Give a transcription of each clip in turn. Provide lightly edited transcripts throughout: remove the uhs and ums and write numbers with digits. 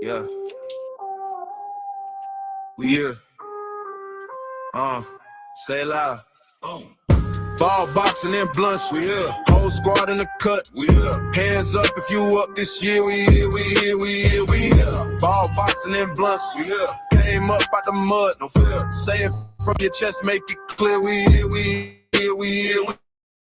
Yeah. We here. Say it loud. Ball boxing and blunts, we here. Whole squad in the cut, we here. Hands up if you up this year, we here, we here, we here, we here. Ball boxing and blunts, we here. Came up out the mud, no fear. Say it from your chest, make it clear, we here, we here, we here,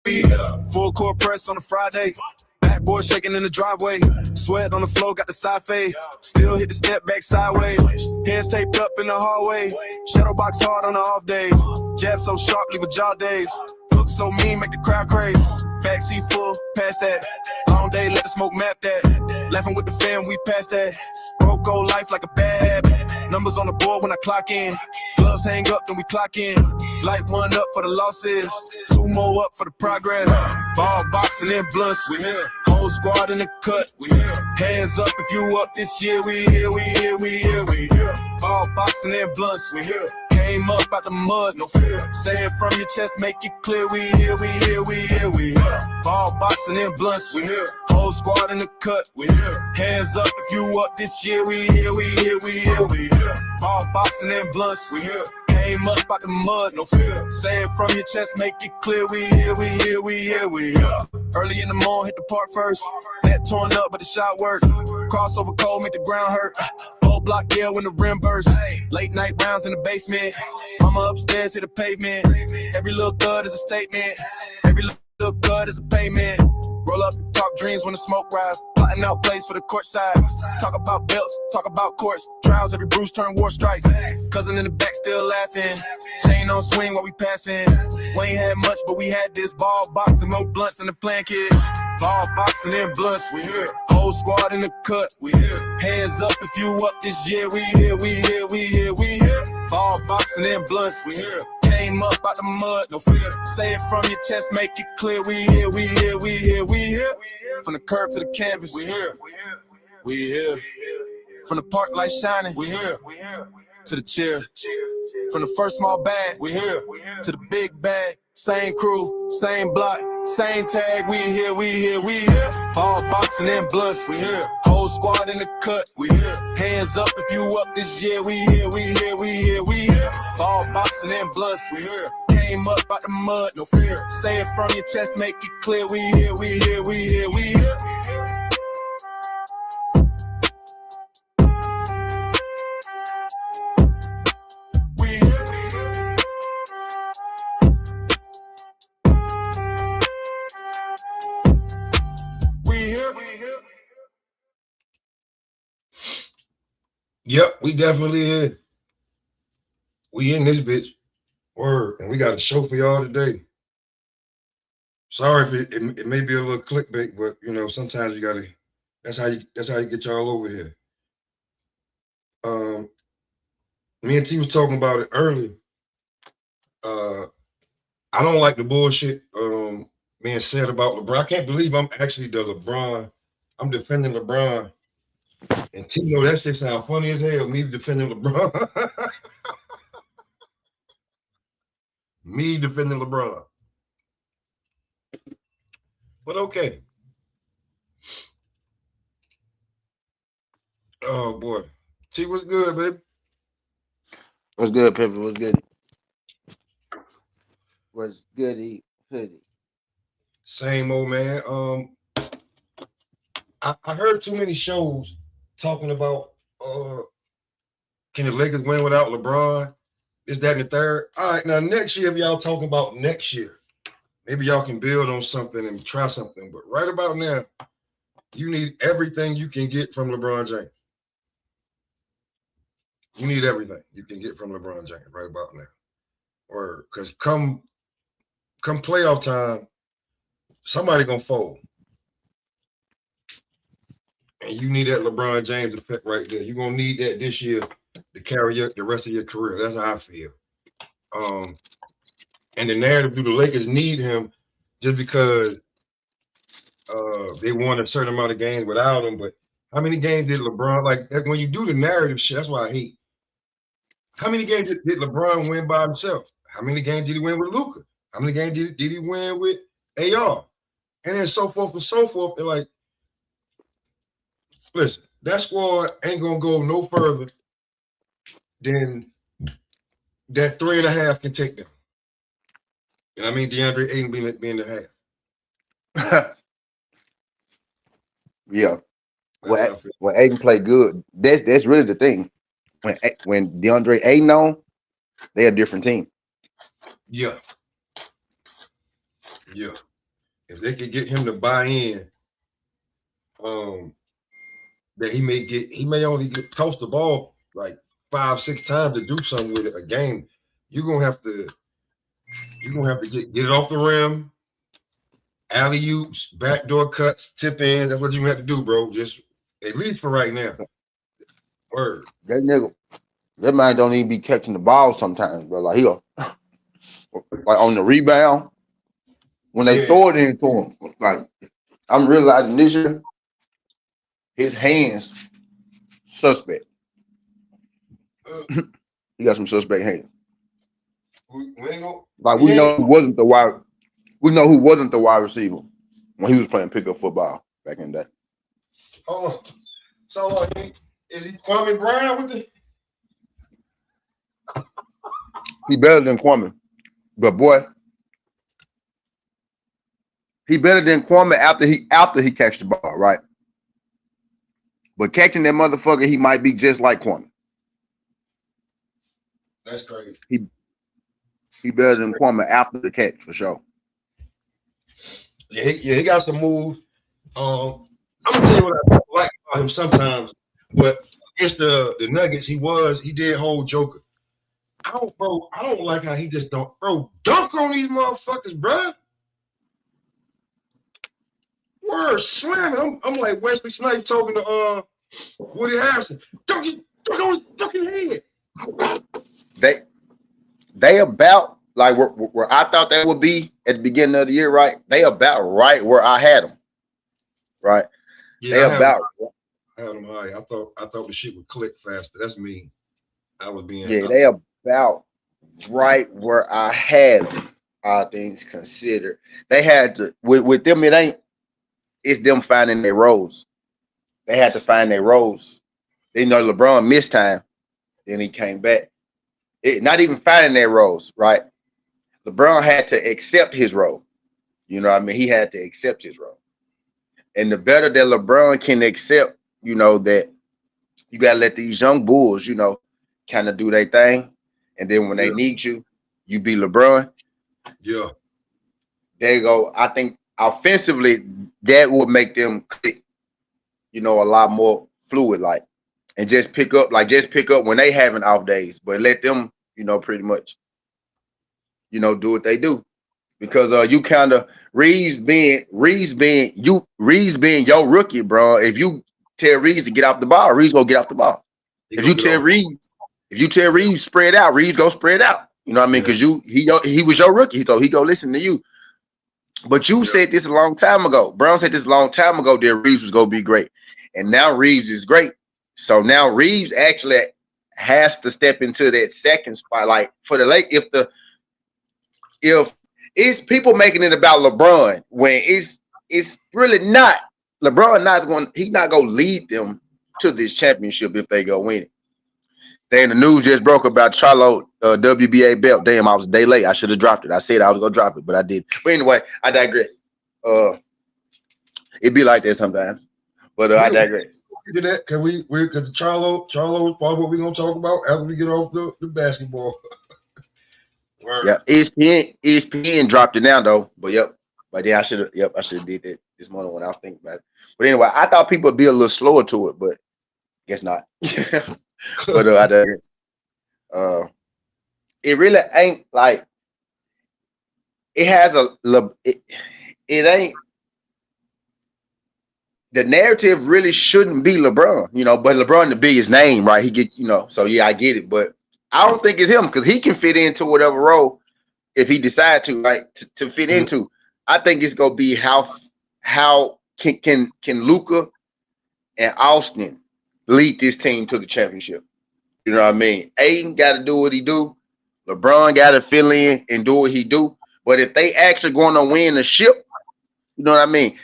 we here. Full court press on a Friday. Backboard shaking in the driveway. Sweat on the floor, got the side fade. Still hit the step back sideways. Hands taped up in the hallway. Shadow box hard on the off days. Jab so sharp, leave a jaw days. Look so mean, make the crowd crazy. Backseat full, past that. Long day, let the smoke map that. Laughing with the fam, we past that. Broke gold life like a bad habit. Numbers on the board when I clock in. Gloves hang up, then we clock in. Light one up for the losses. Two more up for the progress. Ball boxing and blunts, we here. Whole squad in the cut, we here. Hands up if you up this year, we here, we here, we here, we here. Ball boxing and blunts, we here. Came up out the mud, no fear. Say it from your chest, make it clear, we here, we here, we here, we here. Ball boxing and blunts, we here. Whole squad in the cut, we here. Hands up if you up this year, we here, we here, we here, we here. Ball boxing and blunts, we here. Came up out the mud, no fear. Say it from your chest, make it clear, we here, we here, we here, we here. Early in the morning, hit the park first. Net torn up, but the shot work. Crossover cold, make the ground hurt. Whole block deal when the rim burst. Late night rounds in the basement. Mama upstairs hit the pavement. Every little thud is a statement. Every little thud is a payment. Roll up, talk dreams when the smoke rise. Plotting out plays for the court side. Talk about belts, talk about courts. Trials, every bruise turn war strikes. Cousin in the back still laughing. Chain on swing while we passing. We ain't had much, but we had this. Ball boxing, more blunts in the plan, kid. Ball boxing and blunts, we here. Whole squad in the cut, we here. Hands up if you up this year, we here, we here, we here, we here. Ball boxing and blunts, we here. Came up out the mud, no fear. Say it from your chest, make it clear, we here, we here, we here, we here. From the curb to the canvas, we here, we here. From the park light shining, we here. To the chair. From the first small bag, we here. To the big bag, same crew, same block, same tag, we here, we here, we here. Ball boxing and blunts, we here. Whole squad in the cut, we here. Hands up if you up this year, we here, we here, we here, we here. Ball boxing and blunts, we here. Came up out the mud, no fear. Say it from your chest, make it clear, we here, we here, we here, we here. Yep, we definitely here. We in this bitch. Word. And we got a show for y'all today. Sorry if it may be a little clickbait, but you know, sometimes you gotta that's how you get y'all over here. Me and T was talking about it earlier. I don't like the bullshit being said about LeBron. I can't believe I'm actually the LeBron. I'm defending LeBron. And T know that shit sound funny as hell, me defending LeBron. Me defending LeBron. But okay. Oh boy. T, what's good, baby? What's good, Pimpin'? What's good? What's goody hoodie? Same old man. I heard too many shows talking about can the Lakers win without LeBron? Is that in the third? All right, now next year, if y'all talking about next year, maybe y'all can build on something and try something. But right about now, you need everything you can get from LeBron James. You need everything you can get from LeBron James right about now. Or because come playoff time, somebody gonna fold. And you need that LeBron James effect right there. You're gonna need that this year to carry the rest of your career. That's how I feel. And the narrative, do the Lakers need him just because they won a certain amount of games without him? But how many games did LeBron, like when you do the narrative shit, that's why I hate. How many games did LeBron win by himself? How many games did he win with Luka? How many games did he win with AR? And then so forth and so forth. And like, listen, that squad ain't gonna go no further than that 3.5 can take them. And I mean DeAndre Ayton being the half. Yeah. When Aiden play good, that's really the thing. When DeAndre Ayton on, they're a different team. Yeah. Yeah. If they could get him to buy in, that he may only get tossed the ball like 5-6 times to do something with it a game. You're gonna have to get it off the rim, alley oops, backdoor cuts, tip ins. That's what you have to do, bro. Just at least for right now. Word. That nigga, that man don't even be catching the ball sometimes, bro. Like he'll like on the rebound when they throw it into him. Like I'm realizing this year, his hands suspect. He got some suspect hands. Like we know who wasn't the wide receiver when he was playing pickup football back in the day. Oh, so is he Kwame Brown with the? He better than Kwame, but boy, he better than Kwame after he catch the ball, right? But catching that motherfucker, he might be just like Kwame. That's crazy. He better than Kwame after the catch for sure. Yeah, he got some moves. I'm gonna tell you what I like about him sometimes, but against the Nuggets, he did hold Joker. I don't like how he just don't dunk on these motherfuckers, bro. Word slamming. I'm like Wesley Snipes talking to Woody Harrison. Dunk on his fucking head. They about like where I thought they would be at the beginning of the year, right? They about right where I had them, right? Yeah, I had them high. I thought the shit would click faster. That's me. I was being they about right where I had them. All things considered, they had to with them. It's them finding their roles. They had to find their roles. They know LeBron missed time, then he came back. Not even finding their roles, right? LeBron had to accept his role. You know what I mean? He had to accept his role. And the better that LeBron can accept, that you got to let these young bulls, kind of do their thing. And then when they need you, you be LeBron. Yeah. There you go. I think offensively, that would make them click, a lot more fluid, like, and just pick up when they having off days, but let them, pretty much, do what they do. Because you kind of Reeves being your rookie, bro. If you tell Reeves to get off the ball, Reeves gonna get off the ball. If you tell Reeves spread out, Reeves go spread out. You know what I mean? Because he was your rookie, so he go listen to you. But you said this a long time ago. Brown said this a long time ago that Reeves was gonna be great, and now Reeves is great. So now Reeves actually has to step into that second spot. Like for the Lake, if it's people making it about LeBron when it's really not. LeBron he's not gonna lead them to this championship if they go win it. Then the news just broke about Charlo WBA belt. Damn, I was a day late. I should have dropped it. I said I was gonna drop it, but I did. But anyway, I digress. It be like that sometimes. But I digress. Do that? Can we? Because Charlo is part of what we're gonna talk about after we get off the basketball. Yeah, ESPN dropped it now though. But then I should have did that this morning when I was thinking about it. But anyway, I thought people would be a little slower to it, but guess not. But I digress. It really ain't like it has it ain't. The narrative really shouldn't be LeBron, but LeBron the biggest name, right? He gets, so yeah, I get it, but I don't think it's him because he can fit into whatever role if he decides to, right? To fit into. I think it's gonna be how can Luka and Austin lead this team to the championship. You know what I mean? Aiden got to do what he do. LeBron got to fill in and do what he do. But if they actually going to win the ship, you know what I mean?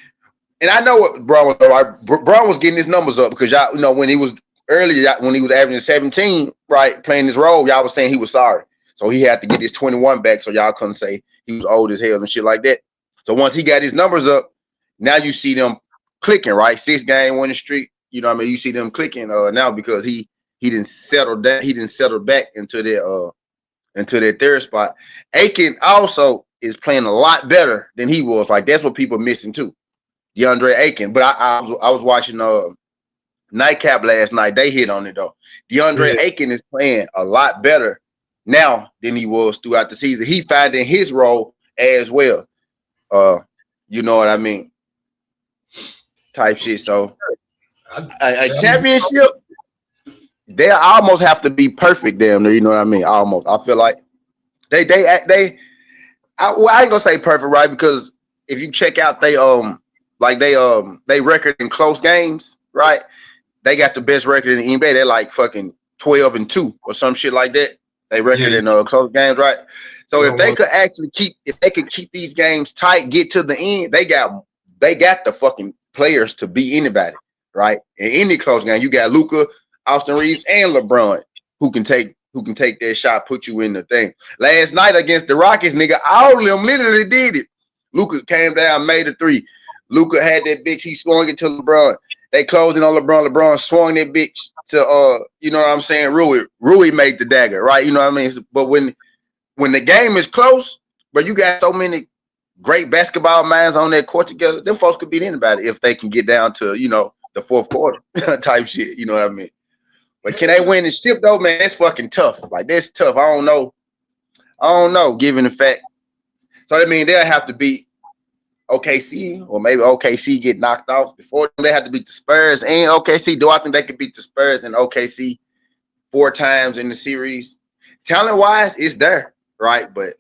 and I know what Bron was right. Bron was getting his numbers up because y'all, when he was earlier, when he was averaging 17, right, playing his role, y'all was saying he was sorry. So he had to get his 21 back so y'all couldn't say he was old as hell and shit like that. So once he got his numbers up, now you see them clicking, right? 6-game winning streak. You know what I mean? You see them clicking now because he didn't settle that. He didn't settle back into their third spot. Aiken also is playing a lot better than he was. Like that's what people are missing too. DeAndre Aiken. But I was watching Nightcap last night. They hit on it though. DeAndre Aiken is playing a lot better now than he was throughout the season. He finding his role as well. You know what I mean? Type shit. So a championship, they almost have to be perfect damn near, you know what I mean? Almost. I feel like I ain't gonna say perfect, right? Because if you check out they record in close games, right? They got the best record in the NBA. They're like fucking 12-2 or some shit like that. They record in close games, right? So if they could keep these games tight, get to the end, they got the fucking players to beat anybody, right? In any close game, you got Luka, Austin Reeves, and LeBron who can take that shot, put you in the thing. Last night against the Rockets, nigga, all of them literally did it. Luka came down, made a 3. Luka had that bitch, he swung it to LeBron. They closed in on LeBron. LeBron swung that bitch to you know what I'm saying, Rui. Rui made the dagger, right? You know what I mean? But when the game is close, but you got so many great basketball minds on that court together, them folks could beat anybody if they can get down to, the fourth quarter type shit. You know what I mean? But can they win the ship though, man? That's fucking tough. Like that's tough. I don't know, given the fact. So that means they'll have to beat OKC, or maybe OKC get knocked off before them. They have to beat the Spurs and OKC. Do I think they could beat the Spurs and OKC 4 times in the series? Talent wise, it's there, right? But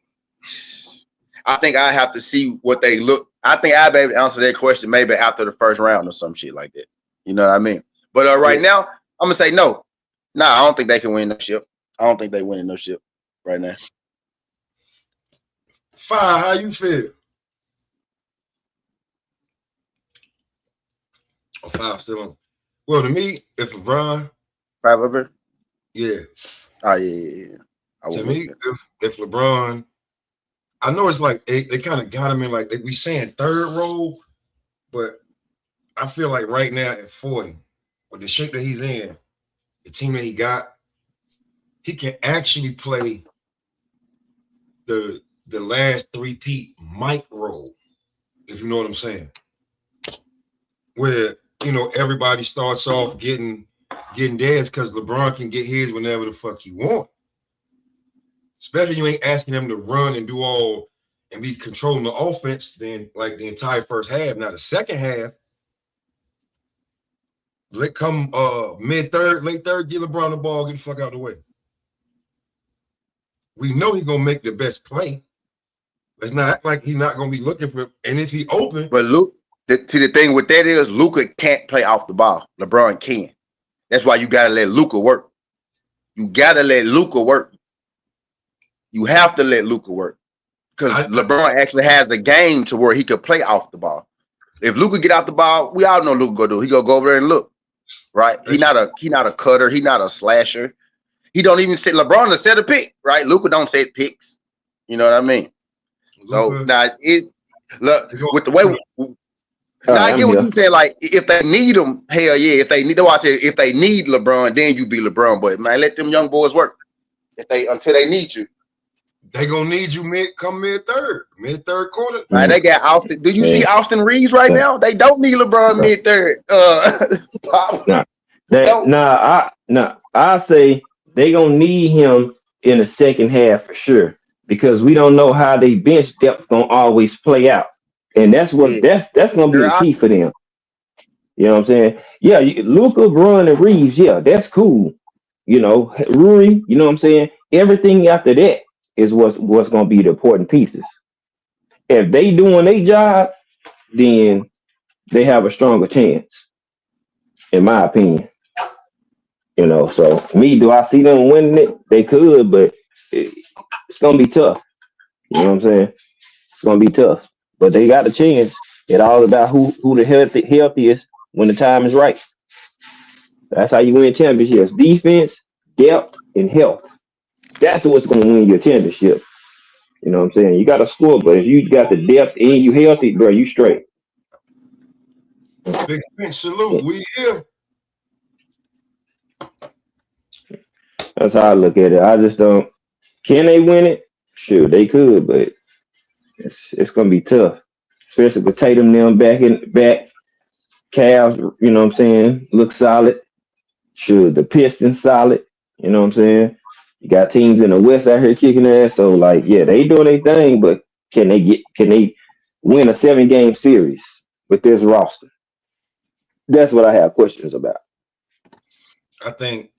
I think I have to see what they look. I think I'll be able to answer that question maybe after the first round or some shit like that. You know what I mean? But right now, I'm gonna say no. Nah, I don't think they can win no ship. I don't think they winning no ship right now. Fire, how you feel? Oh, 5 still on. Well, to me, if LeBron 5 over. Yeah. Oh yeah. To me, if LeBron, I know it's like they kind of got him in like we saying third role, but I feel like right now at 40, with the shape that he's in, the team that he got, he can actually play the last 3-peat Mike role, if you know what I'm saying. Where everybody starts off getting theirs because LeBron can get his whenever the fuck he want. Especially you ain't asking them to run and do all and be controlling the offense then like the entire first half. Now the second half, let come mid-third, late third, get LeBron the ball, get the fuck out of the way. We know he's gonna make the best play. Let's not act like he's not gonna be looking for, and if he open. But the thing with that is Luka can't play off the ball. LeBron can. That's why you gotta let Luka work. You gotta let Luka work. You have to let Luka work. Because LeBron actually has a game to where he could play off the ball. If Luka get off the ball, we all know Luka gonna do. He gonna go over there and look. Right? He not a cutter, he not a slasher. He don't even set LeBron to set a pick, right? Luka don't set picks. You know what I mean? So now it's look with the way I get what you saying. Like if they need him, hell yeah. If they need, I said if they need LeBron, then you be LeBron. But man, let them young boys work. Until they need you, they gonna need you mid-third quarter. Man, they got Austin. Do you see Austin Reeves right now? They don't need LeBron mid-third. I say they gonna need him in the second half for sure because we don't know how they bench depth gonna always play out. And that's what that's gonna be the key for them. You know what I'm saying? Yeah, Luka, Bron, and Reeves, yeah, that's cool. Rui, you know what I'm saying? Everything after that is what's gonna be the important pieces. If they doing their job, then they have a stronger chance, in my opinion. So do I see them winning it? They could, but it's gonna be tough. You know what I'm saying? It's gonna be tough. But they got a chance. It's all about who the healthiest when the time is right. That's how you win championships. Defense, depth, and health. That's what's going to win your championship. You know what I'm saying? You got to score, but if you got the depth and you healthy, bro, you straight. Big Finch salute. We here. That's how I look at it. I just don't. Can they win it? Sure, they could, but it's gonna be tough, especially with Tatum them back. Cavs, you know what I'm saying, look solid. Sure, the Pistons solid. You know what I'm saying. You got teams in the West out here kicking ass. So like, yeah, they doing their thing, but can they win a 7-game series with this roster? That's what I have questions about. I think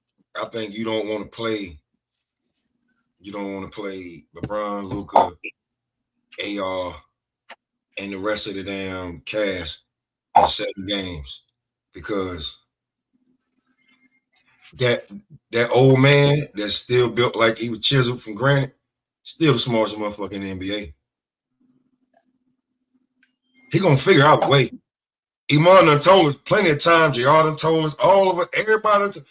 you don't want to play. You don't want to play LeBron, Luka, AR, and the rest of the damn cast in 7 games because that old man that's still built like he was chiseled from granite, still the smartest motherfucker in the NBA. He gonna figure out a way. Iman done told us plenty of times. JR done told us, all of it, everybody.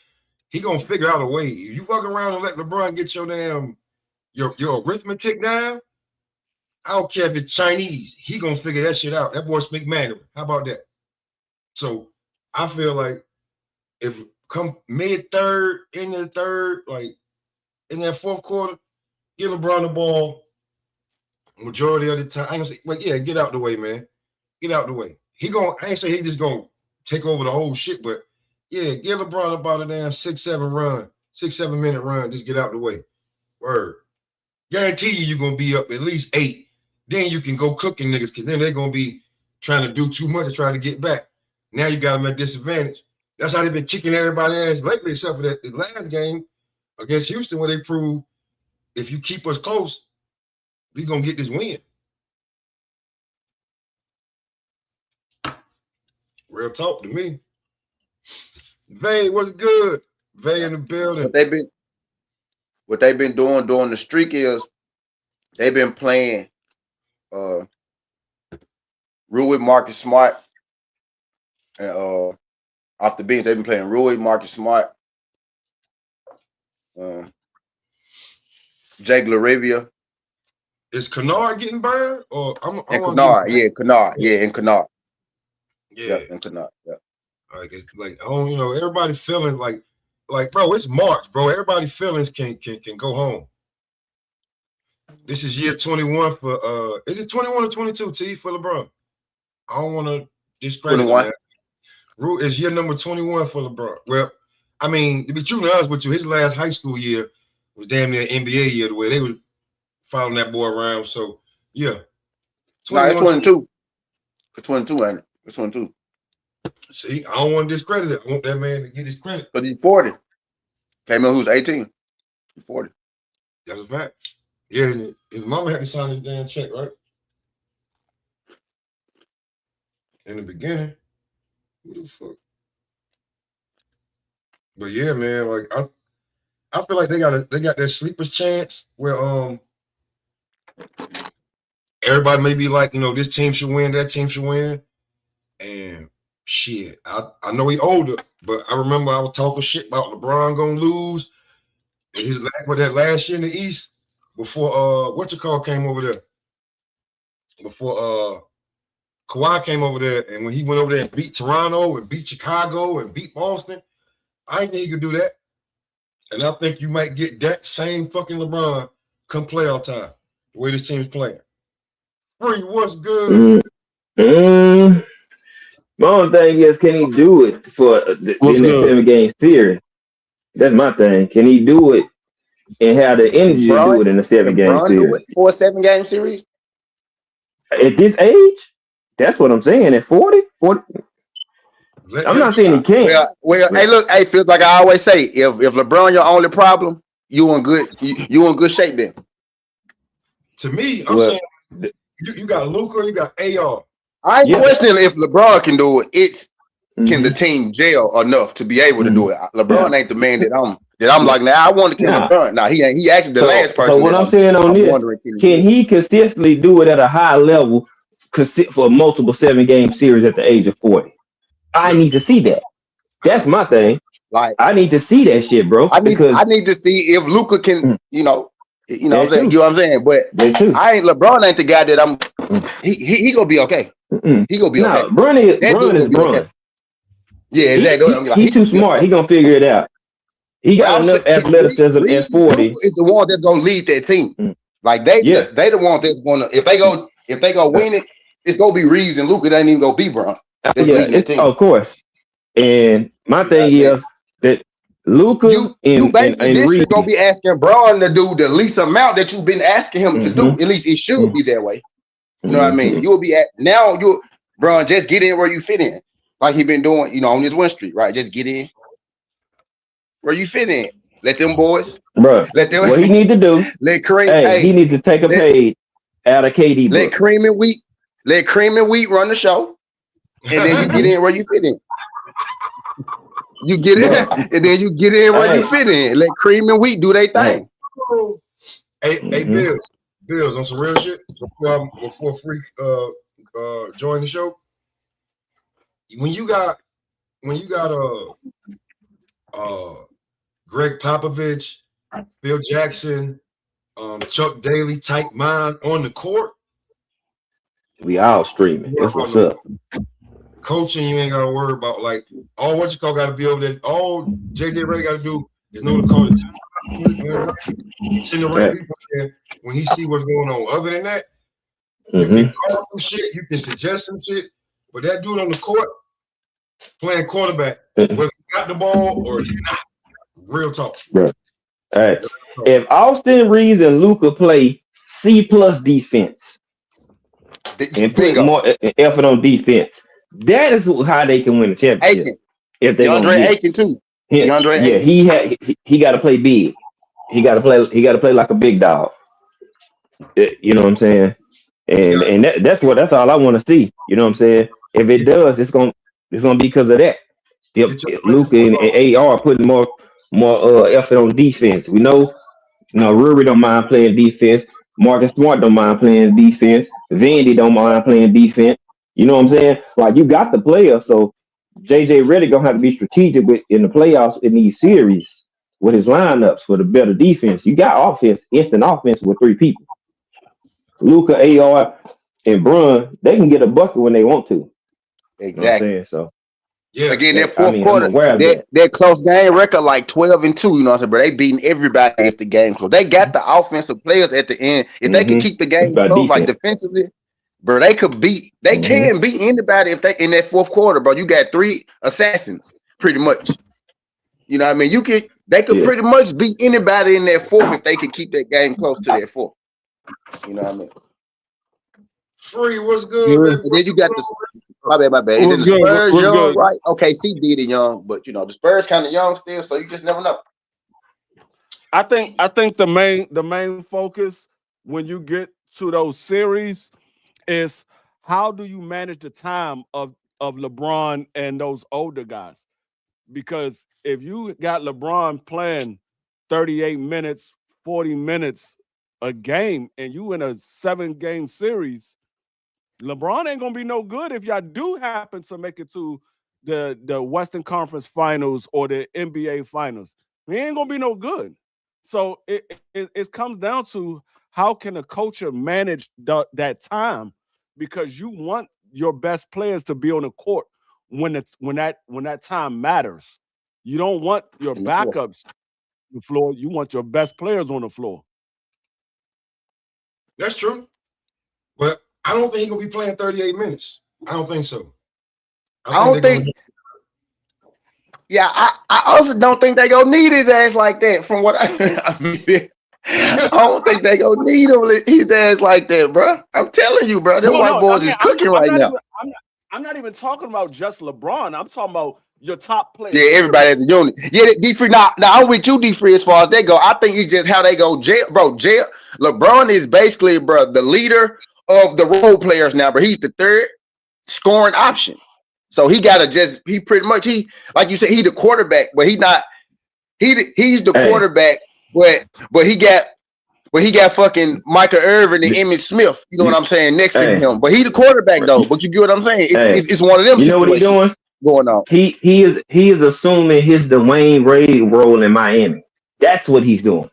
He gonna figure out a way. If you fuck around and let LeBron get your damn your arithmetic down, I don't care if it's Chinese. He gonna figure that shit out. That boy speak Mandarin. How about that? So I feel like if come mid-third, end of the third, like in that fourth quarter, give LeBron the ball majority of the time. I ain't gonna say, well, yeah, get out the way, man. Get out the way. I ain't say he just gonna take over the whole shit, but yeah, give LeBron about a damn 6-7 minute run. Just get out the way. Word. Guarantee you're gonna be up at least 8. Then you can go cooking niggas because then they're gonna be trying to do too much to try to get back. Now you got them at disadvantage. That's how they've been kicking everybody ass lately, except for that the last game against Houston, where they proved if you keep us close, we gonna get this win. Real talk to me. Vay, what's good? Vay in the building. What they've been doing during the streak is they've been playing Rui, Marcus Smart, and off the bench they've been playing Rui, Marcus Smart, Jake LaRivia. Is Kennard getting burned? Or Kennard, Kennard. and Kennard. Yeah, and Kennard. Yeah. Like I don't, everybody feeling like, bro, it's March, bro. Everybody feelings can go home. This is year 21 for is it 21 or 22 T for LeBron? I don't want to discredit that. Is year number 21 for LeBron. Well, I mean, to be truly honest with you, his last high school year was damn near NBA year, the way they were following that boy around. So yeah. No, it's 22. For 22, ain't it? It's 22. See, I don't want to discredit it. I want that man to get his credit. But he's 40. Came in who's 18. He's 40. That's a fact. Yeah, his mama had to sign his damn check, right? In the beginning. Who the fuck? But yeah, man, like I feel like they got that sleeper's chance where everybody may be like, this team should win, that team should win. And shit, I know he older, but I remember I was talking shit about LeBron gonna lose that last year in the East before came over there. Before Kawhi came over there, and when he went over there and beat Toronto and beat Chicago and beat Boston, I didn't think he could do that. And I think you might get that same fucking LeBron come playoff time, the way this team's playing. Free, what's good? My only thing is, can he do it for in that 7-game series? That's my thing. Can he do it and have the energy to do it in a 7-game series? Do it for a 7-game series? At this age? That's what I'm saying. At 40? I'm not saying he can't. Well, hey, look, it feels like I always say, if LeBron your only problem, you in good shape then. To me, I'm saying you got Luka, you got AR. I ain't questioning if LeBron can do it. Can the team gel enough to be able to do it? LeBron ain't the man that I'm like, now I want to kill LeBron. Now he ain't. He actually the last person. So what I'm saying on this, can he consistently do it at a high level could sit for a multiple 7-game series at the age of 40. I need to see that. That's my thing. Like I need to see that shit, bro. I need to see if Luka can, you know what I'm saying. You know what I'm saying? But LeBron ain't the guy that he gonna be okay. He gonna be okay. Bron is Bron. Okay. Yeah, exactly. He's too smart. He gonna figure it out. He got enough athleticism at 40. Is the one that's gonna lead that team. Like they the one that's gonna if they go win it, it's gonna be Reeves and Luka. It ain't even gonna be Bron. Of course. And my thing is that Luka and Reeves gonna be asking Bron to do the least amount that you've been asking him to do. At least it should be that way. You know what I mean? You'll be Bron, just get in where you fit in, like he been doing. You know, on this win streak, right? Just get in where you fit in. Let them boys, bro. What he need to do? Let Kareem. He need to take a page out of KD. Let Cream and Wheat run the show, and then you get in where you fit in. You get in, and then you get in where you fit in. Let Cream and Wheat do their thing. Hey, Bills, on some real shit. Before Freak join the show, when you got Greg Popovich, Phil Jackson, Chuck Daly type mind on the court, we all streaming. That's what's up. Coaching, you ain't gotta worry about like all what you call gotta be over there. All JJ Ray gotta do is know to call the time. Send the right people there when he see what's going on. Other than that, you can call some shit, you can suggest some shit, but that dude on the court playing quarterback, whether he got the ball or he's not. Real talk. Bro. All right. If Austin Reeves and Luka play C+ defense and put more effort on defense, that is how they can win the championship. Aiken. If they DeAndre Aiken too. He got to play big. He got to play like a big dog. You know what I'm saying? And that's all I want to see. You know what I'm saying? If it does, it's gonna be because of that. If Luka and AR putting more effort on defense. We know, Ruri don't mind playing defense. Marcus Smart don't mind playing defense. Vandy don't mind playing defense. You know what I'm saying? Like, you got the player, so JJ Redick gonna have to be strategic in the playoffs in these series with his lineups for the better defense. You got instant offense with 3 people. Luka, AR, and Bron, they can get a bucket when they want to. Exactly. You know so again, that fourth quarter, that close game record like 12-2. You know what I'm saying? But they beating everybody if the game close. They got the offensive players at the end. If they can keep the game close, like defensively, bro, they could beat. They can beat anybody if they in that fourth quarter, bro. You got 3 assassins, pretty much. You know what I mean? They could pretty much beat anybody in that fourth if they could keep that game close to that fourth. You know what I mean? Free, what's good? And then you got my bad. And then the Spurs young, right? Okay, C did it young, but the Spurs kind of young still, so you just never know. I think the main focus when you get to those series is how do you manage the time of LeBron and those older guys? Because if you got LeBron playing 38 minutes, 40 minutes a game, and you in a 7-game series, LeBron ain't gonna be no good if y'all do happen to make it to the Western Conference Finals or the NBA Finals. He ain't gonna be no good. So it comes down to how can a coach manage that time, because you want your best players to be on the court when that time matters. You don't want your backups on the floor. You want your best players on the floor. That's true, but I don't think he's gonna be playing 38 minutes. I don't think so. I don't think. Yeah, I also don't think they gonna need his ass like that. From what I mean, I don't think they gonna need his ass like that, bro. I'm telling you, bro. Them white boys is cooking right now. I'm not even talking about just LeBron. I'm talking about your top players. Yeah, everybody as a unit. Yeah, D-Free. Now I'm with you, D-Free, as far as they go. I think it's just how they go. LeBron is basically, bro, the leader of the role players now, but he's the 3rd scoring option. So he gotta pretty much like you said, he the quarterback, but he's the quarterback, but he got But he got fucking Michael Irvin and Emmitt Smith. You know what I'm saying? Next to him, but he the quarterback though. But you get what I'm saying? It's one of them. You know what he doing? Going on. He is assuming his Dwayne Wade role in Miami. That's what he's doing.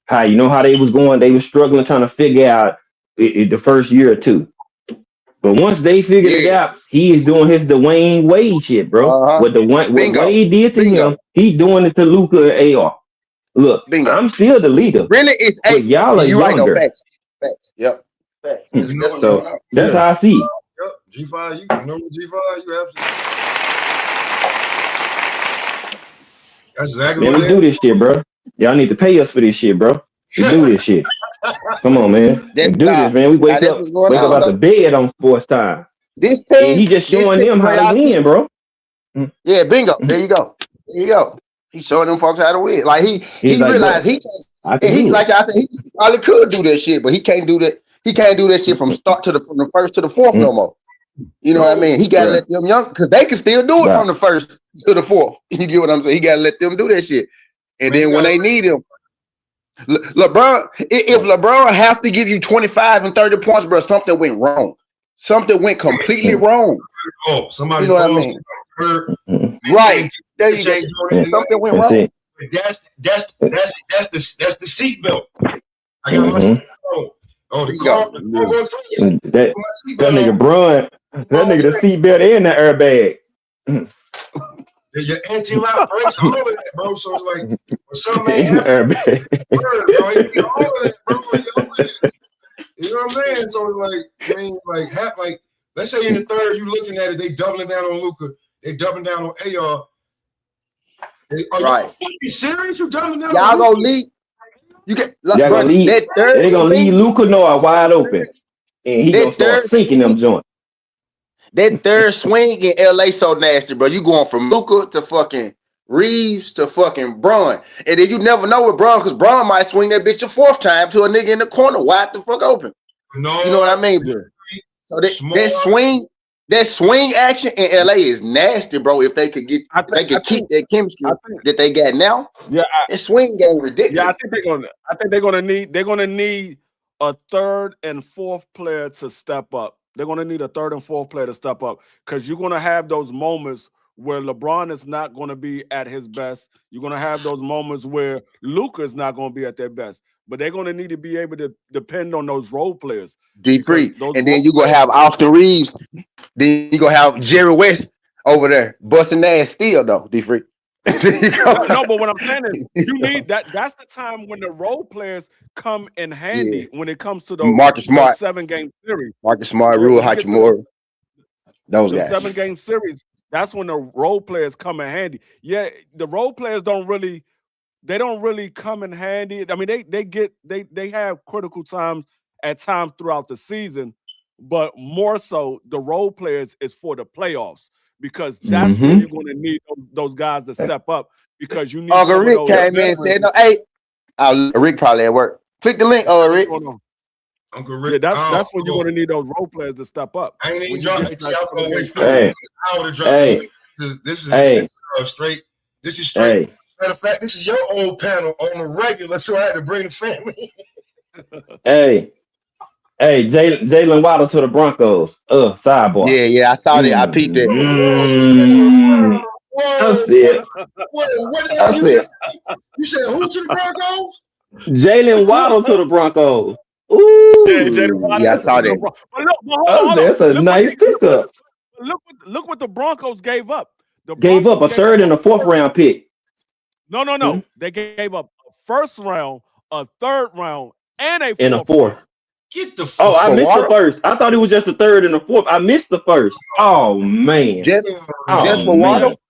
How you know how they was going? They were struggling trying to figure out the first year or two. But once they figured it out, he is doing his Dwayne Wade shit, bro. What Wade did to him, he doing it to Luka and AR. Look, I'm still the leader. Really, it's eight. Y'all are younger. Right, no, facts. Yep. Facts. So that's how I see it. Yep. G5, you know what G5, you absolutely. That's exactly man, we do this shit, bro. Y'all need to pay us for this shit, bro. We do this shit. Come on, man. We do this, man. We wake up out the bed on sports time. This team, and he just showing them how to win, bro. Yeah, bingo. There you go. He's showing them folks how to win. Like he like, realized he like I said, he probably could do that shit, but he can't do that. He can't do that shit from the first to the fourth no more. You know what I mean? He gotta let them young because they can still do it from the first to the fourth. You get what I'm saying? He gotta let them do that shit. And then when they need him, LeBron, if LeBron have to give you 25 and 30 points, bro, something went wrong. Something went completely wrong. Oh, somebody. You know what I mean? Right. There you go. Something went wrong. That's the seatbelt. I got my seatbelt. Oh, the car. That nigga Bron. That nigga the seatbelt and the airbag. Your anti-lock brakes, all of that, bro. So it's like, some man, bro, you get all of that, bro. You know what I'm saying? So like, I mean, like, let's say in the third, you looking at it, they doubling down on Luka, they doubling down on AR. Are you serious? You doubling down? Y'all gonna lead. You get gonna lead. They gonna leave Luka Noah wide open, and he gonna start sinking them joints. That third swing in LA so nasty, bro. You going from Luka to fucking Reeves to fucking Bron. And then you never know with Bron, because Bron might swing that bitch a fourth time to a nigga in the corner wide the fuck open. No, you know what I mean? So that swing action in LA is nasty, bro. If they could keep that chemistry that they got now, that swing game ridiculous. Yeah, I think they're gonna need a third and fourth player to step up. They're going to need a third and fourth player to step up because you're going to have those moments where LeBron is not going to be at his best. You're going to have those moments where Luka is not going to be at their best. But they're going to need to be able to depend on those role players. D3. And then you're going to have Austin Reeves. Then you're going to have Jerry West over there busting ass still, though, D3. No, but what I'm saying is you need that. That's the time when the role players come in handy when it comes to those Marcus Smart 7-game series. Marcus Smart, Rui Hachimura, those guys. 7-game series. That's when the role players come in handy. Yeah, the role players don't really come in handy. I mean, they have critical times at times throughout the season, but more so the role players is for the playoffs. Because that's where you're going to need those guys to step up. Because you need. Uncle Rick came in and said, "No, hey, Rick probably at work. Click the link, Rick." Uncle Rick, that's when you're going to need those role players to step up. I ain't even dropping. This is straight. This is straight. Matter of fact, this is your old panel on the regular, so I had to bring the family. Hey, Jalen Waddle to the Broncos. Sidebar. Yeah, I saw that. I peeped it. I see it. You said who to the Broncos? Jalen Waddle to the Broncos. Ooh. Yeah, I saw that. That's a nice pickup. Look what the Broncos gave up. Gave up a third and a fourth round pick. No. Mm-hmm. They gave up a first round, a third round, and a fourth. Get the I missed the first. I thought it was just the third and the fourth. I missed the first. Oh man. Just for Waddle?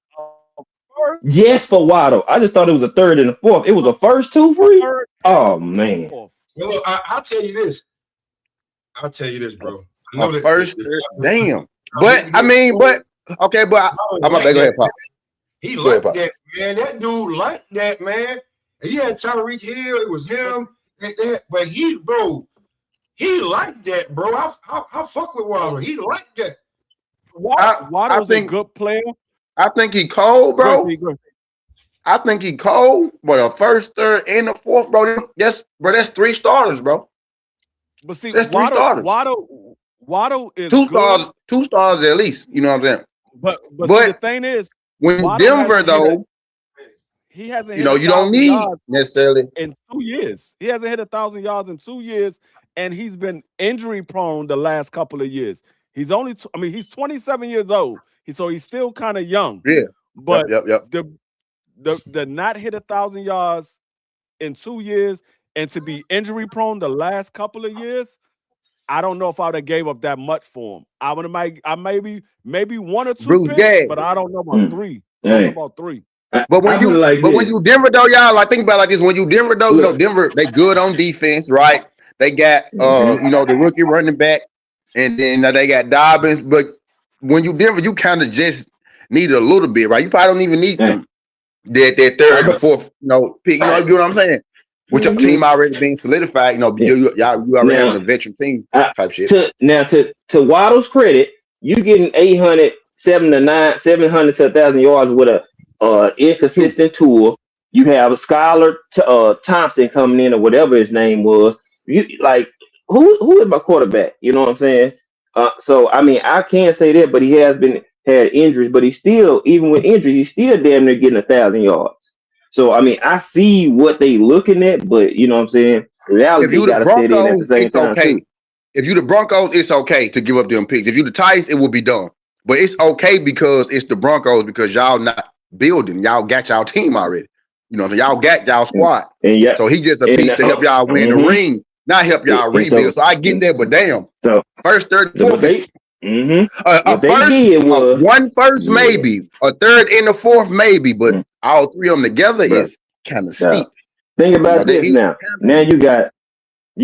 Yes, for Waddle. I just thought it was a third and a fourth. It was a first two free. Oh man. Well, look, I'll tell you this. Bro. I know that first damn. But I mean, okay, but I'm gonna go ahead, Pop. He liked that, man. That dude liked that, man. He had Tyreek Hill. It was him. But he liked that, bro. I fuck with Waddle. He liked that. Waddle's a good player. I think he cold, bro. I think he cold, but a first, third, and a fourth, bro. That's 3 starters, bro. But see, That's 3 starters. Waddle is Two good. stars, 2 stars at least. You know what I'm saying? But see, the thing is, when Waddle Denver though, he hasn't hit you know, you don't 1,000 need yards necessarily. in 2 years. He hasn't hit 1,000 yards in 2 years, and he's been injury prone the last couple of years. He's only, he's 27 years old, so he's still kind of young. Yeah, but yep. the not hit 1,000 yards in 2 years and to be injury prone the last couple of years, I don't know if I would have gave up that much for him. I would have maybe 1 or 2 Bruce picks, Gass. but I don't know about 3. I don't know about 3. But when you Denver though, y'all, like think about it like this. When you Denver though, you know, Denver, they good on defense, right? They got you know, the rookie running back, and then they got Dobbins. But when you Denver, you kind of just need a little bit, right? You probably don't even need them that third or fourth, you know, pick. You know what I'm saying? With your team already being solidified, you know, you already having a veteran team type shit. To Waddle's credit, you getting 700 to 1,000 yards with a inconsistent tool. You have a Skylar Thompson coming in, or whatever his name was. You like who is my quarterback? You know what I'm saying? So I mean, I can't say that, but he has had injuries, but he's still, even with injuries, he's still damn near getting 1,000 yards. So I mean, I see what they looking at, but you know what I'm saying? Reality, you gotta sit in at the same time. Okay. Too. If you the Broncos, it's okay to give up them picks. If you the Titans, it will be done. But it's okay because it's the Broncos, because y'all not building. Y'all got y'all team already. You know, y'all got y'all squad. So he just a piece to help y'all win the ring, not help y'all rebuild. So I get that, but damn. So first, third, fourth. One first, maybe. A third and a fourth, maybe. But all 3 of them together is kind of steep. Think about this now. Now you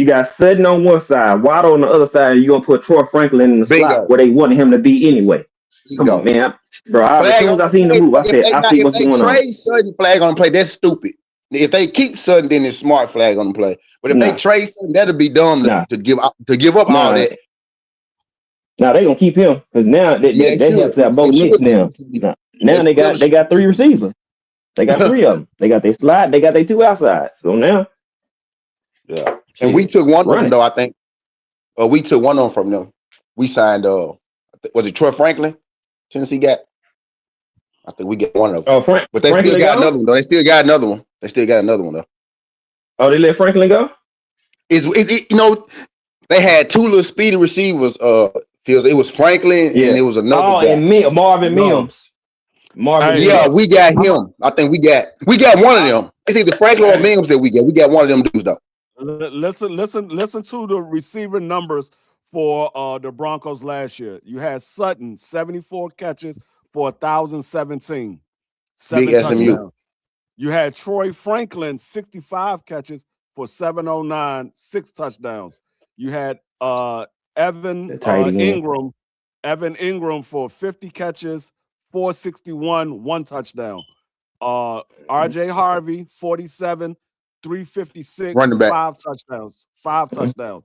got Sutton on one side, Waddle on the other side, and you're gonna put Troy Franklin in the slot where they wanted him to be anyway. Come on, man. Bro, as soon as I seen the move, I said, I see what's going on. If they trade Sutton, flag on the play, that's stupid. If they keep Sutton, then it's smart, flag on the play. But if they trade Sutton, that'll be dumb to give up all that. Now they gonna keep him because now they helps out both Knicks now. Now they got 3 receivers. They got 3 of them. They got their slide. They got their 2 outsides. So now, and we took one of them though. I think, we took one of them from them. We signed. Was it Troy Franklin? Tennessee got. I think we get one of them. Oh, but they Franklin still got another one though. They still got another one though. Oh, they let Franklin go? You know, they had 2 little speedy receivers. It was Franklin and it was another guy. And Marvin Mims. We got him. I think we got one of them. It's either Franklin or Mims that we got. We got one of them dudes though. Listen to the receiver numbers for the Broncos last year. You had Sutton, 74 catches for 1,017. Big SMU. You had Troy Franklin, 65 catches for 709, 6 touchdowns. You had Evan Ingram for 50 catches, 461, 1 touchdown. RJ Harvey, 47, 356, running back. 5 touchdowns.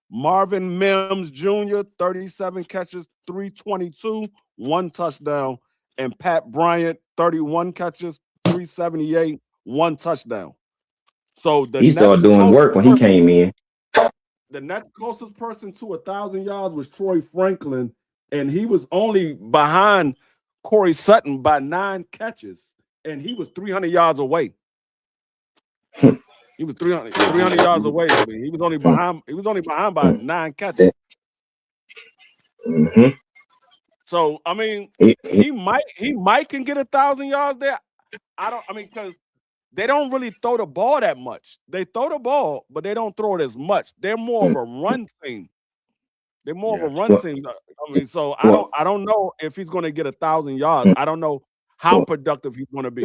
Marvin Mims Jr., 37 catches, 322, 1 touchdown. And Pat Bryant, 31 catches, 378, 1 touchdown. So he started doing work when he came in. The next closest person to 1,000 yards was Troy Franklin, and he was only behind Corey Sutton by 9 catches, and he was 300 yards away. He was 300 yards away. I mean, he was only behind by 9 catches. So I mean, he might can get 1,000 yards there. Because they don't really throw the ball that much. They throw the ball, but they don't throw it as much. They're more of a run team. They're more of a run team. I mean, so I don't know if he's going to get 1,000 yards. I don't know how productive he's going to be.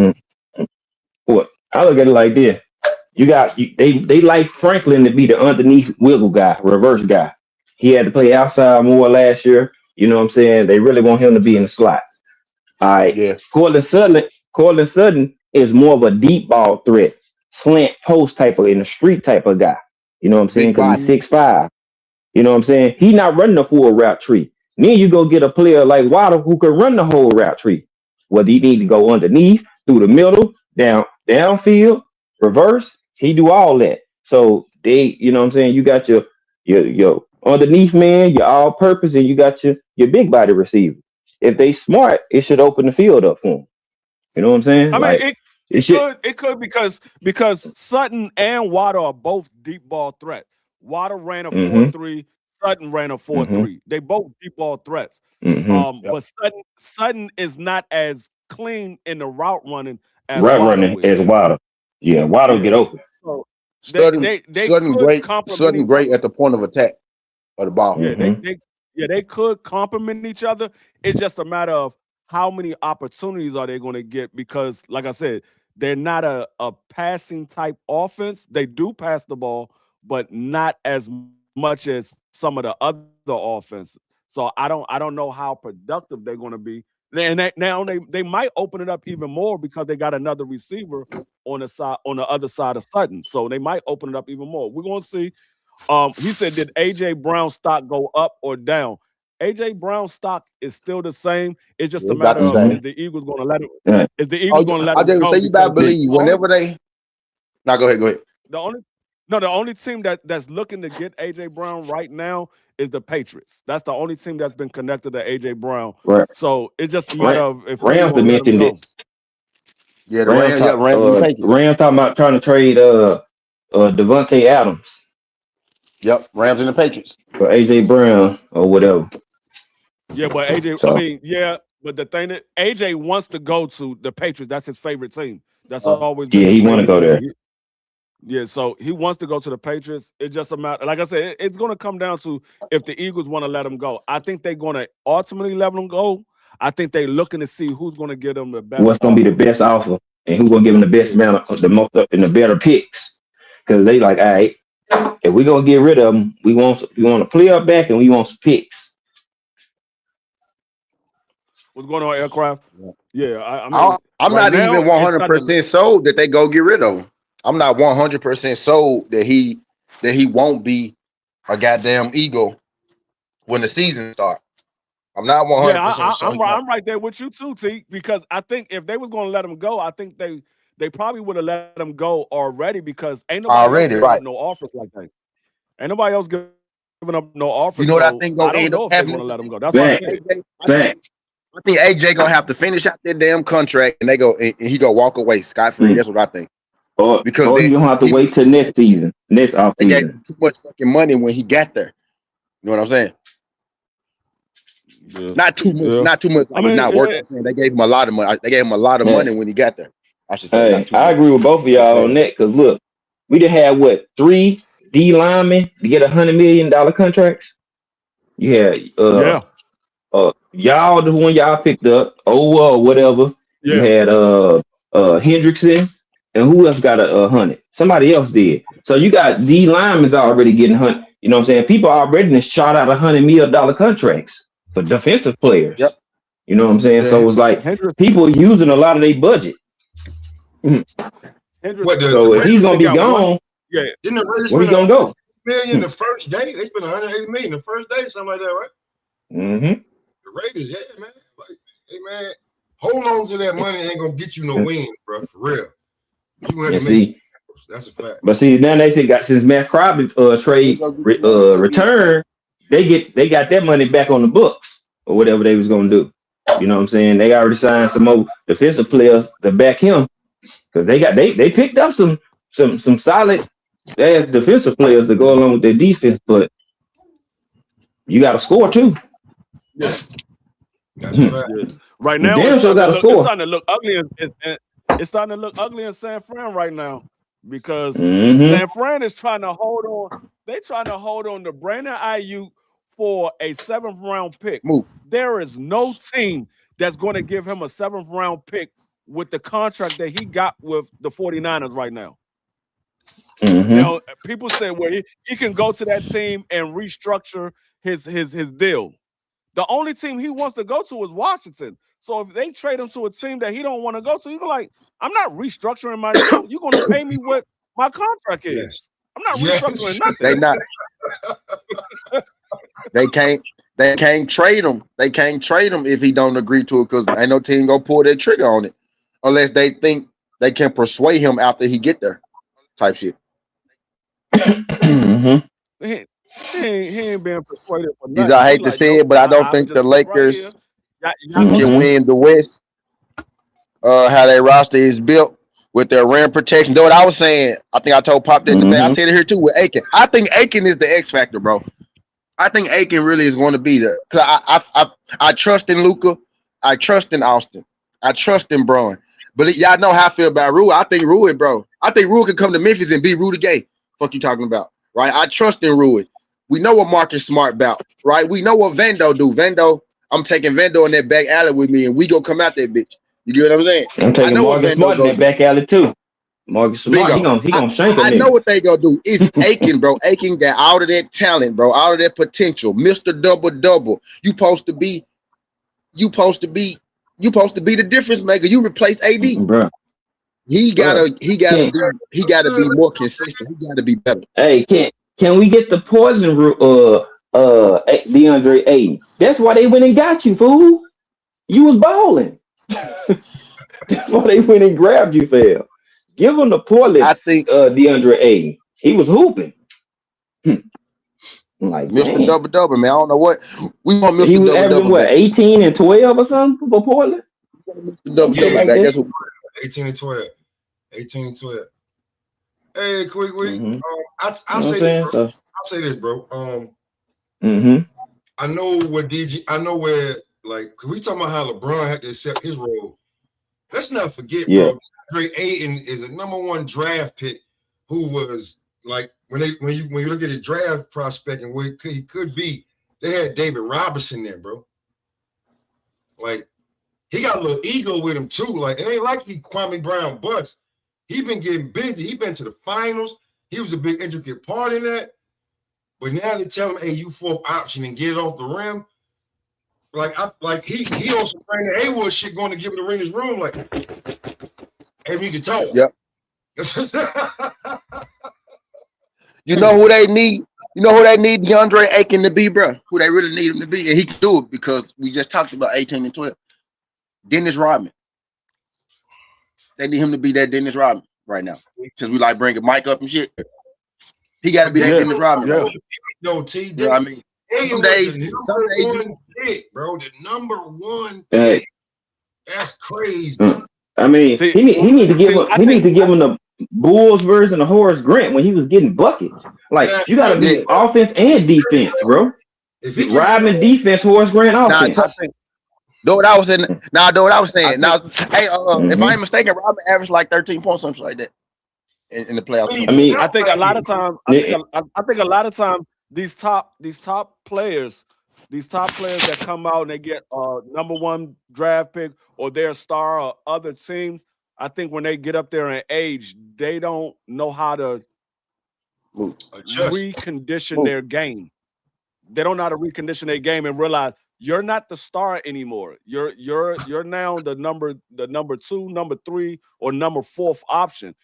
Well, I look at it like this. They like Franklin to be the underneath wiggle guy, reverse guy. He had to play outside more last year. You know what I'm saying? They really want him to be in the slot. All right. Yeah. Cortland Sutton is more of a deep ball threat, slant post type of, in the street type of guy. You know what I'm saying? Because he's 6'5". You know what I'm saying? He's not running the full route tree. Then you go get a player like Waddle who can run the whole route tree. Whether he need to go underneath, through the middle, downfield, reverse. He do all that. So they, you know what I'm saying? You got your underneath man, your all purpose, and you got your big body receiver. If they smart, it should open the field up for them. You know what I'm saying? I mean, Like it could because Sutton and Water are both deep ball threats. Water ran a 4-3, Sutton ran a 4-3. They both deep ball threats. But Sutton is not as clean in the route running as Water. Yeah, Water get open. So Sutton great each at the point of attack of the ball. They could complement each other. It's just a matter of how many opportunities are they going to get, because like I said, they're not a passing type offense. They do pass the ball, but not as much as some of the other offenses. So I don't know how productive they're going to be. And they might open it up even more because they got another receiver on the other side of Sutton. So they might open it up even more. We're going to see. He said, did AJ Brown stock go up or down? AJ Brown stock is still the same. It's just a matter of is the Eagles going to let him? Is the Eagles going to let him go? I just say you better believe whenever they. Now go ahead. The only team that's looking to get AJ Brown right now is the Patriots. That's the only team that's been connected to AJ Brown. Right. So it's just a matter of if Rams mentioned it. Yeah, the Rams talking about trying to trade Devontae Adams. Yep, Rams and the Patriots for AJ Brown or whatever. Yeah, but AJ, but the thing that AJ wants to go to the Patriots, that's his favorite team. That's always been he want to go there. Yeah, so he wants to go to the Patriots. It's just a matter, like I said, it's going to come down to if the Eagles want to let him go. I think they're going to ultimately let him go. I think they're looking to see who's going to get them the best. What's going to be the best offer and who's going to give them the best amount of the most and the better picks? Because they like, all right, if we're going to get rid of them, we want a player back and we want some picks. What's going on, Aircraft? Yeah, I'm not even 100% sold that they go get rid of him. I'm not 100% sold that he won't be a goddamn Eagle when the season starts. I'm not 100% sure. I'm right there with you too, T. Because I think if they was going to let him go, I think they probably would have let him go already, because ain't nobody else giving up no offers like that. Ain't nobody else giving up no offers. You know what I think gonna end up happening? Let him go. That's what I think AJ gonna have to finish out that damn contract, and he gonna walk away scot free. That's what I think. Because you don't have to wait till next season, next off season. They gave too much fucking money when he got there. You know what I'm saying? Yeah. Not too much. Not too much. I mean, not working. They gave him a lot of money. They gave him a lot of money when he got there. I should say. I agree with both of y'all on that. Because look, we done had 3 D linemen to get $100 million contracts. Yeah. Y'all, the one y'all picked up, or whatever. Yeah. You had Hendrickson, and who else got 100? Somebody else did. So you got D linemen already getting 100. You know what I'm saying? People already shot out $100 million contracts for defensive players. Yep. You know what I'm saying? Yeah. So it's like people using a lot of their budget. So if he's gonna be gone, where he gonna go? Million the first day. They spent 180 million the first day, something like that, right? Mm-hmm. The Raiders, man. Like, hey, man, hold on to that money. Ain't gonna get you no win, bro. For real. You have to make that's a fact. But see, now they say since Matt Crosby trade return, they got that money back on the books or whatever they was gonna do. You know what I'm saying? They already signed some more defensive players to back him, because they picked up some solid defensive players to go along with their defense, but you got to score too. Yeah. Right now, it's starting to look ugly. It's starting to look ugly in San Fran right now, because San Fran is trying to hold on. They're trying to hold on to Brandon Ayuk for a 7th round pick. There is no team that's going to give him a 7th round pick with the contract that he got with the 49ers right now. You know, people say, well, he can go to that team and restructure his deal. The only team he wants to go to is Washington. So if they trade him to a team that he don't want to go to, you're like, I'm not restructuring my deal. You're going to pay me what my contract is. Yes. I'm not restructuring nothing. They not. They can't trade him. They can't trade him if he don't agree to it, because ain't no team gonna pull their trigger on it unless they think they can persuade him after he get there, type shit. Mhm. He ain't being persuaded for He's, nothing. I He hate to like, say nope, it, but I don't I would think the just sit right here. Lakers Y'all go can ahead. win the West. How their roster is built with their rim protection. Though what I was saying, I think I told Pop that debate. I said it here too with Aiken. I think Aiken is the X factor, bro. I think Aiken really is going to be there. Cause I trust in Luka. I trust in Austin. I trust in Bron. But y'all know how I feel about Rue. I think Rue, bro. I think Rue can come to Memphis and be Rue the Gay. Fuck you talking about, right? I trust in Rue. We know what Marcus Smart about, right? We know what Vando do. Vando, I'm taking Vando in that back alley with me, and we go come out that bitch. You get what I'm saying? I'm I taking know what Marcus Vando Smart in go that do. back alley too. Marcus Smart, he Bingo. gonna shank a I know nigga. what they gonna do. It's Aiken, bro. Aiken got all of that talent, bro. All of that potential. Mr. Double Double. You supposed to be the difference maker. You replace AD. Bro. He gotta Can't, be more consistent. He gotta be better. hey, can we get the poison DeAndre Ayton? That's why they went and got you, fool. You was balling. That's why they went and grabbed you, fam. Give him the Portland I think DeAndre Ayton. He was hooping. I'm like, Mr. man. Double Double, man. I don't know what we want He Mr. was Double averaging Double what, back. 18 and 12 or something for Portland? Mr. Double Shit Double like back. that. That's what 18 and 12. 18 and 12. Hey, quick. Mhm. I'll You know say what I'm this, saying? bro. So, I'll say this, bro. mhm. I know where DG. I know where, like, cause we talking about how LeBron had to accept his role. Let's not forget, Yeah. bro. DeAndre Ayton is a #1 draft pick who was like when you look at his draft prospect and where he could be, they had David Robinson there, bro. Like he got a little ego with him too. Like it ain't like he Kwame Brown bust. He been getting busy. He been to the finals. He was a big intricate part in that. But now they tell him, hey, you fourth option and get it off the rim. Like he on some Brandon Haywood shit going to give it a ring his room. Like, hey, we can talk. Yep. You know who they need? You know who they need DeAndre Aiken to be, bro? Who they really need him to be, and he can do it because we just talked about 18 and 12. Dennis Rodman. They need him to be that Dennis Rodman right now. Since we like bringing Mike up and shit, he got to be that Dennis Rodman. Yeah. Right? No, T. You know what I mean? Some days, #1 pick, bro. The #1 Hey. pick. That's crazy. I mean, See, he need to give him. I He need think- to give him the Bulls version of Horace Grant when he was getting buckets. Like you got to be offense and defense, bro. If he Rodman defense, Horace Grant offense. I think. Do what I was saying. Do what I was saying. Now, hey, if Mhm. I ain't mistaken, Rodman averaged like 13 points, something like that, in the playoffs. I mean, I think a lot of times, I think a lot of times these top players that come out and they get #1 draft pick or their star or other teams, I think when they get up there in age, they don't know how to recondition their game. They don't know how to recondition their game and realize you're not the star anymore. You're now the number 2, number 3, or number 4th option.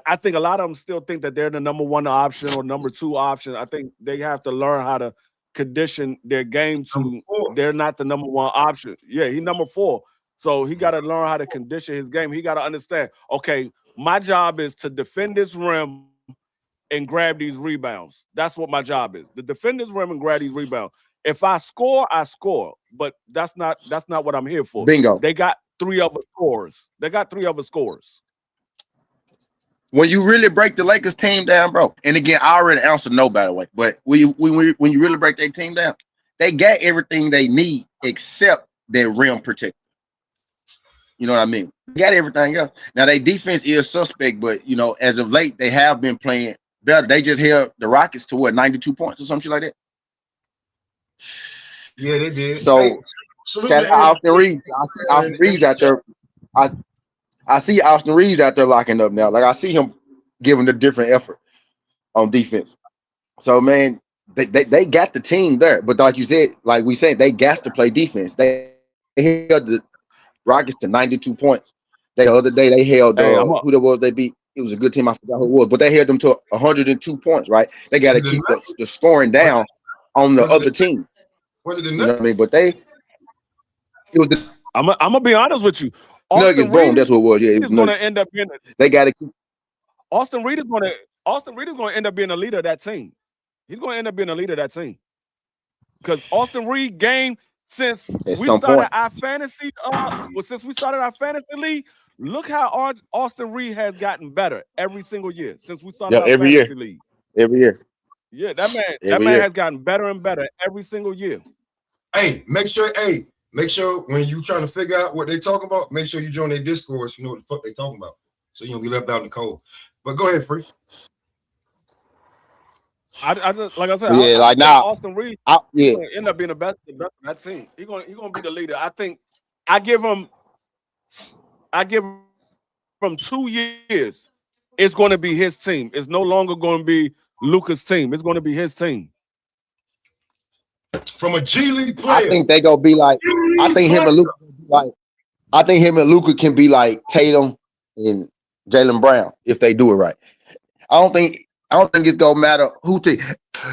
I think a lot of them still think that they're the #1 option or number 2 option. I think they have to learn how to condition their game to they're not the #1 option. Yeah, he's number 4. So he got to learn how to condition his game. He got to understand, okay, my job is to defend this rim and grab these rebounds. That's what my job is. To defend this rim and grab these rebounds. If I score, I score. But that's not what I'm here for. Bingo. They got 3 other scorers. When you really break the Lakers team down, bro, and again, I already answered no, by the way, but when you really break their team down, they got everything they need except their rim protector. You know what I mean? They got everything else. Now, their defense is suspect, but, you know, as of late, they have been playing better. They just held the Rockets to, 92 points or something like that? Yeah, they did. So, hey, shout out Austin Reeves. I see Austin Reeves out there. I see Austin Reeves out there locking up now. Like, I see him giving a different effort on defense. So, man, they got the team there. But like you said, like we said, they got to play defense. They held the Rockets to 92 points. The other day, they held who that was they beat. It was a good team. I forgot who it was. But they held them to 102 points, right? They got to keep the scoring down on the other team. Was it you know what I mean? But it was I'm gonna be honest with you. Nuggets, boom, that's what it was. Yeah, it was going to Nuggets. end up being. They got to keep. Austin Reed is going to end up being a leader of that team. He's going to end up being a leader of that team because Austin Reed game since we started our fantasy. Since we started our fantasy league, look how Austin Reed has gotten better every single year since we started our fantasy league. Every year. Yeah, that man has gotten better and better every single year. Hey, make sure when you trying to figure out what they talking about, make sure you join their Discord so you know what the fuck they talking about. So you don't be left out in the cold. But go ahead, Free. I just, like I said, yeah, like now Austin Reed yeah, gonna end up being the best of that team. He's gonna be the leader. I think I give him 2 years. It's going to be his team. It's no longer going to be Luka's team. It's going to be his team. From a G League player, I think they gonna be like. I think him and Luka can be like Tatum and Jaylen Brown if they do it right. I don't think it's gonna matter who team.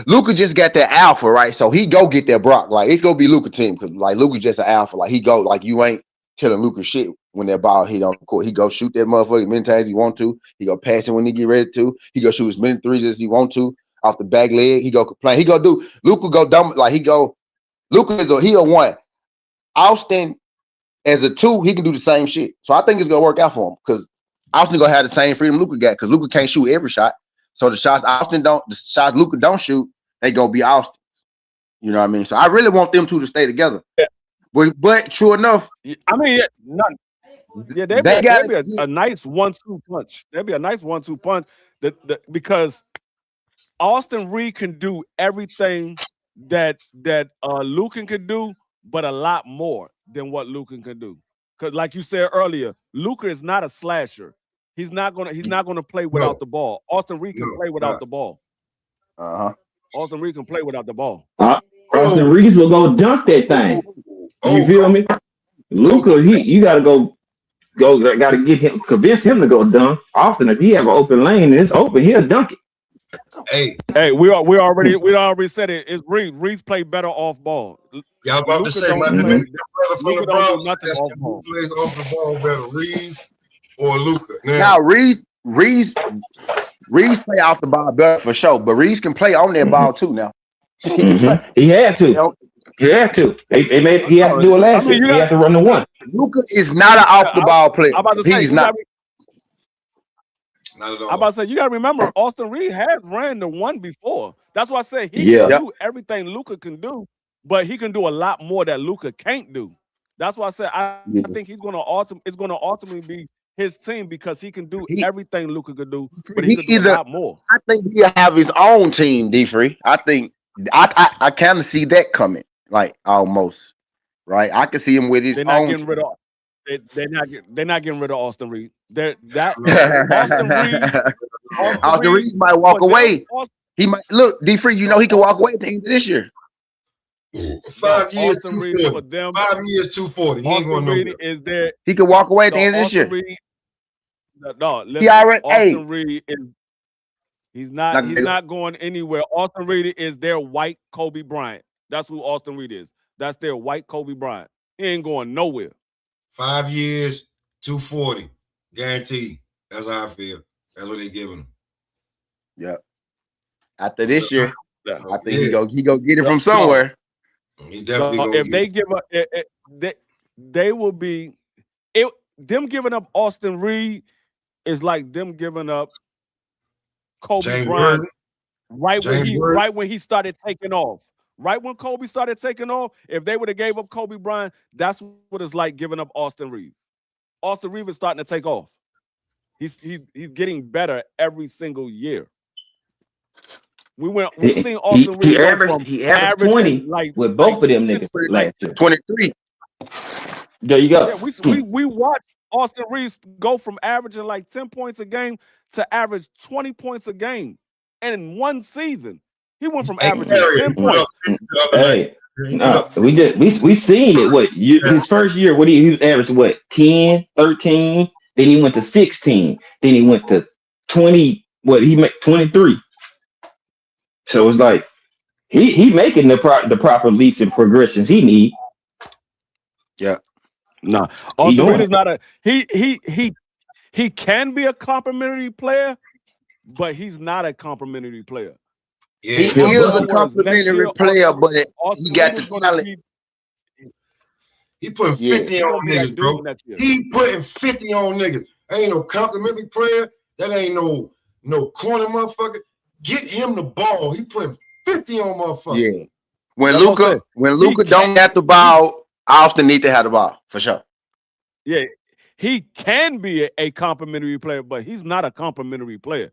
Luka just got that alpha, right? So he go get that Brock. Like it's gonna be Luka team because like Luka just an alpha. Like he go like you ain't telling Luka shit when that ball hit on the court. He go shoot that motherfucker as many times as he want to. He go pass it when he get ready to. He go shoot as many threes as he want to off the back leg. He go complain. He go do Luka go dumb like he go. Luka is a one. Austin as a 2, he can do the same shit. So I think it's gonna work out for him because Austin gonna have the same freedom Luka got because Luka can't shoot every shot. So the shots Luka don't shoot, they gonna be Austin's. You know what I mean? So I really want them two to stay together. Yeah. But true enough, I mean, there'd be a nice 1-2 punch. There'd be a nice 1-2 punch because Austin Reed can do everything that Luka can do, but a lot more than what Luka can do. Because, like you said earlier, Luka is not a slasher. He's not gonna play without the ball. Austin Reed can play without the ball. Austin Reed can play without the ball. Austin Reed will go dunk that thing. You feel me? Luka, you gotta gotta get him, convince him to go dunk. Austin, if he have an open lane and it's open, he'll dunk it. Hey, we already said it. It's Reed. Reed play better off ball. Y'all about to say my brother from the Bron plays off the ball better, Reed or Luka. Now Reed play off the ball better for sure, but Reed can play on that ball too now. He had to. He had to. He had to do it last year. He had to run the one. Luka is not an off the ball player. He's not. Not at all. I'm about to say, you got to remember, Austin Reed has ran the one before. That's why I say he can do everything Luka can do, but he can do a lot more that Luka can't do. That's why I said I think it's going to ultimately be his team because he can do everything Luka could do, but he can do a lot more. I think he'll have his own team, D-Free. I think I kind of see that coming, like almost, right? I can see him with his own team. They're not getting rid of Austin Reed. Austin Reed might walk away. He might look D-Free. You know he can walk away at the end of this year. 5 years, 240. 5 years, 240. He ain't going nowhere. Is there? He can walk away at the end of this year. Austin Reed is. He's not going anywhere. Austin Reed is their white Kobe Bryant. That's who Austin Reed is. That's their white Kobe Bryant. He ain't going nowhere. 5 years, 240. Guaranteed. That's how I feel. That's what they giving him. Yeah. After this year, I think he go get it from somewhere. He definitely if they give up, they will be. Them giving up Austin Reed is like them giving up Kobe Bryant right when he started taking off. Right when Kobe started taking off, if they would have gave up Kobe Bryant, that's what it's like giving up Austin Reed. Austin Reed is starting to take off. He's getting better every single year. We've seen Austin Reed. He averaged 20 with both of them niggas last year. 23. There you go. Yeah, we watched Austin Reed go from averaging like 10 points a game to average 20 points a game, and in one season. He went from averaging 10 points. Hey, no, we seen it. His first year, he was averaging 10, 13. Then he went to 16. Then he went to 20. He made 23. So it's like he making the proper leaps and progressions he need. Yeah. Nah, He Austin doing Reed it. is not a he can be a complimentary player, but he's not a complimentary player. He Yeah. Phil is In other a Buck. words, next year complimentary player, but Austin he got Reed the is going to talent. be He putting Yeah. 50 he gonna on be that niggas, dude bro. next year. He putting 50 on niggas. Ain't no complimentary player. That ain't no corner motherfucker. Get him the ball. He putting 50 on motherfuckers. Yeah. When That's what I said. Luka don't have the ball, Austin need to have the ball for sure. Yeah, he can be a complimentary player, but he's not a complimentary player.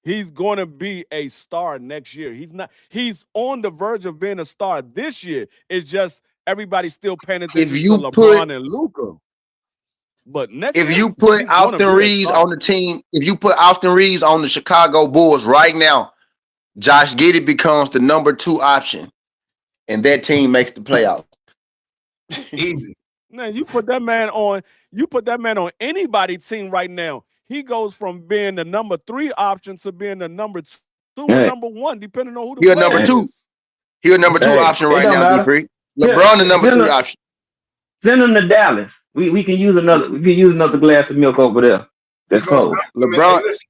He's going to be a star next year. He's not. He's on the verge of being a star this year. It's just everybody's still paying If attention to you LeBron put and Luka. But next if year, you put he's going to Austin be a Reeves star. on the team, if you put Austin Reeves on the Chicago Bulls right now, Josh Giddey becomes the number 2 option, and that team makes the playoffs. Easy. Man, you put that man on anybody's team right now. He goes from being the number 3 option to being the number 2 or Hey, number 1, depending on who the He a player number hey, 2. is. He a number 2 hey, option it right don't now, D matter. Free. Send, LeBron the number send 3 him, option. send him to Dallas. We can use another glass of milk over there. That's He gonna cold. compliment. LeBron Hey, listen.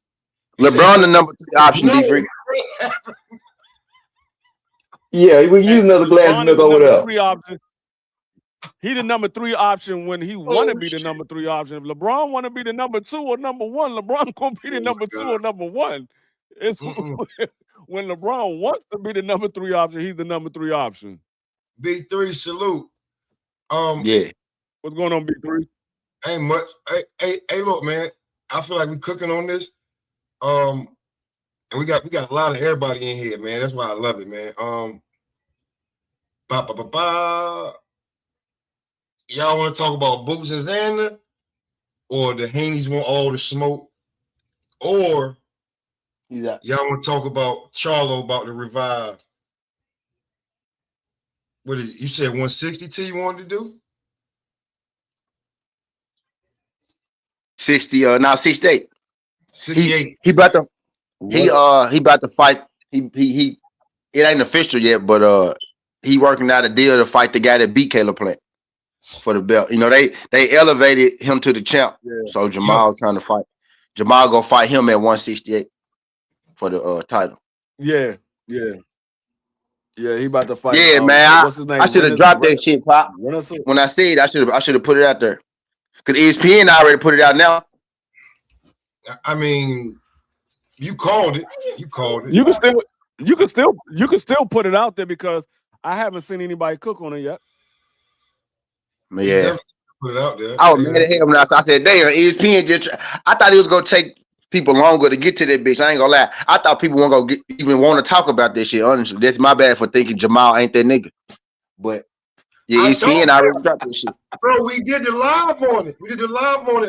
He said, LeBron the number 3 option, no. D Free. Yeah, we can use Hey, another glass of LeBron is milk the over number there. 3 option. He the number 3 option when he want to Oh, be the shit. number 3 option. If LeBron want to be the number 2 or number 1, LeBron gonna be the Oh, number my 2 God. or number 1. It's when LeBron wants to be the number 3 option, he's the number 3 option. B3 salute. Yeah. What's going on, B3? Ain't much. Hey, look, man. I feel like we cooking on this. And we got a lot of everybody in here, man. That's why I love it, man. Ba ba ba ba. Y'all want to talk about Boots&Xander, or the Haneys want all the smoke, or Yeah. y'all want to talk about Charlo about the revive? What is it? You said 160 T you wanted to do? 60 now 68. 68. He about to What? he about to fight. He it ain't official yet, but he working out a deal to fight the guy that beat Caleb Plant for the belt. You know, they elevated him to the champ. Yeah. So Jamal trying to fight. Jamal gonna fight him at 168 for the title. Yeah. He about to fight. Yeah, man. What's his name? I should have dropped that shit, Pop. When I said I should have put it out there. Cause ESPN already put it out now. I mean, you called it. You called it. You can still put it out there because I haven't seen anybody cook on it yet. But yeah. Put it out there. I was mad at him when I said, damn, ESPN just I thought it was gonna take people longer to get to that bitch. I ain't gonna lie. I thought people weren't gonna even want to talk about this shit, honestly. That's my bad for thinking Jamal ain't that nigga. But yeah, ESPN already dropped this shit. Bro, we did the live on it.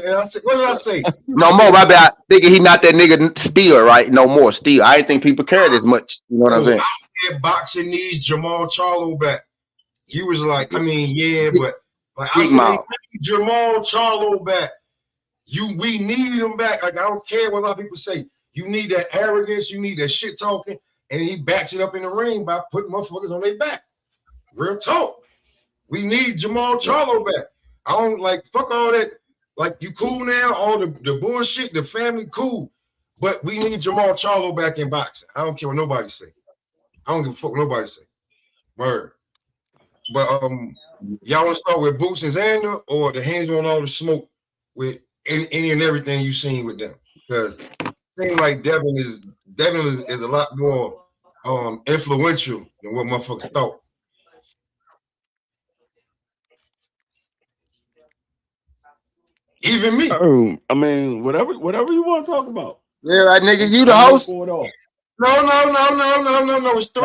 And I said, what did I say? No more, my bad. Thinking he not that nigga still, right? No more still. I didn't think people cared as much. You know what I'm saying? I said boxing needs Jamal Charlo back. You was like, I mean, yeah, but like I said, they need Jamal Charlo back. We need him back. Like, I don't care what a lot of people say. You need that arrogance, you need that shit talking, and he backs it up in the ring by putting motherfuckers on their back. Real talk. We need Jamal Charlo back. I don't like fuck all that. Like, you cool now, all the bullshit, the family cool. But we need Jamal Charlo back in boxing. I don't care what nobody say. I don't give a fuck what nobody say. Word. But y'all want to start with Boots&Xander or the hands on all the smoke with any and everything you've seen with them? Because it seems like Devin is a lot more influential than what motherfuckers thought. Even me. I mean, whatever you want to talk about. Yeah, right, nigga. You the host. No. It's three.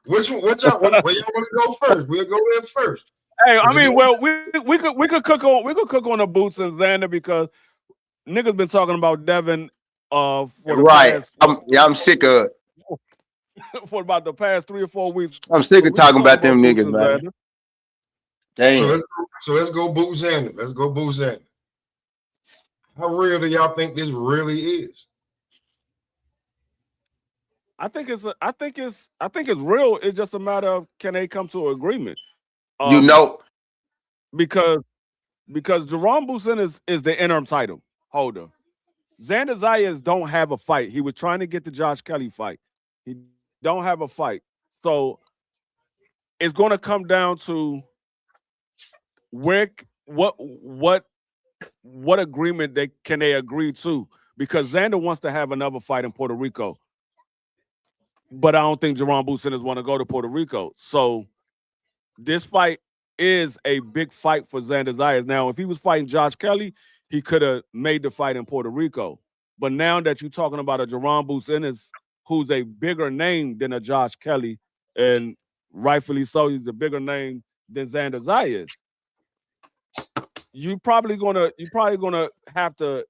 Which one? Where y'all want to go first? We'll go there first. Hey, I mean, well, we could cook on the Boots&Xander because niggas been talking about Devin for the right. past, I'm sick of it. For about the past 3 or 4 weeks. I'm sick of talking about them niggas, man. Damn. So let's go Boots&Xander. Let's go Boots&Xander. How real do y'all think this really is? I think it's real. It's just a matter of can they come to an agreement. You know, because Jerome Busin is the interim title holder. Xander Zayas don't have a fight. He was trying to get the Josh Kelly fight. He don't have a fight. So it's going to come down to where what agreement they agree to, because Xander wants to have another fight in Puerto Rico, but I don't think Jerome Busin want to go to Puerto Rico. So this fight is a big fight for Xander Zayas. Now, if he was fighting Josh Kelly, he could have made the fight in Puerto Rico. But now that you're talking about a Jerome Busin who's a bigger name than a Josh Kelly, and rightfully so, he's a bigger name than Xander Zayas. You're probably gonna have to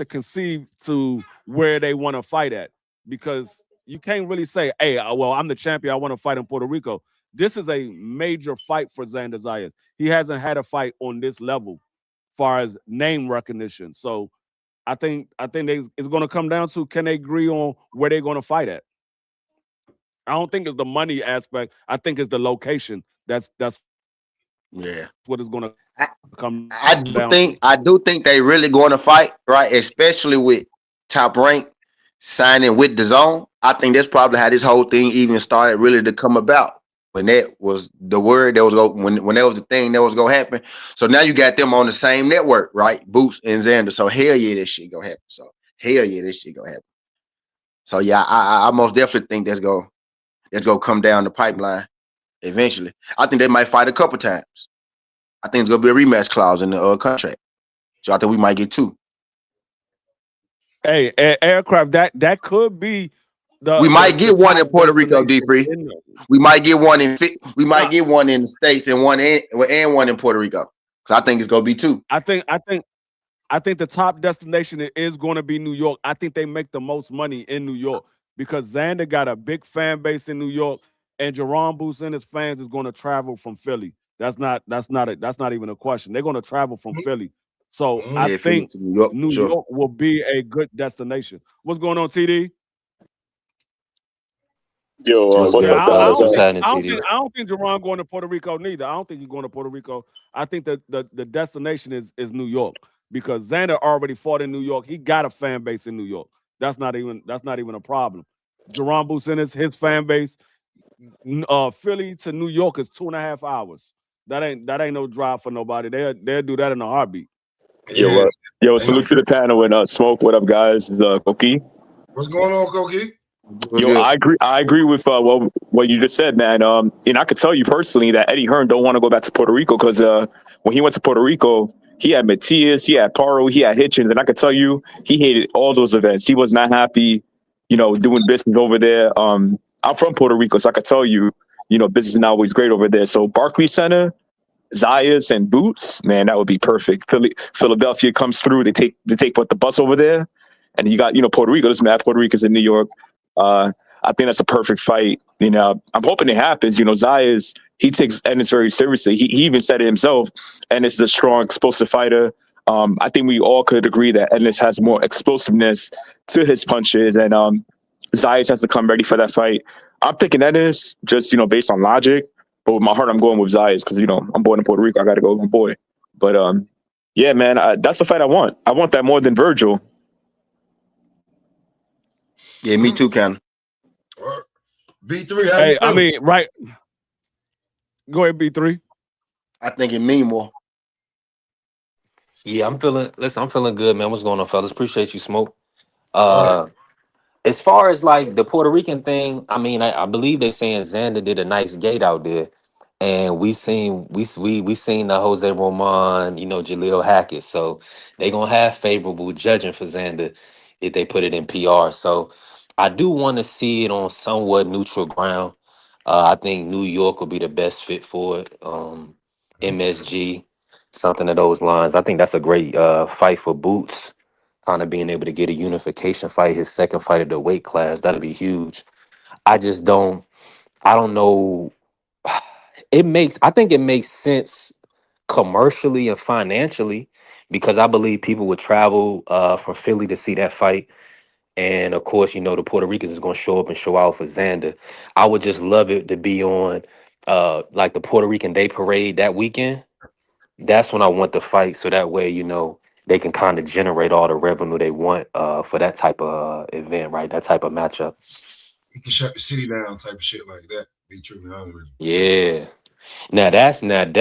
concede to where they want to fight at, because you can't really say, "Hey, well, I'm the champion. I want to fight in Puerto Rico." This is a major fight for Xander Zayas. He hasn't had a fight on this level, far as name recognition. So I think it's going to come down to, can they agree on where they're going to fight at? I don't think it's the money aspect. I think it's the location. That's Yeah. what it's going to come I down to. do think they really going to fight, right? Especially with Top Rank signing with the Zone. I think that's probably how this whole thing even started really to come about. When that was the word that was when that was the thing that was gonna happen. So now you got them on the same network, right? Boots and Xander. So hell yeah, this shit gonna happen. So hell yeah, this shit gonna happen. So yeah, I most definitely think that's gonna come down the pipeline eventually. I think they might fight a couple times. I think it's gonna be a rematch clause in the contract. So I think we might get two. Hey, aircraft, that could be We might the get one top in Puerto Rico, D destination Free. We might get one get one in the States and one in Puerto Rico. So I think it's gonna be two. I think the top destination is going to be New York. I think they make the most money in New York, because Xander got a big fan base in New York, and Jerome Boots and his fans is going to travel from Philly. That's not even a question. They're going to travel from Philly. So I think New York will be a good destination. What's going on, TD? Yo, What's what good, up, fellas? What's fellas? happening, I TD? don't think Jerome going to Puerto Rico neither. I don't think he's going to Puerto Rico. I think that the destination is New York, because Xander already fought in New York. He got a fan base in New York. That's not even a problem. Jerome Boots and his fan base, Philly to New York is 2.5 hours. That ain't no drive for nobody. They'll do that in a heartbeat. Yo, salute to the panel and Smoke. What up, guys? This is Koki. What's going on, Koki? Yo, I agree with what you just said, man. I could tell you personally that Eddie Hearn don't want to go back to Puerto Rico, because when he went to Puerto Rico, he had Matias, he had Paro, he had Hitchens, and I could tell you he hated all those events. He was not happy, doing business over there. I'm from Puerto Rico, so I could tell you, business is not always great over there. So Barclays Center, Zayas and Boots, man, that would be perfect. Philadelphia comes through, they take the bus over there, and you got Puerto Rico. Doesn't matter, Puerto Rico's in New York. I think that's a perfect fight. I'm hoping it happens. Zayas, he takes Ennis very seriously. He even said it himself. Ennis is a strong, explosive fighter. I think we all could agree that Ennis has more explosiveness to his punches, and Zayas has to come ready for that fight. I'm thinking Ennis, just based on logic, but with my heart, I'm going with Zayas, because I'm born in Puerto Rico. I got to go with my boy. But yeah, man, that's the fight I want. I want that more than Virgil. Yeah, me too, Ken. B3. Hey, I mean, right. Go ahead, B3. I think it mean more. Yeah, I'm feeling good, man. What's going on, fellas? Appreciate you, Smoke. As far as like the Puerto Rican thing, I mean, I believe they're saying Xander did a nice gate out there, and we seen the Jose Roman, Jaleel Hackett. So they gonna have favorable judging for Xander if they put it in PR. So I do want to see it on somewhat neutral ground. I think New York will be the best fit for it. MSG, something of those lines. I think that's a great fight for Boots. Kind of being able to get a unification fight, his second fight at the weight class, that'll be huge. I don't know. I think it makes sense commercially and financially, because I believe people would travel from Philly to see that fight. And of course, the Puerto Ricans is going to show up and show out for Xander. I would just love it to be on like the Puerto Rican Day Parade that weekend. That's when I want the fight, so that way, they can kind of generate all the revenue they want for that type of event, right? That type of matchup. He can shut the city down, type of shit like that. Be truly honest with Yeah. That's like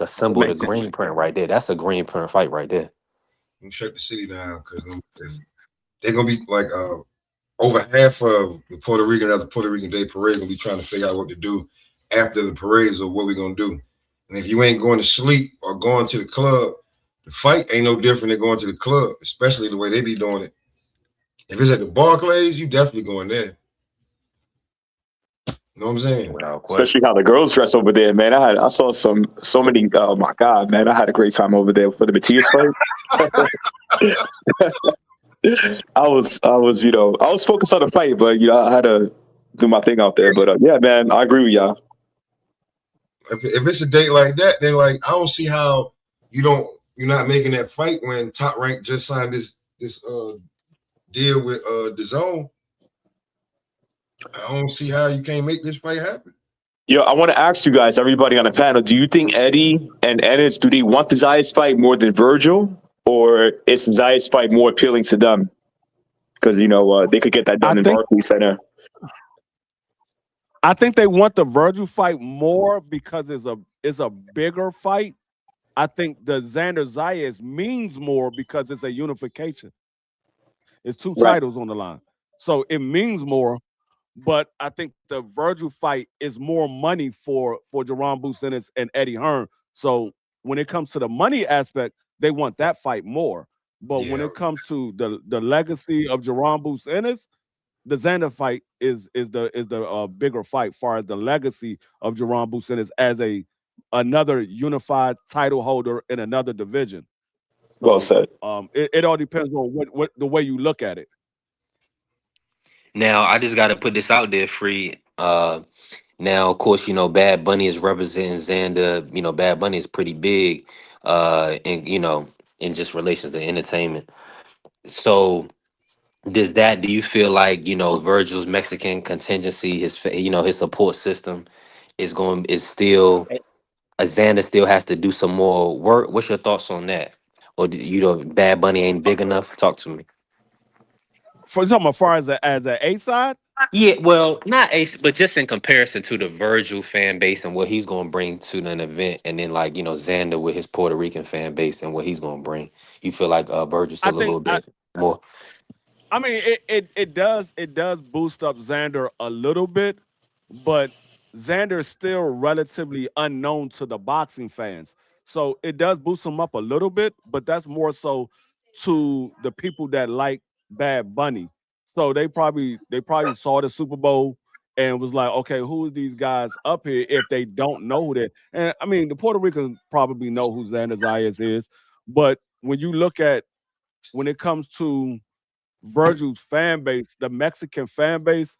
a you. It symbol of the makes sense. green print right there. That's a green print fight right there. He can shut the city down because they're gonna be like over half of the Puerto Rican at the Puerto Rican Day Parade gonna be trying to figure out what to do after the parades or what we're gonna do. And if you ain't going to sleep or going to the club, the fight ain't no different than going to the club, especially the way they be doing it. If it's at the Barclays, you definitely going there. You know what I'm saying? Without question. Especially how the girls dress over there, man. I saw so many. Oh my god, man! I had a great time over there for the Matias fight. I was focused on the fight, but I had to do my thing out there. But yeah, man, I agree with y'all. If it's a date like that, then like I don't see how you're not making that fight when Top Rank just signed this deal with DAZN. I don't see how you can't make this fight happen. Yo, I want to ask you guys, everybody on the panel, do you think Eddie and Ennis, do they want the Zayas fight more than Virgil, or is the Zayas fight more appealing to them? Because they could get that done in Barclays Center. I think they want the Virgil fight more because it's a bigger fight. I think the Xander Zayas means more because it's a unification. It's two titles on the line, so it means more. But I think the Virgil fight is more money for Jerron Boots&Ennis and Eddie Hearn. So when it comes to the money aspect, they want that fight more. But when it comes to the legacy of Jerron Boots&Ennis, the Xander fight is the bigger fight, far as the legacy of Jerron Boots&Ennis as another unified title holder in another division. So, well said. It all depends on what the way you look at it. Now, I just got to put this out there, Free. Now, of course, Bad Bunny is representing Xander. Bad Bunny is pretty big, in just relations to entertainment. So, do you feel like Virgil's Mexican contingency, his support system is still Xander still has to do some more work? What's your thoughts on that? Or Bad Bunny ain't big enough? Talk to me. For example, as far as a A side. Yeah, well, not Ace, but just in comparison to the Virgil fan base and what he's going to bring to an event, and then Xander with his Puerto Rican fan base and what he's going to bring. You feel like Virgil's still a little bit more. I mean, it does boost up Xander a little bit, but Xander is still relatively unknown to the boxing fans. So it does boost him up a little bit, but that's more so to the people that like Bad Bunny. So they probably saw the Super Bowl and was like, okay, who are these guys up here if they don't know who they? And I mean, the Puerto Ricans probably know who Xander Zayas is, but when it comes to Virgil's fan base, the Mexican fan base,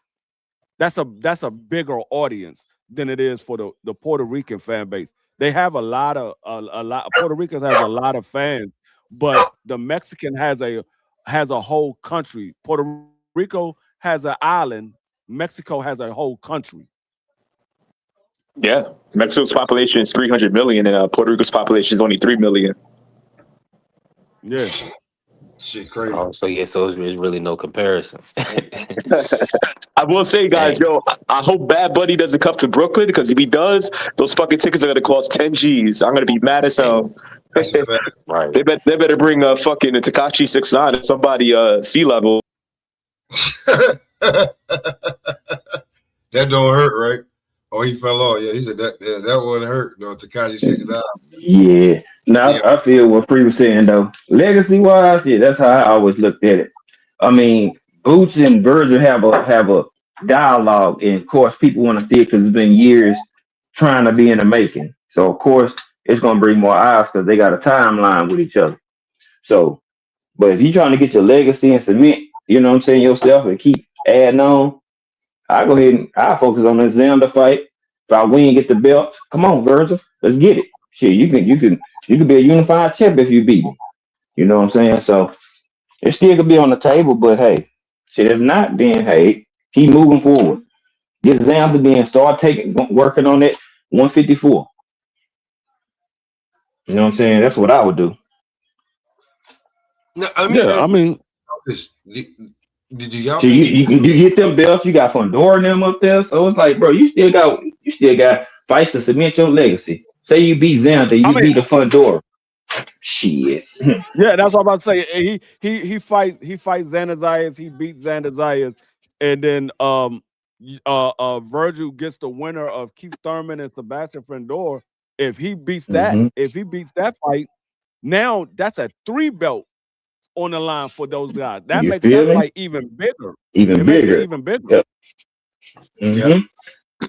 that's a bigger audience than it is for the Puerto Rican fan base. They have a lot. Puerto Rican has a lot of fans, but the Mexican has a whole country. Puerto Rico has an island. Mexico has a whole country. Yeah, Mexico's population is 300 million, and Puerto Rico's population is only 3 million. Yeah. Shit crazy. So it's really no comparison. I will say, guys, I hope Bad Bunny doesn't come to Brooklyn, because if he does, those fucking tickets are gonna cost 10 G's. I'm gonna be mad as hell. Right. They better bring fucking a Tekashi 6ix9ine and somebody sea level. That don't hurt, right? Oh, he fell off. Yeah, he said that wouldn't hurt. No, Tekashi 6ix9ine. Yeah. Now I feel what Free was saying though. Legacy wise, yeah, that's how I always looked at it. I mean, Boots and Virgil have a dialogue, and of course, people want to see it because it's been years trying to be in the making. So of course, it's gonna bring more eyes because they got a timeline with each other. So, but if you're trying to get your legacy and cement, yourself and keep adding on, I go ahead and I focus on the Xander fight. If I win, get the belt. Come on, Virgil, let's get it. Shit, you can be a unified champ if you beat me. You know what I'm saying? So it still could be on the table, but hey, shit, if not, then hey, keep moving forward. Get Xander, then start working on that 154. You know what I'm saying? That's what I would do. No, I mean, Yeah, I mean, did y'all So think you get them belts, you got Fundora and them up there. So it's like, bro, you still got fights to cement your legacy. Say you beat Xander, I you mean, beat the Fundora. Shit. yeah, that's what I'm about to say. He fights Xander Zayas, he beats Xander Zayas, and then Virgil gets the winner of Keith Thurman and Sebastian Fundora. If he beats Mm-hmm. that fight, now that's a 3 belt on the line for those guys. That You makes feel that me? fight even bigger. Even It makes it bigger. even bigger. Yep. Yeah.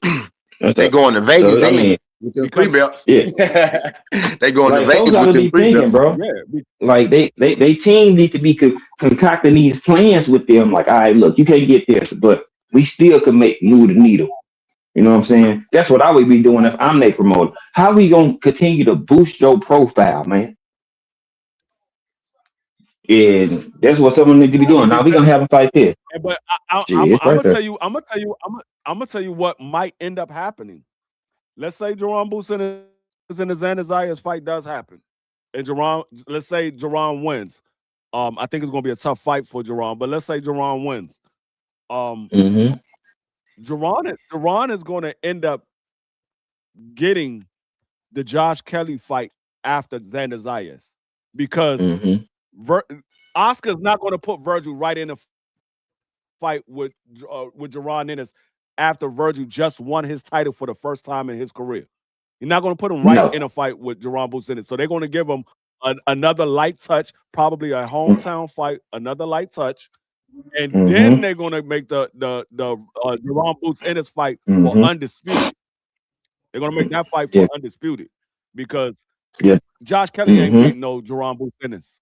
Mm-hmm. They going to Vegas So I mean, then with them 3 belts. yeah. They going to Like folks Vegas ought with to them be 3 thinking, belts. bro. Yeah, Like they team need to be concocting these plans with them. Like, all right, look, you can't get this, but we still can move the needle. You know what I'm saying? That's what I would be doing if I'm their promoter. How we gonna continue to boost your profile, man? And that's what someone need to be doing. Now we gonna have a fight this. but Shit, it's I'm right gonna there. tell you, I'm gonna tell you what might end up happening. Let's say Jerron Boots and the Xander Zayas fight does happen, and let's say Jerron wins. I think it's gonna be a tough fight for Jerron, but let's say Jerron wins. Mm-hmm. Jerron is going to end up getting the Josh Kelly fight after Xander Zayas because Mm-hmm. Oscar's not going to put Virgil right in a fight with Jerron Ennis after Virgil just won his title for the first time in his career. You're not going to put him right No. in a fight with Jerron Boots in it. So they're going to give him another light touch, probably a hometown fight, another light touch, and Mm-hmm. then they're going to make the Jerron Boots in his fight for Mm-hmm. undisputed. They're going to make that fight for Yeah. undisputed because Yeah. Josh Kelly ain't Mm-hmm. beating no Jerron Boots Ennis.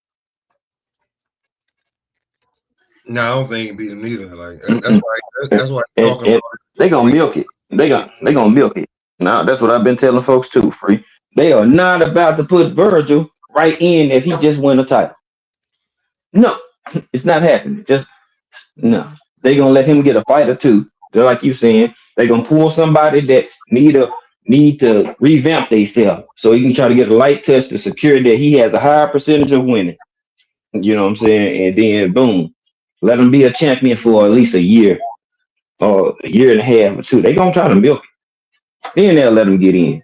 No, I don't think he beat him neither. Like that's why he's talking And about they gonna milk it. They gonna milk it. Now that's what I've been telling folks too. Free. They are not about to put Virgil right in if he just win a title. No, it's not happening. Just no. They gonna let him get a fight or two. They're like you saying. They gonna pull somebody that need to revamp themselves so he can try to get a light touch to secure that he has a higher percentage of winning. You know what I'm saying? And then boom, let him be a champion for at least a year or a year and a half or two. They gonna try to milk it. Then they'll let him get in,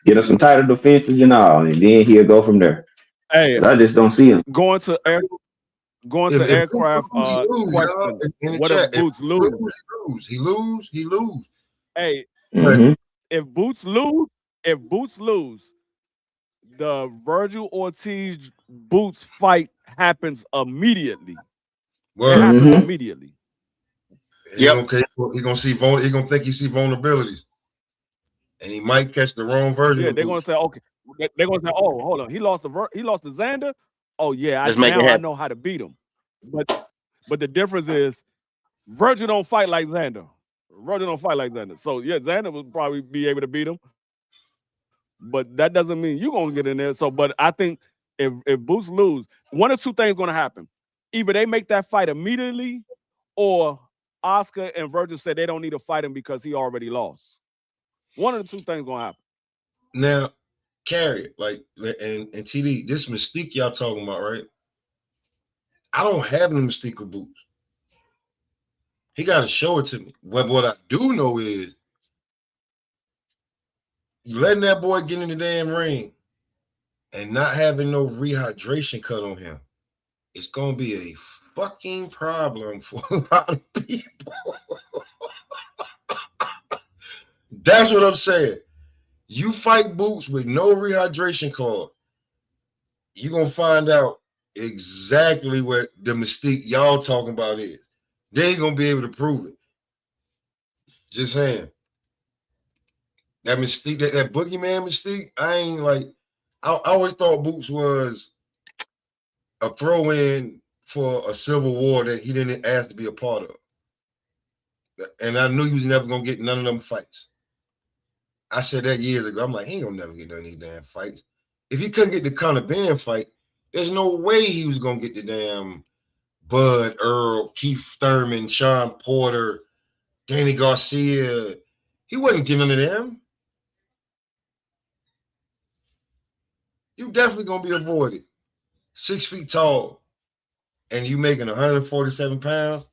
get us some title defenses and all, and then he'll go from there. Hey, I just don't see him. going to if aircraft Boots lose, y'all, question. in the What chat, if Boots lose? he lose. Hey, Mm-hmm. if Boots lose, the Virgil Ortiz Boots fight happens immediately. It happens Mhm. immediately. He gonna see he gonna think he see vulnerabilities, and he might catch the wrong version. Yeah, of they're gonna Boots. say, okay, they're gonna say, oh, hold on, he lost to Xander. Oh yeah, Let's make it now I happen. know how to beat him. But the difference is Virgil don't fight like Xander. So yeah, Xander would probably be able to beat him. But that doesn't mean you're gonna get in there. So, but I think if Boots lose, one or two things gonna happen. Either they make that fight immediately, or Oscar and Virgil said they don't need to fight him because he already lost. One of the two things gonna happen. Now, Carrie, like and TD, this mystique y'all talking about, right? I don't have no mystique of Boots. He got to show it to me. What I do know is you letting that boy get in the damn ring and not having no rehydration cut on him. It's gonna be a fucking problem for a lot of people. That's what I'm saying. You fight Boots with no rehydration card, you're gonna find out exactly what the mystique y'all talking about is. They ain't gonna be able to prove it. Just saying. That mystique, that boogeyman mystique, I ain't like. I always thought Boots was a throw-in for a civil war that he didn't ask to be a part of. And I knew he was never gonna get none of them fights. I said that years ago. I'm like, he ain't gonna never get none of these damn fights. If he couldn't get the Conor Ben fight, there's no way he was gonna get the damn Bud, Earl, Keith Thurman, Sean Porter, Danny Garcia. He wasn't giving to them. you definitely gonna be avoided. 6 feet tall, and you making 147 pounds,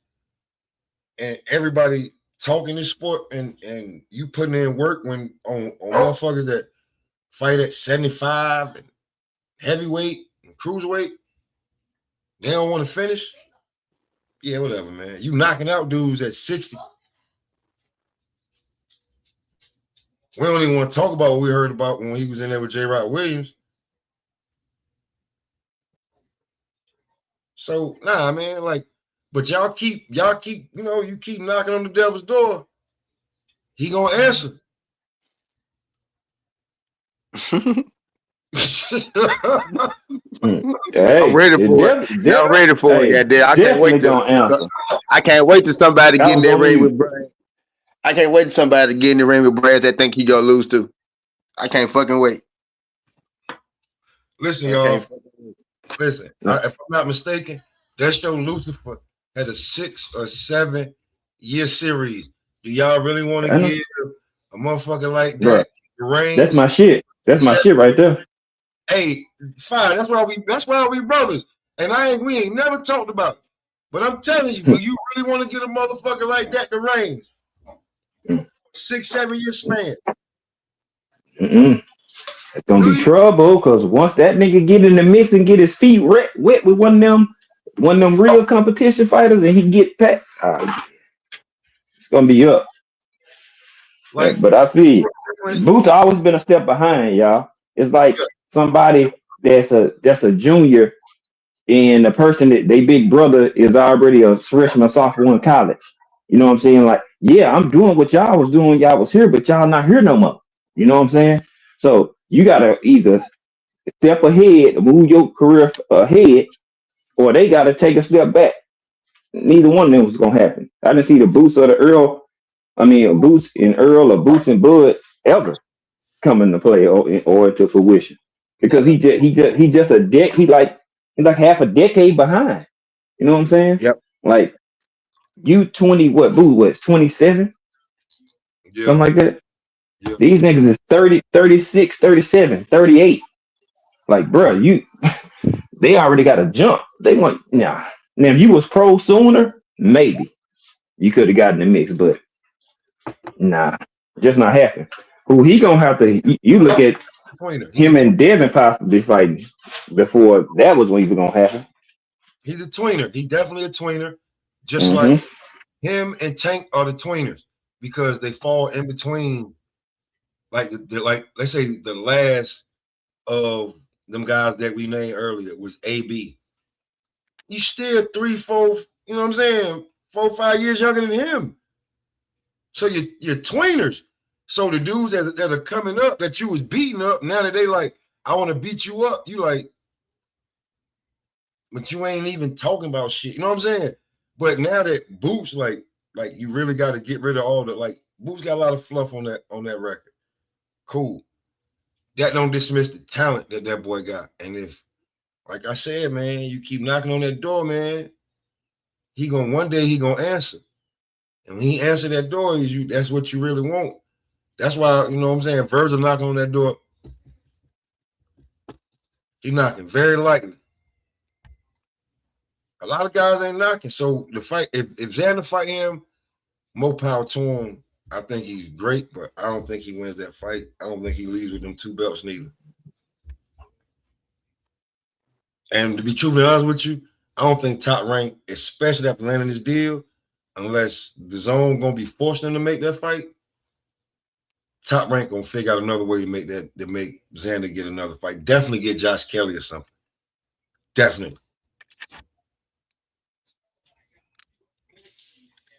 and everybody talking this sport, and you putting in work when on motherfuckers that fight at 75 and heavyweight and cruiserweight, they don't want to finish. Yeah, whatever, man. You knocking out dudes at 60. We don't even want to talk about what we heard about when he was in there with J. Rod Williams. So nah, man, like, but y'all keep, you know, you keep knocking on the devil's door. He gonna answer. Hey, I'm ready for it. I'm ready for it. Goddamn. I can't wait to. I can't wait to somebody get in that ring with Bron. I can't wait to somebody get in the ring with Bron that think he gonna lose to. I can't fucking wait. Listen, y'all. Listen, if I'm not mistaken, that show Lucifer had a 6 or 7 year series. Do y'all really want to give a motherfucker like that the reins? That's my shit. That's my shit right there. Hey, fine. That's why we brothers. And we ain't never talked about it. But I'm telling you, will you really want to get a motherfucker like that the reins? 6, 7 year span. It's gonna be trouble because once that nigga get in the mix and get his feet wet with one of them real competition fighters, and he get packed, it's gonna be up. Like, but I feel Boots always been a step behind, y'all. It's like somebody that's a junior, and the person that they big brother is already a freshman or sophomore in college. You know what I'm saying? Like, yeah, I'm doing what y'all was doing. Y'all was here, but y'all not here no more. You know what I'm saying? So you gotta either step ahead, move your career ahead, or they gotta take a step back. Neither one of them was gonna happen. I didn't see the Boots or the Earl. I mean, Boots and Earl or Boots and Bud ever come into play or to fruition because he just he like half a decade behind. You know what I'm saying? Yep. Like you 20 what Boo was 27? Yep. Something like that. Yep. These niggas is 30, 36, 37, 38. Like, bro, they already got a jump. They want now if you was pro sooner, maybe you could have gotten the mix, but nah, just not happening. Who he gonna have to? You look at him and Devin possibly fighting before that was even gonna happen. He's a tweener. He's definitely a tweener. Just like him and Tank are the tweeners because they fall in between. Like let's say the last of them guys that we named earlier was AB. You still 3, 4, you know what I'm saying? 4, 5 years younger than him. So you're tweeners. So the dudes that are coming up that you was beating up, now that they like, I want to beat you up, you like, but you ain't even talking about shit. You know what I'm saying? But now that Boots, like you really got to get rid of all the, like, Boots got a lot of fluff on that record. Cool. That don't dismiss the talent that boy got. And if, like I said, man, you keep knocking on that door, man, one day he gonna answer. And when he answer that door, that's what you really want. That's why, you know what I'm saying, Virgil knocking on that door. He knocking very likely. A lot of guys ain't knocking. So the fight, if Xander fight him, more power to him. I think he's great, but I don't think he wins that fight. I don't think he leaves with them 2 belts neither. And to be truthfully honest with you, I don't think Top Rank, especially after landing this deal, unless the zone gonna be forcing them to make that fight, Top Rank gonna figure out another way to make Xander get another fight. Definitely get Josh Kelly or something. Definitely.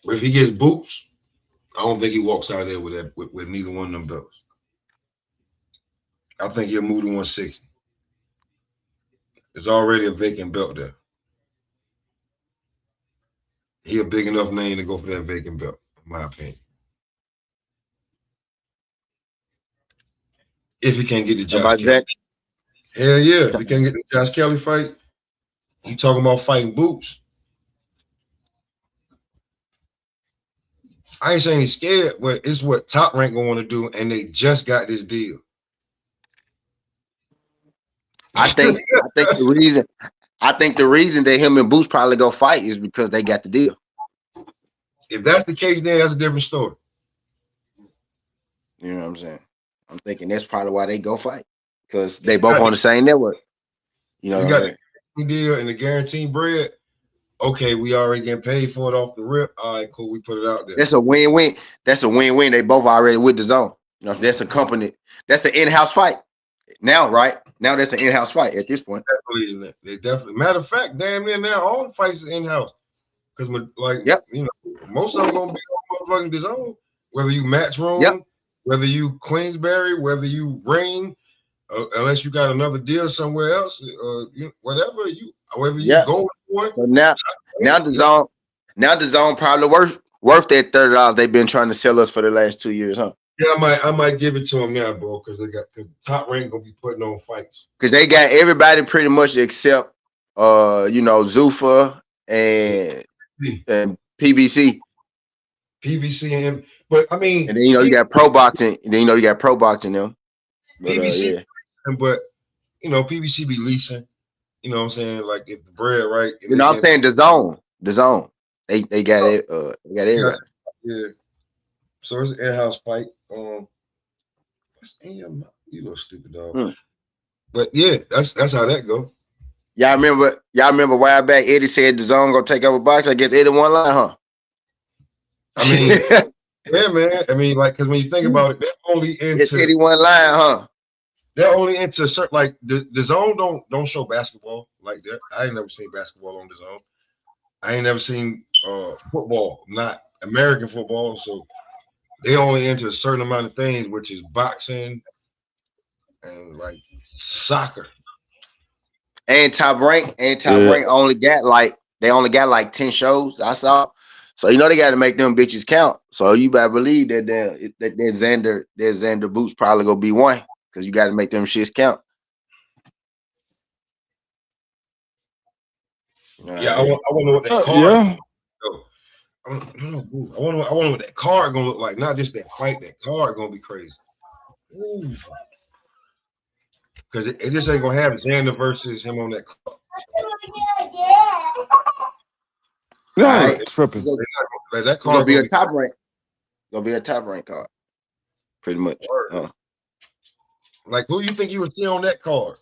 But if he gets Boots, I don't think he walks out there with neither one of them belts. I think he'll move to 160. There's already a vacant belt there. He a big enough name to go for that vacant belt, in my opinion. If he can't get the Josh Kelly. Hell yeah. If he can't get the Josh Kelly fight, you talking about fighting Boots. I ain't saying he's scared, but it's what Top Rank gonna want to do, and they just got this deal. I think the reason that him and Boots probably go fight is because they got the deal. If that's the case, then that's a different story. You know what I'm saying? I'm thinking that's probably why they go fight, because they both on the same network. You know You what I'm got saying? the deal and the guaranteed bread. Okay, we already getting paid for it off the rip. All right, cool. We put it out there. That's a win-win. That's a win-win. They both already with the zone. You know, that's a company. That's an in-house fight. Now, right? Now that's an in-house fight at this point. They definitely. Matter of fact, damn near now all the fights is in-house. Because like you know, most of them gonna be on motherfucking the zone. Whether you match room, whether you Queensberry, whether you ring, unless you got another deal somewhere else, whatever you go for it. So now the zone probably worth that $30 they've been trying to sell us for the last 2 years, huh? Yeah, I might give it to them now, bro, because Top Rank gonna be putting on fights. Because they got everybody pretty much except Zuffa and PBC. PBC but I mean, and then you got pro boxing, and then you got pro boxing them. But, PBC, but PBC be leasing. You know what I'm saying? Like if the bread right. You know what I'm saying? The zone. They got it. They got everybody. Yeah. So it's an in-house fight. What's in your mouth? You little stupid dog. But yeah, that's how that go. Y'all remember a while back Eddie said the zone gonna take over boxing? I guess Eddie won line, huh? I mean, yeah, man. I mean, like, because when you think about it, they're only into it's 81 line, huh? They're only into certain, like the zone don't show basketball like that. I ain't never seen basketball on the zone. I ain't never seen football, not American football. So they only into a certain amount of things, which is boxing and like soccer. And Top Rank only got like 10 shows. I saw. So they got to make them bitches count. So you better believe that Xander Boots probably gonna be one, because you got to make them shits count. Yeah, I want to know what that card. Yeah. I wonder what that card gonna look like. Not just that fight. That card gonna be crazy. Because it just ain't gonna have Xander versus him on that card. No, right. Tripping. That card gonna be a top rank. Gonna be a top rank card, pretty much. Like, who you think you would see on that card?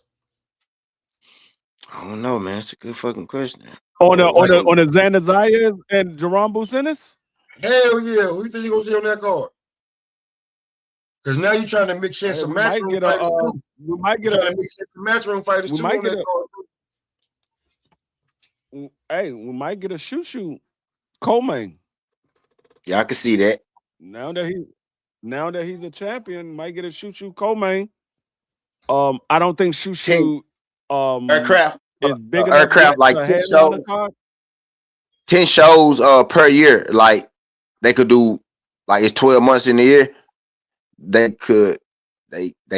I don't know, man. It's a good fucking question. On the Xander Zayas and Jerome Boots&Xander? Hell yeah. Who you think you gonna see on that card? Because now you're trying to mix in some matchroom fighters too. We might get a matchroom fighters too on that card. Hey, we might get a shoot co-main. Yeah, I can see that. Now that he's a champion, might get a shoot co-main. I don't think shoot aircraft is big aircraft like 10 shows. 10 shows per year. Like they could do, like it's 12 months in the year. They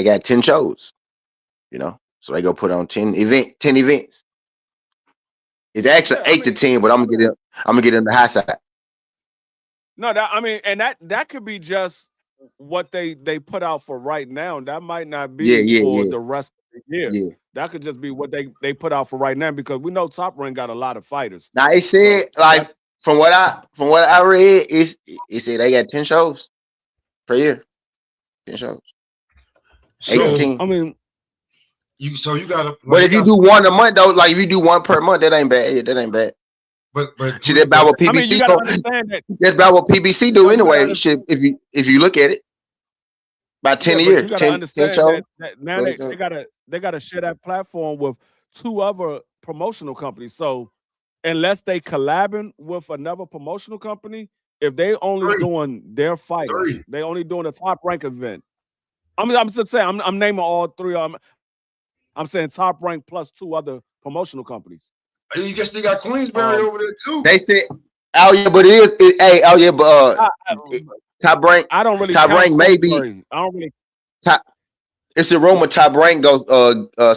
got 10 shows, so they go put on 10 events. It's actually 8 to 10, but I'm gonna get in the high side. No, that could be just what they put out for right now. That might not be for the rest of the year. Yeah. That could just be what they put out for right now, because we know Top Rank got a lot of fighters. Now it said from what I read, it said they got 10 shows per year. 10 shows. 8 to 10. I mean, you gotta. But if you do one a month though, like if you do one per month, that ain't bad. Yeah, that ain't bad. But see, that's about what PBC you gotta understand that. That's about what PBC do anyway. If you look at it, about 10 a year. You gotta 10 understand shows. that now they gotta share that platform with 2 other promotional companies. So unless they collabing with another promotional company, if they only doing their fight, they only doing a Top Rank event. I'm just saying, I'm naming all 3 of them. I'm saying Top Rank plus 2 other promotional companies. You guess they got Queensberry over there too. They said, but Top Rank. I don't really. Top Rank maybe. I don't really. It's a rumor Top Rank goes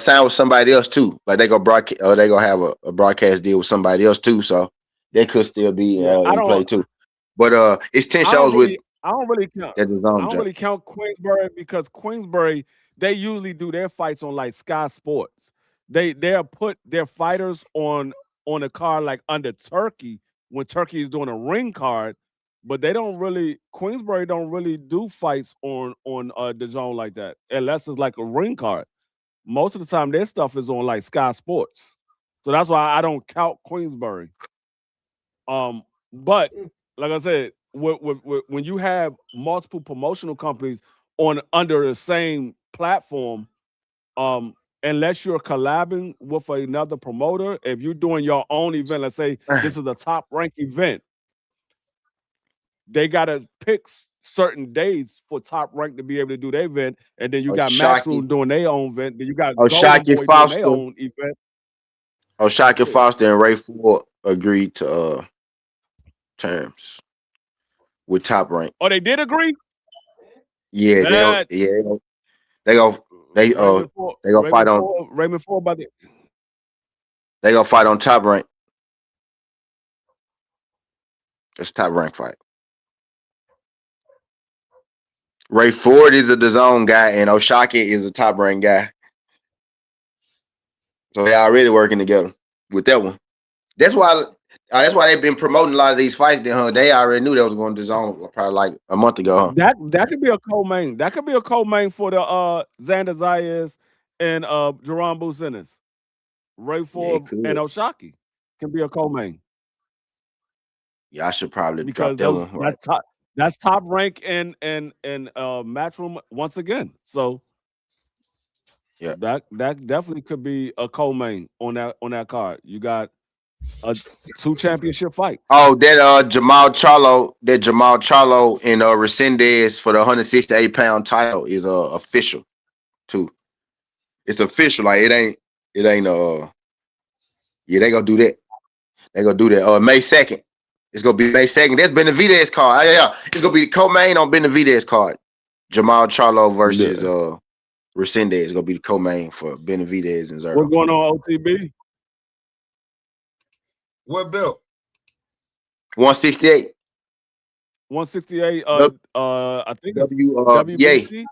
sign with somebody else too. Like they go broadcast, or they gonna have a broadcast deal with somebody else too. So they could still be in play too. But it's 10 shows with. I don't really count. I don't really count Queensberry, because Queensberry, they usually do their fights on like Sky Sports. they'll put their fighters on a card like under Turkey when Turkey is doing a ring card, but they don't really Queensberry don't really do fights on the zone like that unless it's like a ring card. Most of the time, their stuff is on like Sky Sports, so that's why I don't count Queensberry. But like I said, when you have multiple promotional companies on under the same platform, unless you're collabing with another promoter, if you're doing your own event, let's say this is a top ranked event, they gotta pick certain days for Top Rank to be able to do their event, and then you got Matchroom doing their own event, then you got Golden Boy doing their own event. Shaki Foster and Ray Ford agreed to terms with Top Rank. Oh, they did agree? Yeah, they go fight on Raymond Ford about it. They go fight on Top Rank. It's Top Rank fight. Ray Ford is a DAZN guy, and Oshaki is a Top Rank guy. So they're already working together with that one. That's why they've been promoting a lot of these fights. They already knew they was going to DAZN probably like a month ago. That could be a co-main. That could be a co-main for the Xander Zayas and Jerome Boots&Xander. Ray Ford and Oshaki can be a co-main. Yeah, I should probably drop that one. Right. That's Top Rank and Matchroom once again. So yeah, that definitely could be a co-main on that card. You got 2 championship fights. Oh, that Jamal Charlo and Resendez for the 168-pound title is official too. It's official. Like it ain't yeah, they gonna do that. May 2nd. It's gonna be May 2nd. That's Benavidez card. Yeah. It's gonna be the co-main on Benavidez card. Jamal Charlo versus Resendez is gonna be the co-main for Benavidez and Zerto. What's going on, OTB? What belt? 168. 168. I think WBA.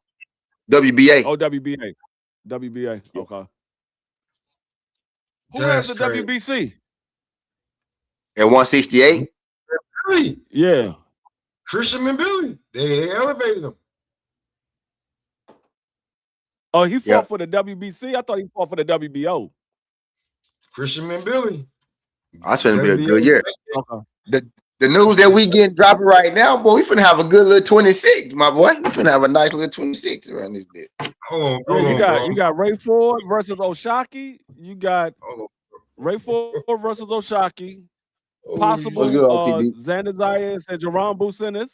WBA. Oh, WBA. WBA. Okay. Who has the WBC? At 168? Billy. Yeah. Christian and Billy. They elevated him. Oh, he fought for the WBC? I thought he fought for the WBO. Christian and Billy. That's gonna be a good year. Okay. The news that we getting dropping right now, boy, we finna have a good little 26, my boy. We finna have a nice little 26 around this bit. Hold on, you got Ray Ford versus Oshaki. You got Ray Ford versus Oshaki. Possible Xander Zayas and Jerome Boots&Xander.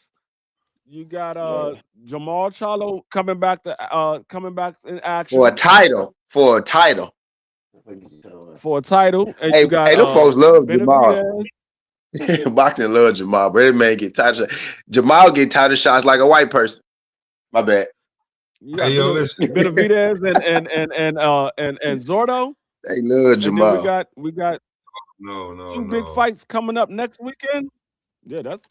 You got Jamal Charlo coming back in action for a title. And you got them folks love Jamal. Boxing love Jamal, but that man get title shots. Jamal get title shots like a white person. My bad. Hey, yo, listen. Benavidez and Zordo. They love Jamal. And then we got two big fights coming up next weekend. Yeah, that's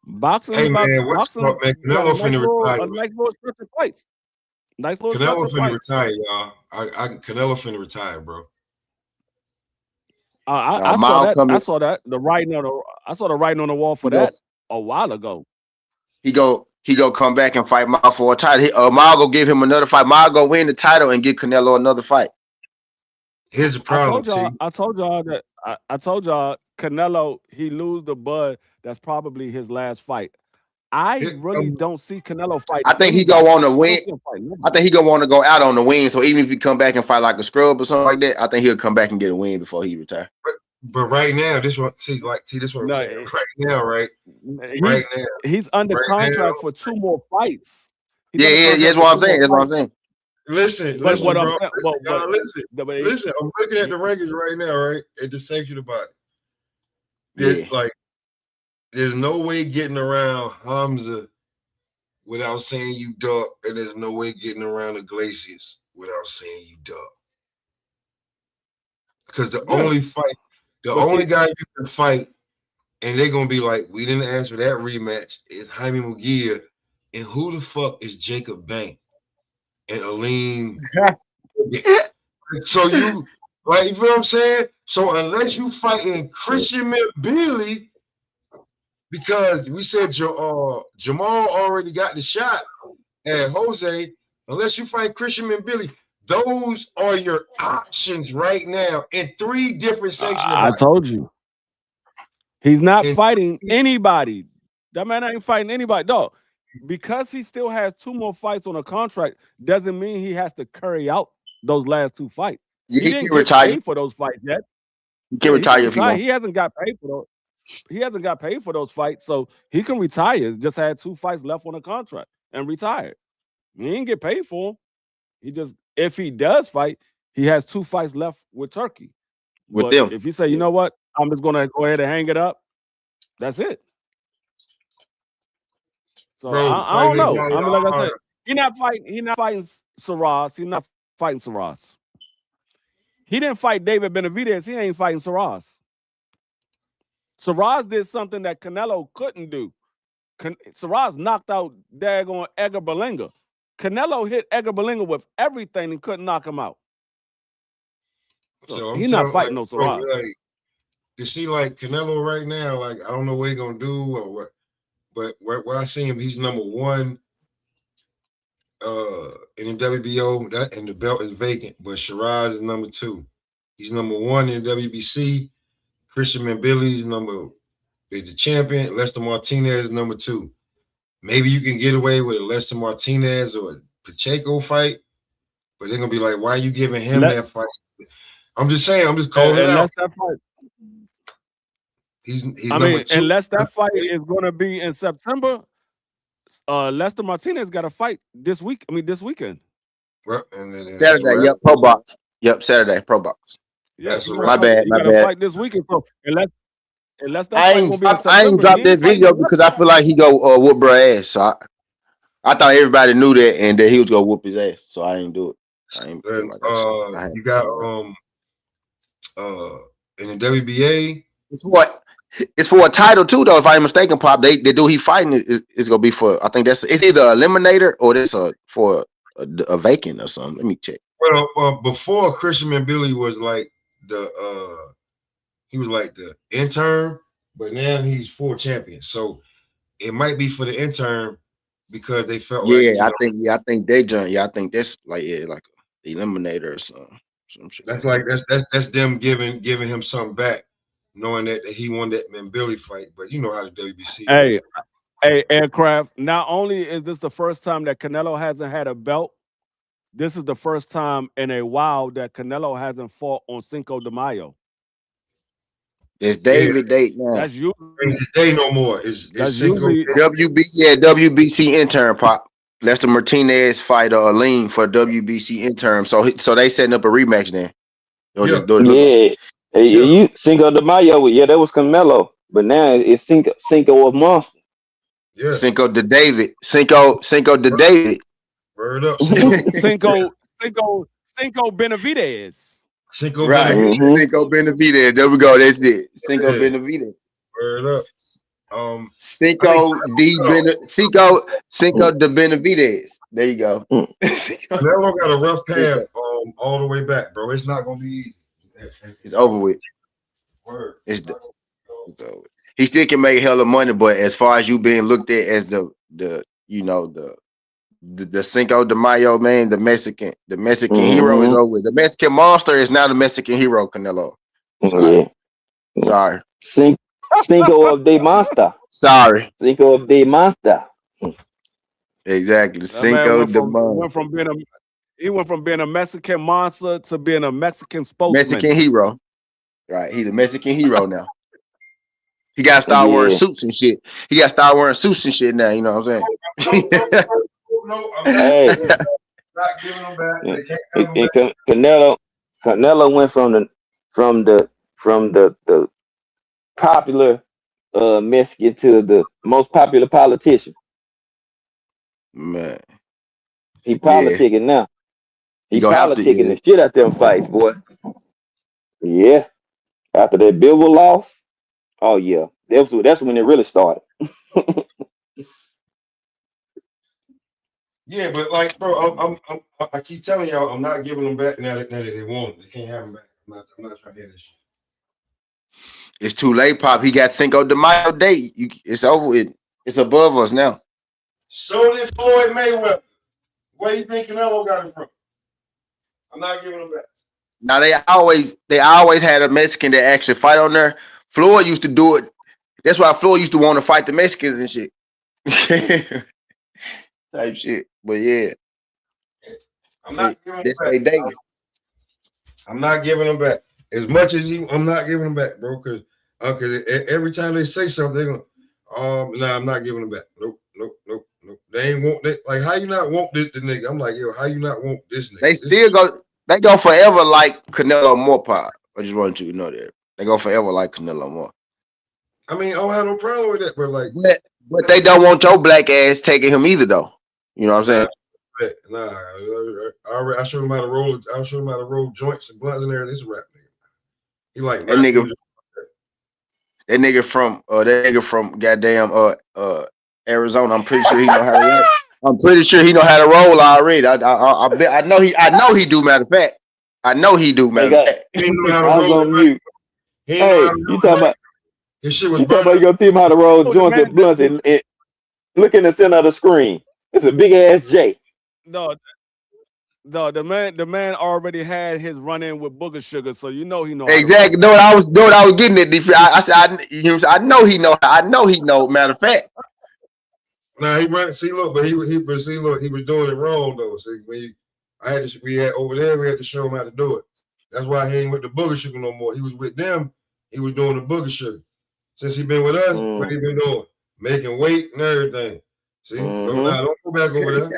boxing. Hey man, what's up, man? Canelo finna retire. Nice little stretch of fights. Nice little Canelo finna retire, y'all. Canelo finna retire, bro. I saw that. I saw the writing on the wall for that a while ago. He go come back and fight Mao for a title. Mao go give him another fight. Mao go win the title and give Canelo another fight. Here's the problem. I told y'all Canelo, he lose the bud. That's probably his last fight. I really don't see Canelo fight. I think he go on the win. I think he gonna want to go out on the win. So even if he come back and fight like a scrub or something like that, I think he'll come back and get a win before he retire. But right now, this one, this one. Right now, right now, he's under contract for 2 more fights. That's what I'm saying. Listen, I'm looking at the rankings right now, right? It just takes you to body. There's no way getting around Hamza without saying you duck, and there's no way getting around Iglesias without saying you duck. Because the only guy you can fight, and they're gonna be like, we didn't ask for that rematch, is Jaime Munguia, and who the fuck is Jacob Bank and Aline? So you like, you feel what I'm saying? So unless you fighting Christian Billy, because we said Jamal already got the shot at Jose, unless you fight Christian Billy, those are your options right now in 3 different sanctions. I told you. He's not fighting anybody. That man ain't fighting anybody. Dog. Because he still has 2 more fights on a contract doesn't mean he has to carry out those last 2 fights. Yeah, He he didn't can get retire. paid for those fights yet. He can retire if he wants. He hasn't got paid for those. He hasn't got paid for those fights, so he can retire. Just had 2 fights left on the contract and retired. He didn't get paid for them. He just, if he does fight, he has 2 fights left with Turkey. With But them. if you say, you know what, I'm just gonna go ahead and hang it up, that's it. So Bro, I don't know. I mean, like I said, he's not fighting Saras. He's not fighting Saras. He didn't fight David Benavidez. He ain't fighting Saras. Saras did something that Canelo couldn't do. Saras knocked out daggone Edgar Berlanga. Canelo hit Edgar Berlanga with everything and couldn't knock him out. So he's not fighting no Saras. Like, you see, like Canelo right now, like I don't know what he's gonna do or what, but where I see him, he's number 1 in the WBO, and the belt is vacant. But Shiraz is number 2. He's number 1 in the WBC. Christian Billy is the champion. Lester Martinez is number 2. Maybe you can get away with a Lester Martinez or a Pacheco fight, but they're gonna be like, why are you giving him that fight? I'm just saying, I'm just calling it out. That fight. He's number 2. Unless that fight is gonna be in September, Lester Martinez got a fight this weekend. Well, and Saturday, yep, pro box. Yep, Saturday, pro box. Yeah, my bad. He got a fight this weekend. So unless that I fight gonna be in September, I ain't dropped that video because I feel like he go whoop bro ass. So I thought everybody knew that and that he was gonna whoop his ass. So I ain't do it. I ain't feel like that. You got in the WBA. It's for a title too, though. If I'm mistaken, Pop, the dude he fighting is gonna be for. I think it's either eliminator or this for a vacant or something. Let me check. Well, before Christian Billy was like the intern, but now he's full champion. So it might be for the intern because they felt I think they joined. Yeah, I think that's like like a eliminator or something. Some shit. That's them giving him something back, knowing that he won that Billy fight. But you know how the WBC. Hey, Aircraft. Not only is this the first time that Canelo hasn't had a belt, this is the first time in a while that Canelo hasn't fought on Cinco de Mayo. It's David date now. That's you. It's day no more. It's Cinco. WBC intern, Pop. Lester Martinez fight Lean for WBC interim. So they setting up a rematch then. You Cinco de Mayo, that was Canelo. But now it's Cinco of Monster. Yeah. Cinco de David. Cinco de David. Word up. Cinco Benavidez. Cinco right. Benavidez. Cinco Benavidez. There we go. That's it. Cinco Benavidez. Word up. Cinco de Benavidez. There you go. Canelo got a rough path all the way back, bro. It's not gonna be easy. It's over with. Word. It's over. He still can make hella money, but as far as you being looked at as the Cinco de Mayo, man, the Mexican hero is over with. The Mexican monster is now the Mexican hero, Canelo. Sorry. Cinco of the Monster. Sorry. Cinco of the Monster. Exactly. Cinco de Monster. He went from being a Mexican monster to being a Mexican spokesman. Mexican hero. Right. He's a Mexican hero now. He got to start wearing suits and shit. He got to start wearing suits and shit now. You know what I'm saying? Hey. Not giving them back. Canelo went from the popular Mexican to the most popular politician. Man. He politicking now. He politicking the shit out them fights, boy. Yeah. After that Bivol loss, oh yeah. That's when it really started. Yeah, but like, bro, I keep telling y'all, I'm not giving them back now that they want them. They can't have them back. I'm not trying to hear this shit. It's too late, Pop. He got Cinco de Mayo Day. It's over with. It's above us now. So did Floyd Mayweather. Where you think Canelo got it from? I'm not giving them back. Now they always had a Mexican that actually fight on there. Floyd used to do it. That's why Floyd used to want to fight the Mexicans and shit. Type shit. But yeah. I'm not giving them That's back. I'm not giving them back. As much as I'm not giving them back, bro. Because every time they say something, they're gonna, nah, I'm not giving them back. Nope. They ain't want that. Like, how you not want this nigga? I'm like, yo, how you not want this nigga? They go forever like Canelo more, Pop. I just want you to know that. They go forever like Canelo more. I mean, I don't have no problem with that, but like, but they don't want your black ass taking him either, though. You know what I'm saying? Nah, I showed him how to roll. I showed him how to roll joints and blunts in there. This rap nigga. He like that nigga. That nigga from goddamn Arizona. I'm pretty sure he know how to rap. I'm pretty sure he know how to roll already. I know he do. Matter of fact, I know he do. Matter of fact, he know how to I was roll on mute. Hey, you talking about? His shit was you talking about you gonna teach him how to roll joints and blunts and look in the center of the screen. It's a big ass J. No, the man already had his run in with Booger Sugar, so you know he know. Exactly. Know what I was getting at. I said, I know he know. I know he know. Matter of fact. Nah, he run. See, look, but he was doing it wrong though. See, we had over there. We had to show him how to do it. That's why he ain't with the Booger Sugar no more. He was with them. He was doing the Booger Sugar. Since he been with us, what he been doing? Making weight and everything. See, don't go back over there.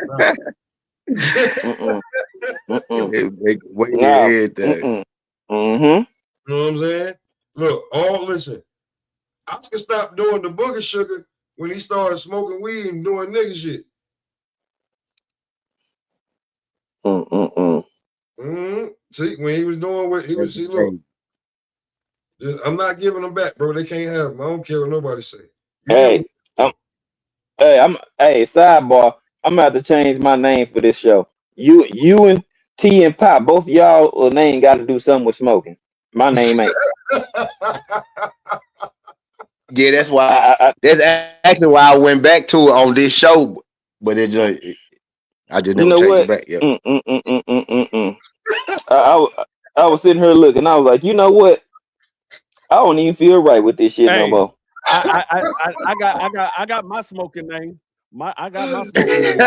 Weight and everything. You know what I'm saying? Look, listen. Oscar stopped doing the Booger Sugar when he started smoking weed and doing nigga shit. See, when he was doing what he was, see, look. I'm not giving them back, bro. They can't have them. I don't care what nobody say. Sidebar. I'm about to change my name for this show. You and T and Pop, both of y'all name got to do something with smoking. My name ain't. Yeah, that's why. That's actually why I went back to it on this show, but I just never changed it back. Yeah. I was sitting here looking. I was like, you know what? I don't even feel right with this shit no more. I got my smoking name. I got my smoking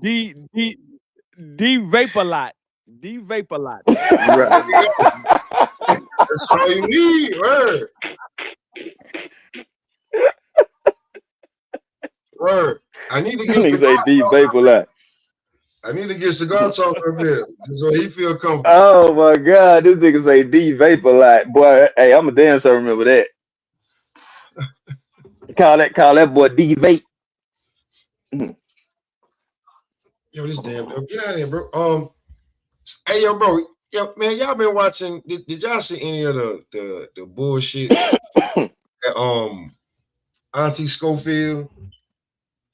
name. D Vapor Lot. D Vapor Lot. Right. That's all you need, word. Word. I need to get D Vapor Lot. I need to get cigar talk up here so he feel comfortable. Oh my God, this nigga say D Vapor Lot. Boy, hey, I'm a damn sure remember that. Call that boy D Vape. Yo, this damn get out of here, bro. Hey, yo, bro. Yo, man, y'all been watching? Did y'all see any of the bullshit that Auntie Schofield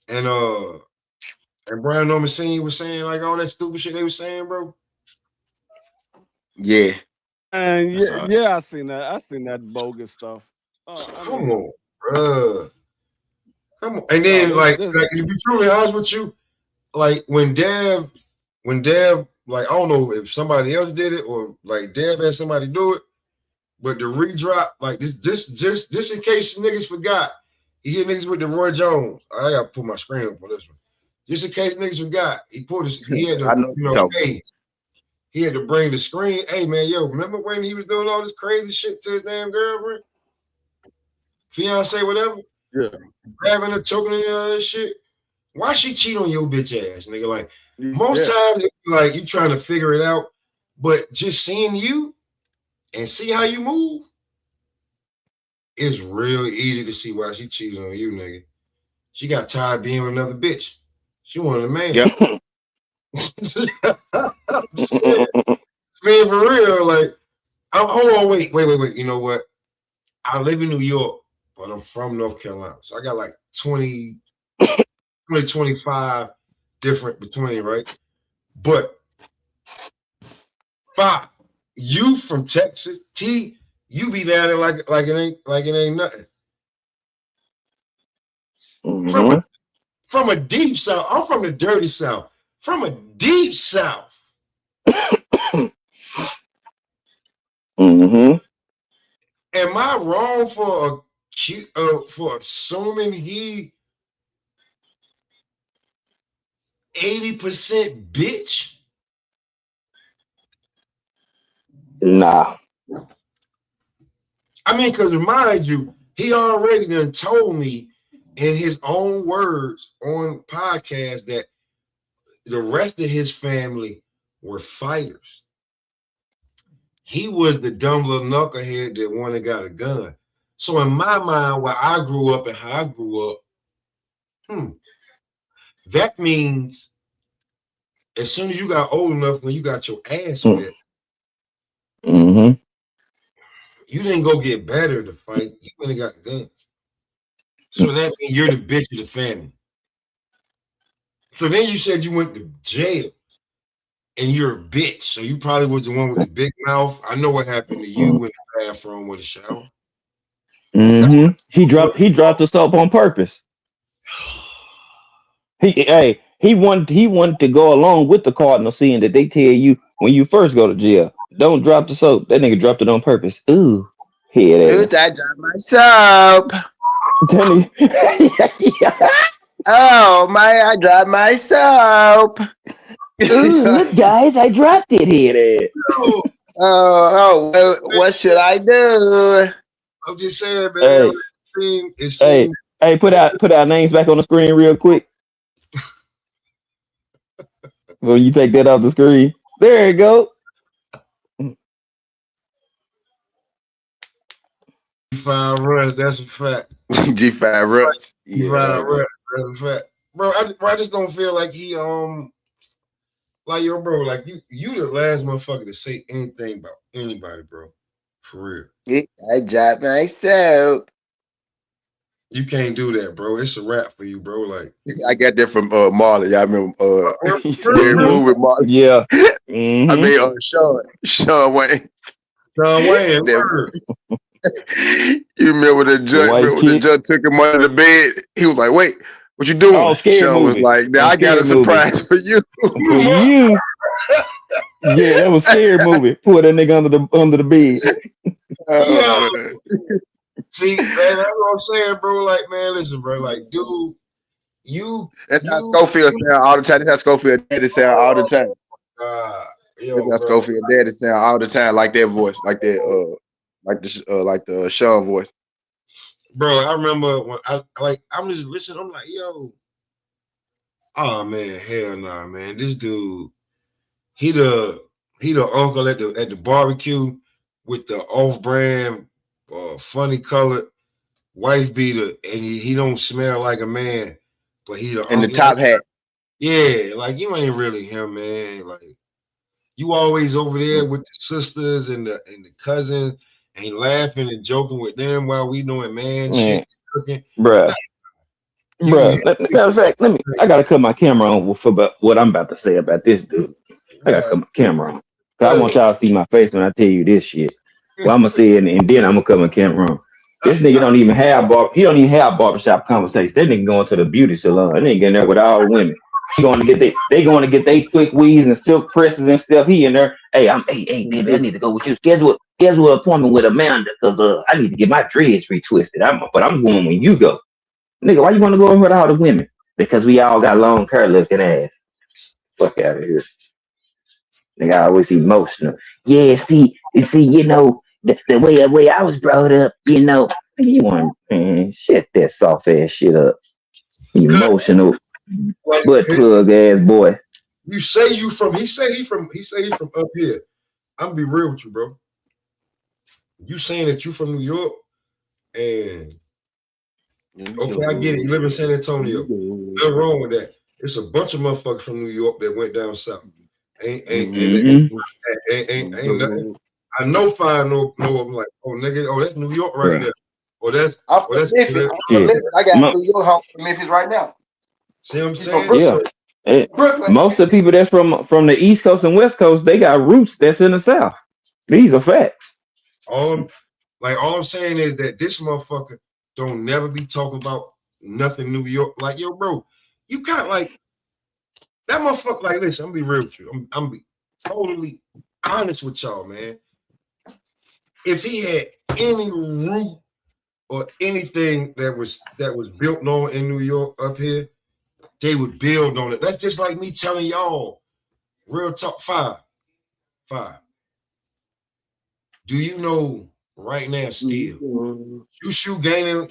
and Brian Normancini was saying, like all that stupid shit they was saying, bro? Yeah. And I seen that. I seen that bogus stuff. Come on, bro. Come on. And then like to be truly honest with you, like when Dev, like I don't know if somebody else did it or like Dev had somebody do it, but the redrop, like this in case niggas forgot, he hit niggas with the Roy Jones. I gotta put my screen up for this one. Just in case niggas forgot, he pulled his, he had to, he had to bring the screen. Hey man, yo, remember when he was doing all this crazy shit to his damn girlfriend, fiance, whatever? Yeah, grabbing her, choking her, and all that shit. Why she cheat on your bitch ass, nigga? Like most times, like you trying to figure it out, but just seeing you and see how you move, it's real easy to see why she cheated on you, nigga. She got tired being with another bitch. She wanted a man. Yep. Man, for real, like, hold on, wait. You know what? I live in New York, but I'm from North Carolina. So I got like 25 different between, right? But 5, you from Texas, T, you be down there like it ain't nothing. Mm-hmm. From a deep south. I'm from the dirty south. From a deep south. Mm-hmm. Am I wrong for assuming he 80% bitch? Nah. I mean, because mind you, he already done told me in his own words on podcast that the rest of his family were fighters. He was the dumb little knucklehead that one that got a gun. So in my mind, where I grew up and how I grew up, that means as soon as you got old enough, when you got your ass wet, Mm-hmm. you didn't go get better to fight. You went and got guns. So that means you're the bitch of the family. So then you said you went to jail and you're a bitch. So you probably was the one with the big mouth. I know what happened to you in the bathroom with a shower. Mm-hmm. He dropped the soap on purpose. He wanted to go along with the Cardinal, seeing that they tell you when you first go to jail, don't drop the soap. That nigga dropped it on purpose. Ooh, head I dropped my soap. Oh my! I dropped my soap. Ooh, look, guys, I dropped it, head ass. Well, what should I do? I'm just saying, man. Hey, put our names back on the screen real quick. Well, you take that off the screen. There you go. G5 runs, that's a fact. G5 runs. Yeah. G5 runs, that's a fact. Bro, I just don't feel like he like yo, bro, like you the last motherfucker to say anything about anybody, bro. For real. I dropped my soap. You can't do that, bro. It's a wrap for you, bro. Like I got that from Marley. Y'all remember scary movie Marley? Yeah. Mm-hmm. I mean Sean Wayne. Sean Wayne. You remember the judge took him under the bed? He was like, "Wait, what you doing?" Oh, Sean was like, "Now I got a surprise for you." For you. Yeah, that was a scary movie. Put that nigga under the bed. See, man, that's what I'm saying, bro. Like, man, listen, bro. Like, dude, that's how Schofield sound all the time. That's how Schofield daddy sound all the time. That's how Schofield daddy sound all the time, like that voice, like that, like the Sean voice. Bro, I remember when I'm just listening. I'm like, yo, oh man, hell nah, man. This dude, he the uncle at the barbecue with the off-brand, funny colored wife beater, and he don't smell like a man, but he the and the top hat. Yeah, like you ain't really him, man. Like you always over there with the sisters and the cousins, and laughing and joking with them while we doing shit. Bruh. Matter of fact, I gotta cut my camera on for what I'm about to say about this dude. I gotta cut my camera on. Cause I want y'all to see my face when I tell you this shit. Well, I'm gonna say it and then I'm gonna cut my camera on. This nigga don't even have barbershop conversations. That nigga going to the beauty salon. That nigga in there with all the women. They going to get they quick weaves and silk presses and stuff. He in there. Hey, baby, I need to go with you. Schedule an appointment with Amanda because I need to get my dreads retwisted. But I'm going when you go. Nigga, why you want to go in with all the women? Because we all got long curly looking ass. Fuck out of here. Nigga, I always emotional. Yeah, see, you know, the way I was brought up, you know, you want shut that soft ass shit up. Emotional butt plug ass boy. You say you from he say he from up here. I'm gonna be real with you, bro. You saying that you from New York and okay, I get it. You live in San Antonio. Nothing wrong with that. It's a bunch of motherfuckers from New York that went down south. Ain't nothing. I know fine no of them like, oh nigga, oh that's New York right there. Memphis. I got New York home from Memphis right now. See what I'm saying? Yeah. Brooklyn. Most of the people that's from the East Coast and West Coast, they got roots that's in the South. These are facts. All I'm saying is that this motherfucker don't never be talking about nothing New York. Like, yo, bro, you kind of like that motherfucker. Like, listen, I'm gonna be real with you. I'm be totally honest with y'all, man. If he had any root or anything that was built on in New York up here, they would build on it. That's just like me telling y'all, real talk. Five. Do you know right now still? Shoo gaining,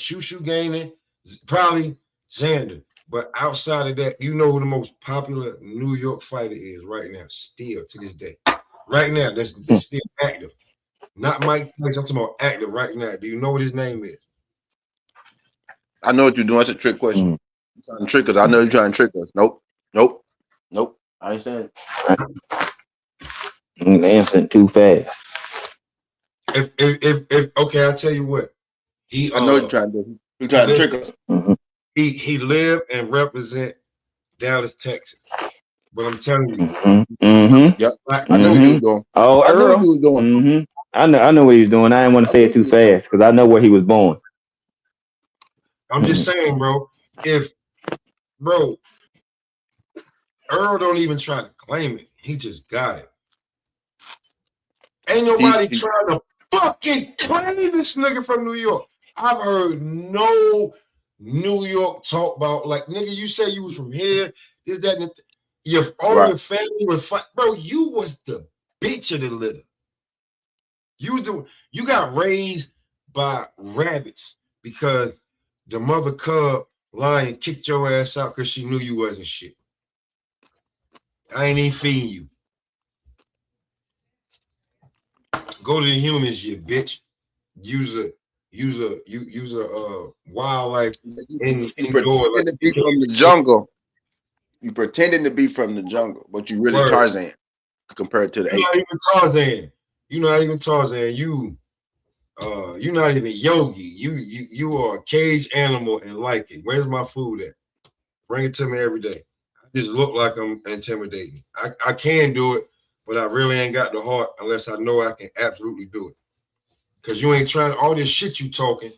probably Xander. But outside of that, you know who the most popular New York fighter is right now, still to this day. Right now, that's still active. Not Mike Tyson, I'm talking about active right now. Do you know what his name is? I know what you're doing. That's a trick question. You're trying to trick us. I know you're trying to trick us. Nope. I ain't saying it. Answering too fast. If okay, I'll tell you what. I know you're trying to do. You're trying to trick us. He lived and represent Dallas, Texas. But I'm telling you, Yep. I know what you was doing. Oh, I know Earl. what you was doing. I know what he was doing. I didn't want to say it too fast because I know where he was born. I'm just saying, bro. Earl don't even try to claim it. He just got it. Ain't nobody trying to fucking claim this nigga from New York. I've heard no New York talk about, like, nigga, you say you was from here, this, that, and your family was fight. Bro, you was the bitch of the litter. You got raised by rabbits because the mother cub lion kicked your ass out because she knew you wasn't shit. I ain't even feeding you. Go to the humans, you bitch. Use a wildlife indoor. Pretending to be from the jungle. You pretending to be from the jungle, but you really Tarzan compared to the You're not even Tarzan. You're not even Tarzan. You're not even Yogi. You are a cage animal and like it. Where's my food at? Bring it to me every day. I just look like I'm intimidating. I can do it, but I really ain't got the heart unless I know I can absolutely do it. Because you ain't trying all this shit you talking.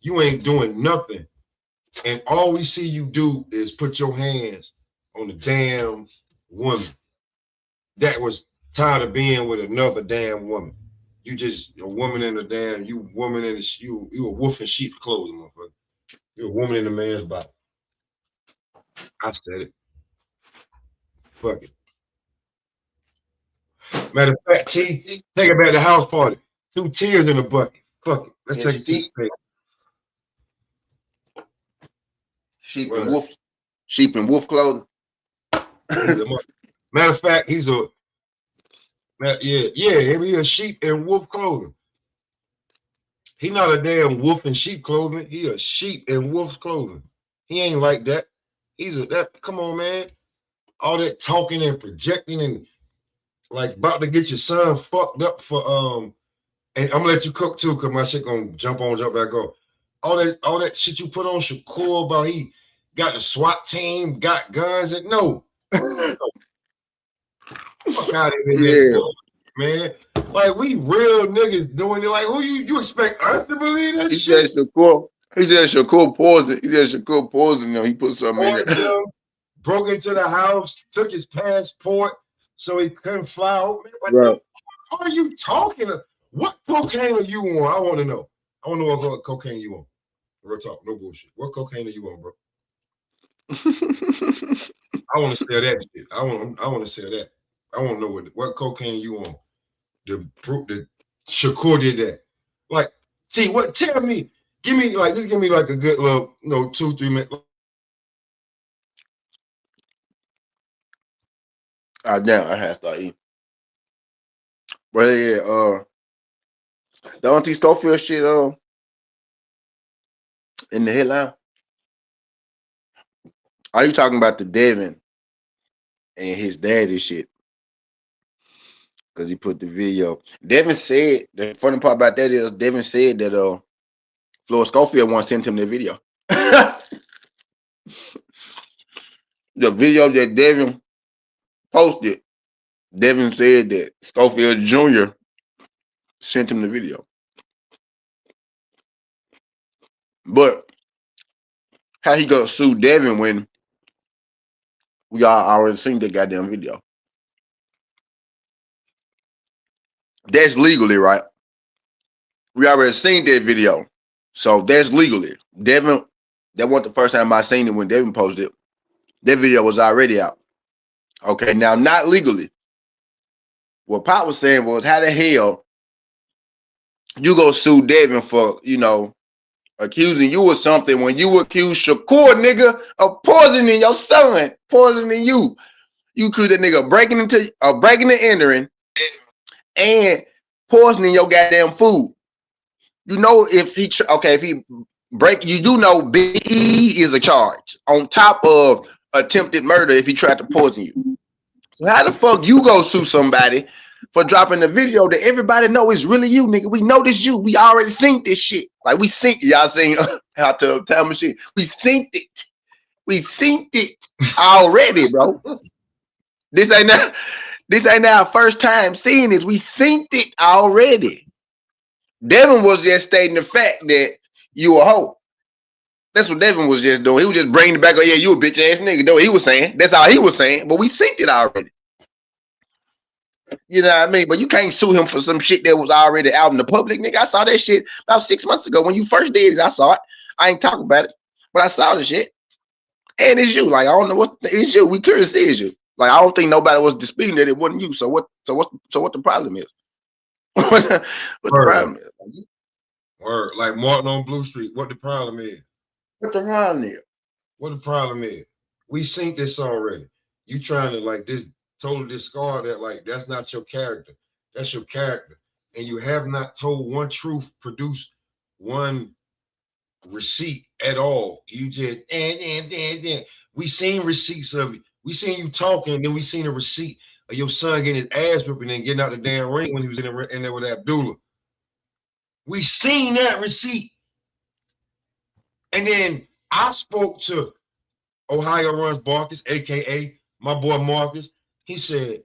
You ain't doing nothing. And all we see you do is put your hands on the damn woman that was tired of being with another damn woman. You just a woman in the damn, you woman in the, you a wolf in sheep's clothing, motherfucker. You're a woman in a man's body. I said it. Fuck it. Matter of fact, take it back to the house party. 2 tears in the bucket. Fuck it. Let's take it to the state. Sheep and wolf clothing. Matter of fact, he's a he a sheep and wolf clothing. He not a damn wolf in sheep clothing. He a sheep in wolf's clothing. He ain't like that. Come on, man. All that talking and projecting and like about to get your son fucked up for and I'm gonna let you cook too, cause my shit gonna jump back off. All that shit you put on Shakur about he got the SWAT team, got guns, and no. Fuck out of here, man. Like, we real niggas doing it. Like, who you expect us to believe that shit? He said Shakur poison. He said Shakur poison him. He put something in it. Broke into the house, took his passport so he couldn't fly over. What the fuck are you talking about? What cocaine are you on? I want to know. I want to know what cocaine you on. Real talk, no bullshit. What cocaine are you on, bro? I want to sell that shit. I want to sell that. I want to know what cocaine you on. The Shakur did that. Like, tell me, give me like a good little, 2-3 minutes. Damn, I had to start eating. But yeah, the Auntie Schofield shit in the headline. Are you talking about the Devin and his daddy shit? Because he put the video. Devin said, the funny part about that is Devin said that Floyd Schofield once sent him the video. The video that Devin posted, Devin said that Schofield Jr. sent him the video. But how he gonna sue Devin when we all already seen that goddamn video? That's legally right. We already seen that video. So that's legally. Devin, that wasn't the first time I seen it when Devin posted it. That video was already out. Okay, now not legally. What Pop was saying was, how the hell you go sue Devin for, accusing you of something when you accuse Shakur, nigga, of poisoning your son, poisoning you. You accuse that nigga breaking and entering and poisoning your goddamn food. You know, if he break, you do know BE is a charge on top of attempted murder if he tried to poison you. So how the fuck you go sue somebody for dropping the video that everybody know is really you, nigga? We know this you. We already synced this shit. Like we synced, y'all seen how to time machine. We synced it. We synced it already, bro. This ain't our first time seeing this. We synced it already. Devin was just stating the fact that you a hoe. That's what Devin was just doing. He was just bringing it back. Oh yeah, you a bitch ass nigga. That's what he was saying. That's all he was saying. But we synced it already. You know what I mean? But you can't sue him for some shit that was already out in the public, nigga. I saw that shit about 6 months ago when you first did it. I saw it. I ain't talking about it, but I saw the shit. And it's you. Like I don't know what it's you. We clearly see it's you. Like I don't think nobody was disputing that it wasn't you. So what the problem is? what the problem is? Word. Like Martin on Blue Street. What the problem is? What the problem is? What the problem is? We seen this already. You trying to like this totally discard that, like that's not your character. That's your character. And you have not told one truth, produced one receipt at all. You just we seen receipts of it. We seen you talking, then we seen a receipt of your son getting his ass whipping and getting out the damn ring when he was in there with Abdullah. We seen that receipt. And then I spoke to Ohio Runs Marcus, aka my boy Marcus. He said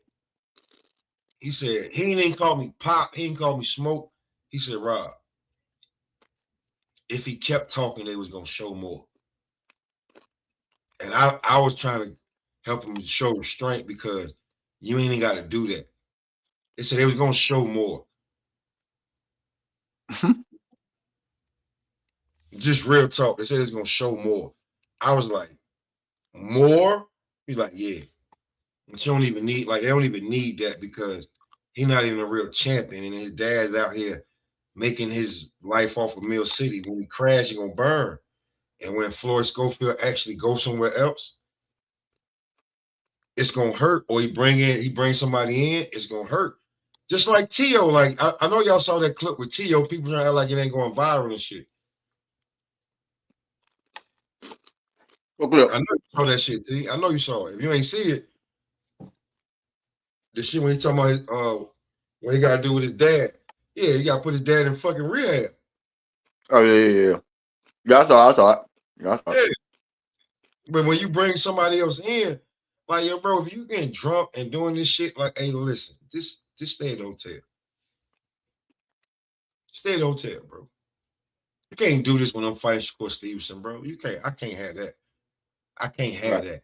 he didn't call me Pop, he didn't call me Smoke. He said, Rob, if he kept talking, they was gonna show more. And I was trying to help him show restraint because you ain't even got to do that. They said they was gonna show more. Just real talk. They said it's gonna show more. I was like, more? He's like, yeah. But you don't even need, like, they don't even need that because he's not even a real champion. And his dad's out here making his life off of Mill City. When he crash, he's gonna burn. And when Floyd Schofield actually goes somewhere else, it's gonna hurt. Or he brings somebody in, it's gonna hurt. Just like T.O. Like, I know y'all saw that clip with T.O. People trying to act like it ain't going viral and shit. What clip? I know you saw that shit, T. I know you saw it. If you ain't see it, the shit when he talking about what he gotta do with his dad. Yeah, he gotta put his dad in fucking rehab. Oh yeah. Yeah, I saw it. Yeah. But when you bring somebody else in, like, yo, bro, if you getting drunk and doing this shit, like, hey, listen, just stay at the hotel. Stay at the hotel, bro. You can't do this when I'm fighting Shakur Stevenson, bro. You can't. I can't have that. I can't have that.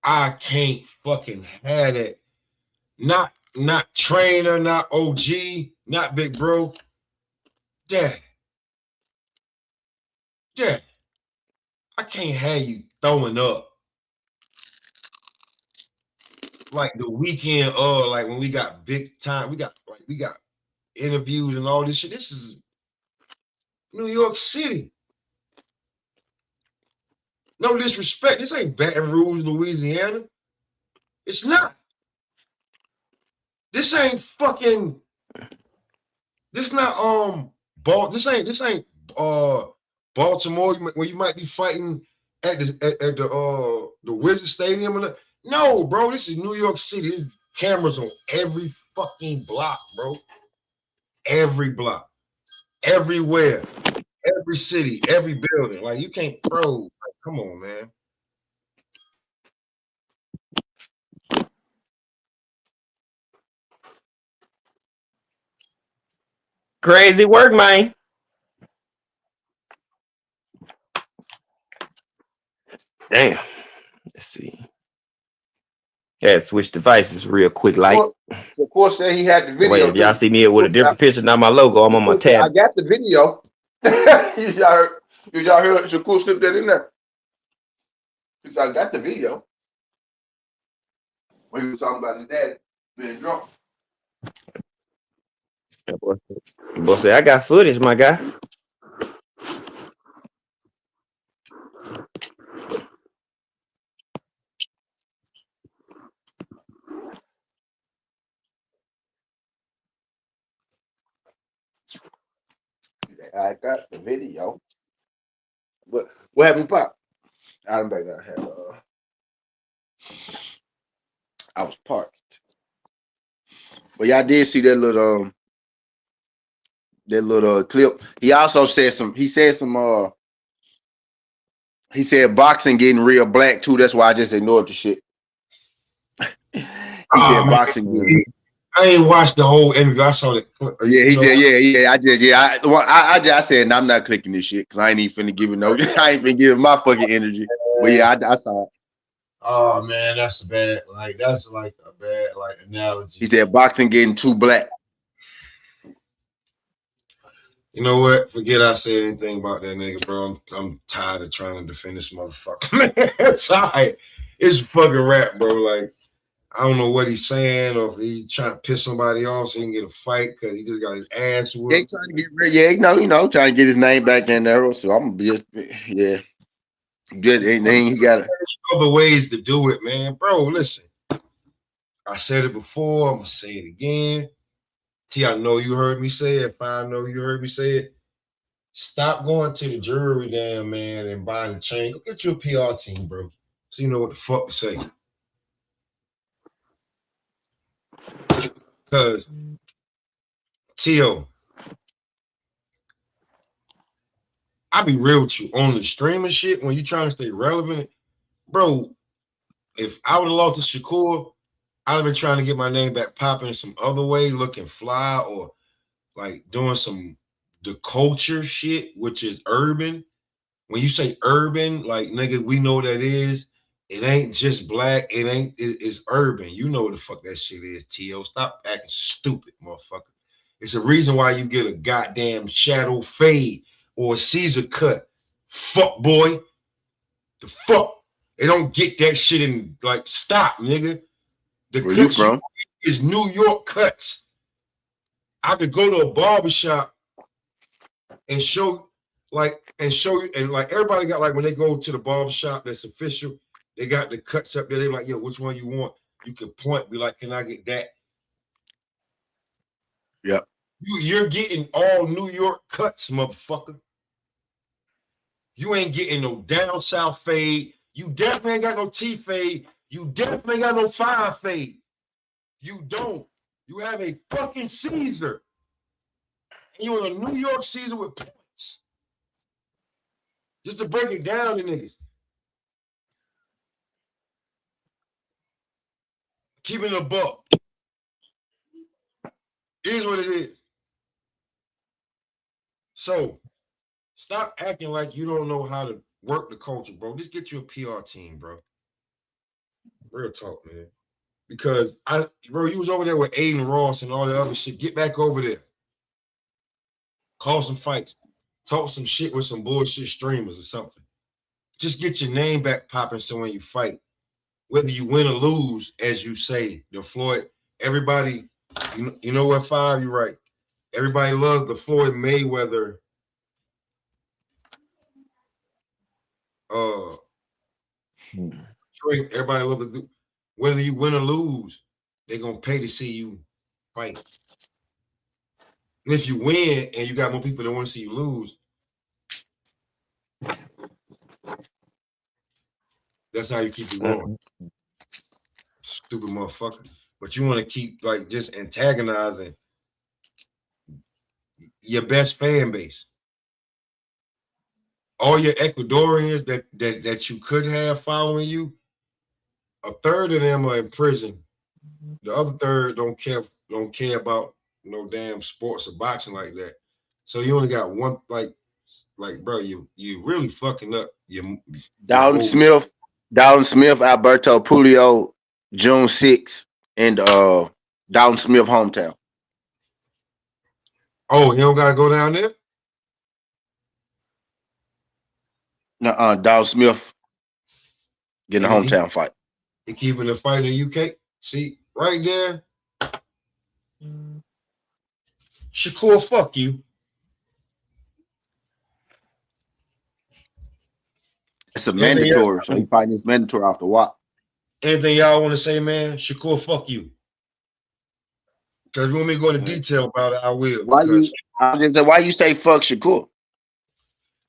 I can't fucking have that. Not trainer, not OG, not big bro. Dad. I can't have you throwing up. Like the weekend, like when we got big time, we got interviews and all this shit. This is New York City. No disrespect. This ain't Baton Rouge, Louisiana. It's not. This ain't fucking. This not This ain't Baltimore where you might be fighting at the Wizard Stadium. No, bro. This is New York City. There's cameras on every fucking block, bro. Every block, everywhere, every city, every building. Like you can't, bro. Like, come on, man. Crazy work, man. Damn. Let's see. Yeah, switch devices real quick, like. So, of course, said he had the video. Wait, if y'all see me with a different picture, not my logo, I'm on my tab. I got the video. y'all heard Shakur slip that in there? He said, I got the video. When he was talking about his dad being drunk. Boy say, I got footage, my guy. I got the video. What happened, Pop? I don't think I had I was parked. But y'all did see that little clip. He also said he said boxing getting real black too. That's why I just ignored the shit. He said boxing getting. I ain't watched the whole interview. I saw the clip. Yeah, he said, I said, I'm not clicking this shit because I ain't even finna give it no. I ain't been giving my fucking energy. But yeah, I saw it. Oh man, that's a bad a bad analogy. He said boxing getting too black. You know what? Forget I said anything about that nigga, bro. I'm tired of trying to defend this motherfucker. Man, I'm tired. It's fucking rap, bro. Like, I don't know what he's saying, or if he's trying to piss somebody off so he can get a fight because he just got his ass whooped. They trying to get rid. Yeah, trying to get his name back in there. So I'm just, yeah. Just anything he got. Other ways to do it, man. Bro, listen. I said it before. I'm gonna say it again. I know you heard me say it. If I know you heard me say it, stop going to the jewelry damn man and buying the chain. Go get you a PR team, bro. So you know what the fuck to say. Because T.O., I be real with you on the streaming shit when you trying to stay relevant, bro. If I would have lost to Shakur, I'd have been trying to get my name back popping in some other way, looking fly, or like doing the culture shit, which is urban. When you say urban, like nigga, we know what that is. It ain't just black. It's urban. You know what the fuck that shit is, T.O. Stop acting stupid, motherfucker. It's a reason why you get a goddamn shadow fade or a Caesar cut. Fuck boy. The fuck. They don't get that shit in, like, stop, nigga. The Where you from? Is New York cuts. I could go to a barbershop and show you, and like everybody got, like, when they go to the barbershop that's official, they got the cuts up there. They're like, yo, which one you want? You can point, be like, can I get that? Yep. You're getting all New York cuts, motherfucker. You ain't getting no down south fade. You definitely ain't got no T fade. You definitely ain't got no 5 fade. You don't. You have a fucking Caesar. And you're in a New York Caesar with points. Just to break it down to niggas. Keeping a buck. It is what it is. So, stop acting like you don't know how to work the culture, bro. Just get you a PR team, bro. Real talk, man. Because bro, you was over there with Aiden Ross and all that other shit. Get back over there. Call some fights. Talk some shit with some bullshit streamers or something. Just get your name back popping so when you fight, whether you win or lose, as you say, the Floyd, everybody, you know what, 5, you're right. Everybody loves the Floyd Mayweather everybody loves the, whether you win or lose, they're gonna pay to see you fight. And if you win and you got more people that want to see you lose, that's how you keep it going. Stupid motherfucker. But you want to keep like just antagonizing your best fan base. All your Ecuadorians that you could have following you, a third of them are in prison. The other third don't care about no damn sports or boxing like that. So you only got one, like bro, you really fucking up your Dalton whole. Smith, Alberto Puello, June 6th, and Dalton Smith hometown. Oh, you don't gotta go down there? Dalton Smith getting a hometown fight. He keeping the fight in the UK. See, right there. Shakur, fuck you. It's a mandatory. Else? So he fighting this mandatory off the WAP. Anything y'all want to say, man? Shakur, fuck you. Because if you want me to go into detail about it, I will. Why you say fuck Shakur?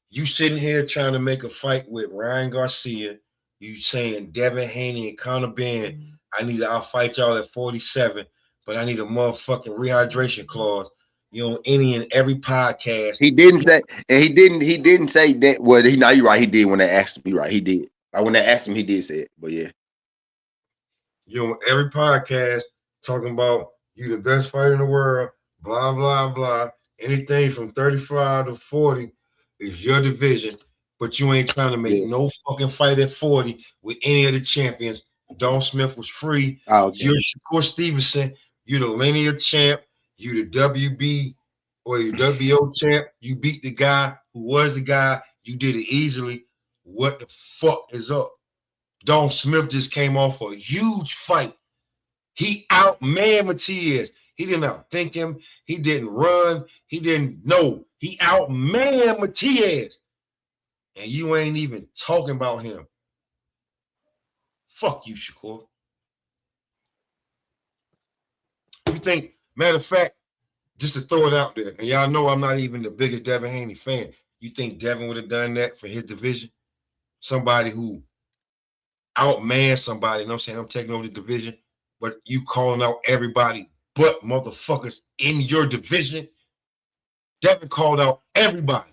You sitting here trying to make a fight with Ryan Garcia. You saying Devin Haney and Conor Benn, I'll fight y'all at 47, but I need a motherfucking rehydration clause. You know, any and every podcast. He didn't say that. Well, you're right. He did when they asked him. You're right. He did. Like when they asked him, he did say it. But yeah. You know, every podcast talking about you the best fighter in the world, blah, blah, blah. Anything from 35 to 40 is your division, but you ain't trying to make no fucking fight at 40 with any of the champions. Don Smith was free. Oh, okay. You're Shakur Stevenson. You're the linear champ. You the WB or your WBO champ. You beat the guy who was the guy. You did it easily. What the fuck is up? Don Smith just came off a huge fight. He outmanned Matias. He didn't outthink him. He didn't run. He didn't know. He outmanned Matias. And you ain't even talking about him. Fuck you, Shakur. You think, matter of fact, just to throw it out there, and y'all know I'm not even the biggest Devin Haney fan. You think Devin would have done that for his division? Somebody who outmanned somebody, you know what I'm saying? I'm taking over the division, but you calling out everybody but motherfuckers in your division. Devin called out everybody.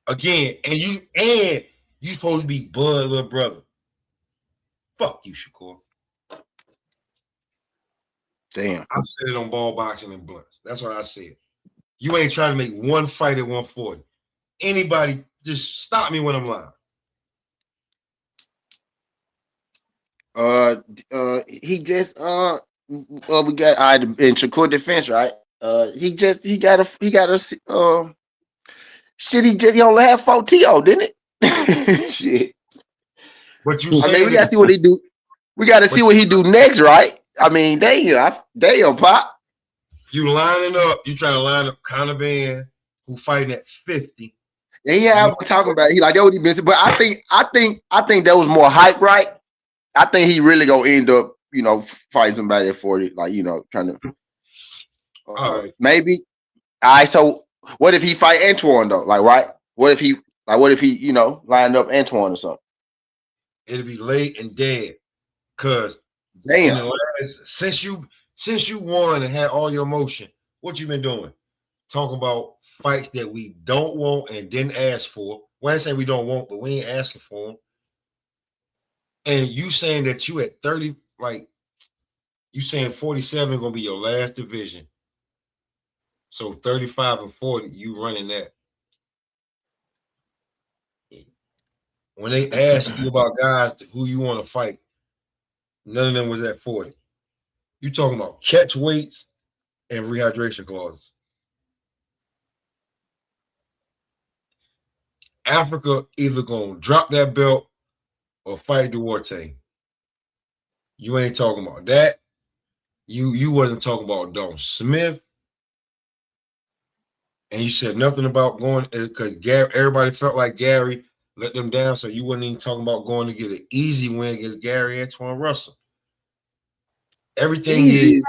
Again, and you supposed to be Bud, little brother. Fuck you, Shakur. Damn. I said it on Ball Boxing and Blunts. That's what I said. You ain't trying to make one fight at 140. Anybody, just stop me when I'm lying. He just we got in Shakur defense, right? He only had 4 TO, didn't it? Shit. But you we gotta see what he do. We gotta see what he do next, right? I mean, damn, Pop. You lining up, you trying to line up Conor Benn, who fighting at 50. And yeah, I'm talking about he like that what he been, but I think that was more hype, right? I think he really gonna end up, fighting somebody at 40, like trying to. All right. Maybe. All right. So what if he fight Antoine though? Like, right? What if he lined up Antoine or something? It'll be late and dead, cause damn. Since you won and had all your emotion, what you been doing? Talking about fights that we don't want and didn't ask for. Well, I say we don't want, but we ain't asking for them. And you saying that you at 30, like you saying 47 gonna be your last division. So 35 and 40, you running that. When they ask you about guys who you want to fight, none of them was at 40. You talking about catch weights and rehydration clauses. Africa either gonna drop that belt or fight Duarte. You ain't talking about that. You wasn't talking about Don Smith. And you said nothing about going because everybody felt like Gary let them down, so you wasn't even talking about going to get an easy win against Gary Antoine Russell. Everything easy. Is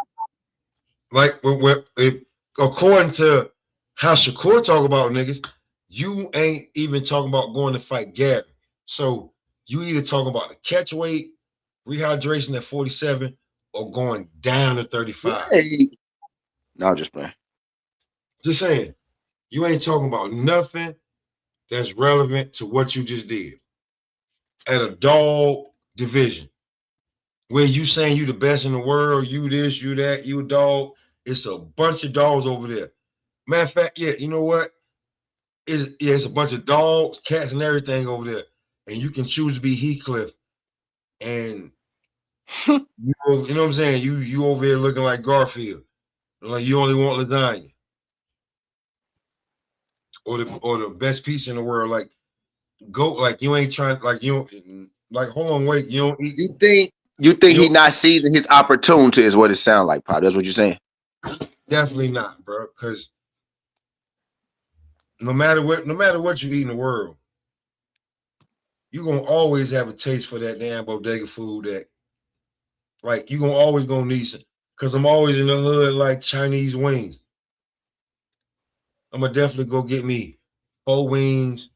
like if, according to how Shakur talk about niggas, you ain't even talking about going to fight Gary. So you either talking about the catch weight, rehydration at 47, or going down to 35. Hey. No, just playing. Just saying, you ain't talking about nothing that's relevant to what you just did at a dog division. where you saying you the best in the world, you this, you that, you a dog. It's a bunch of dogs over there. Matter of fact, yeah, you know what? It's a bunch of dogs, cats, and everything over there. And you can choose to be Heathcliff. And you know what I'm saying? You over here looking like Garfield. Like you only want lasagna. Or the best pizza in the world. Like go like you ain't trying like you don't like hold on, wait, you don't eat. You think You he don't, not seizing his opportunity is what it sounds like, Pop. That's what you're saying. definitely not, bro. Because no matter what you eat in the world, you're gonna always have a taste for that damn bodega food that like you're always gonna need some. Cause I'm always in the hood like Chinese wings. I'm gonna definitely go get me 4 wings,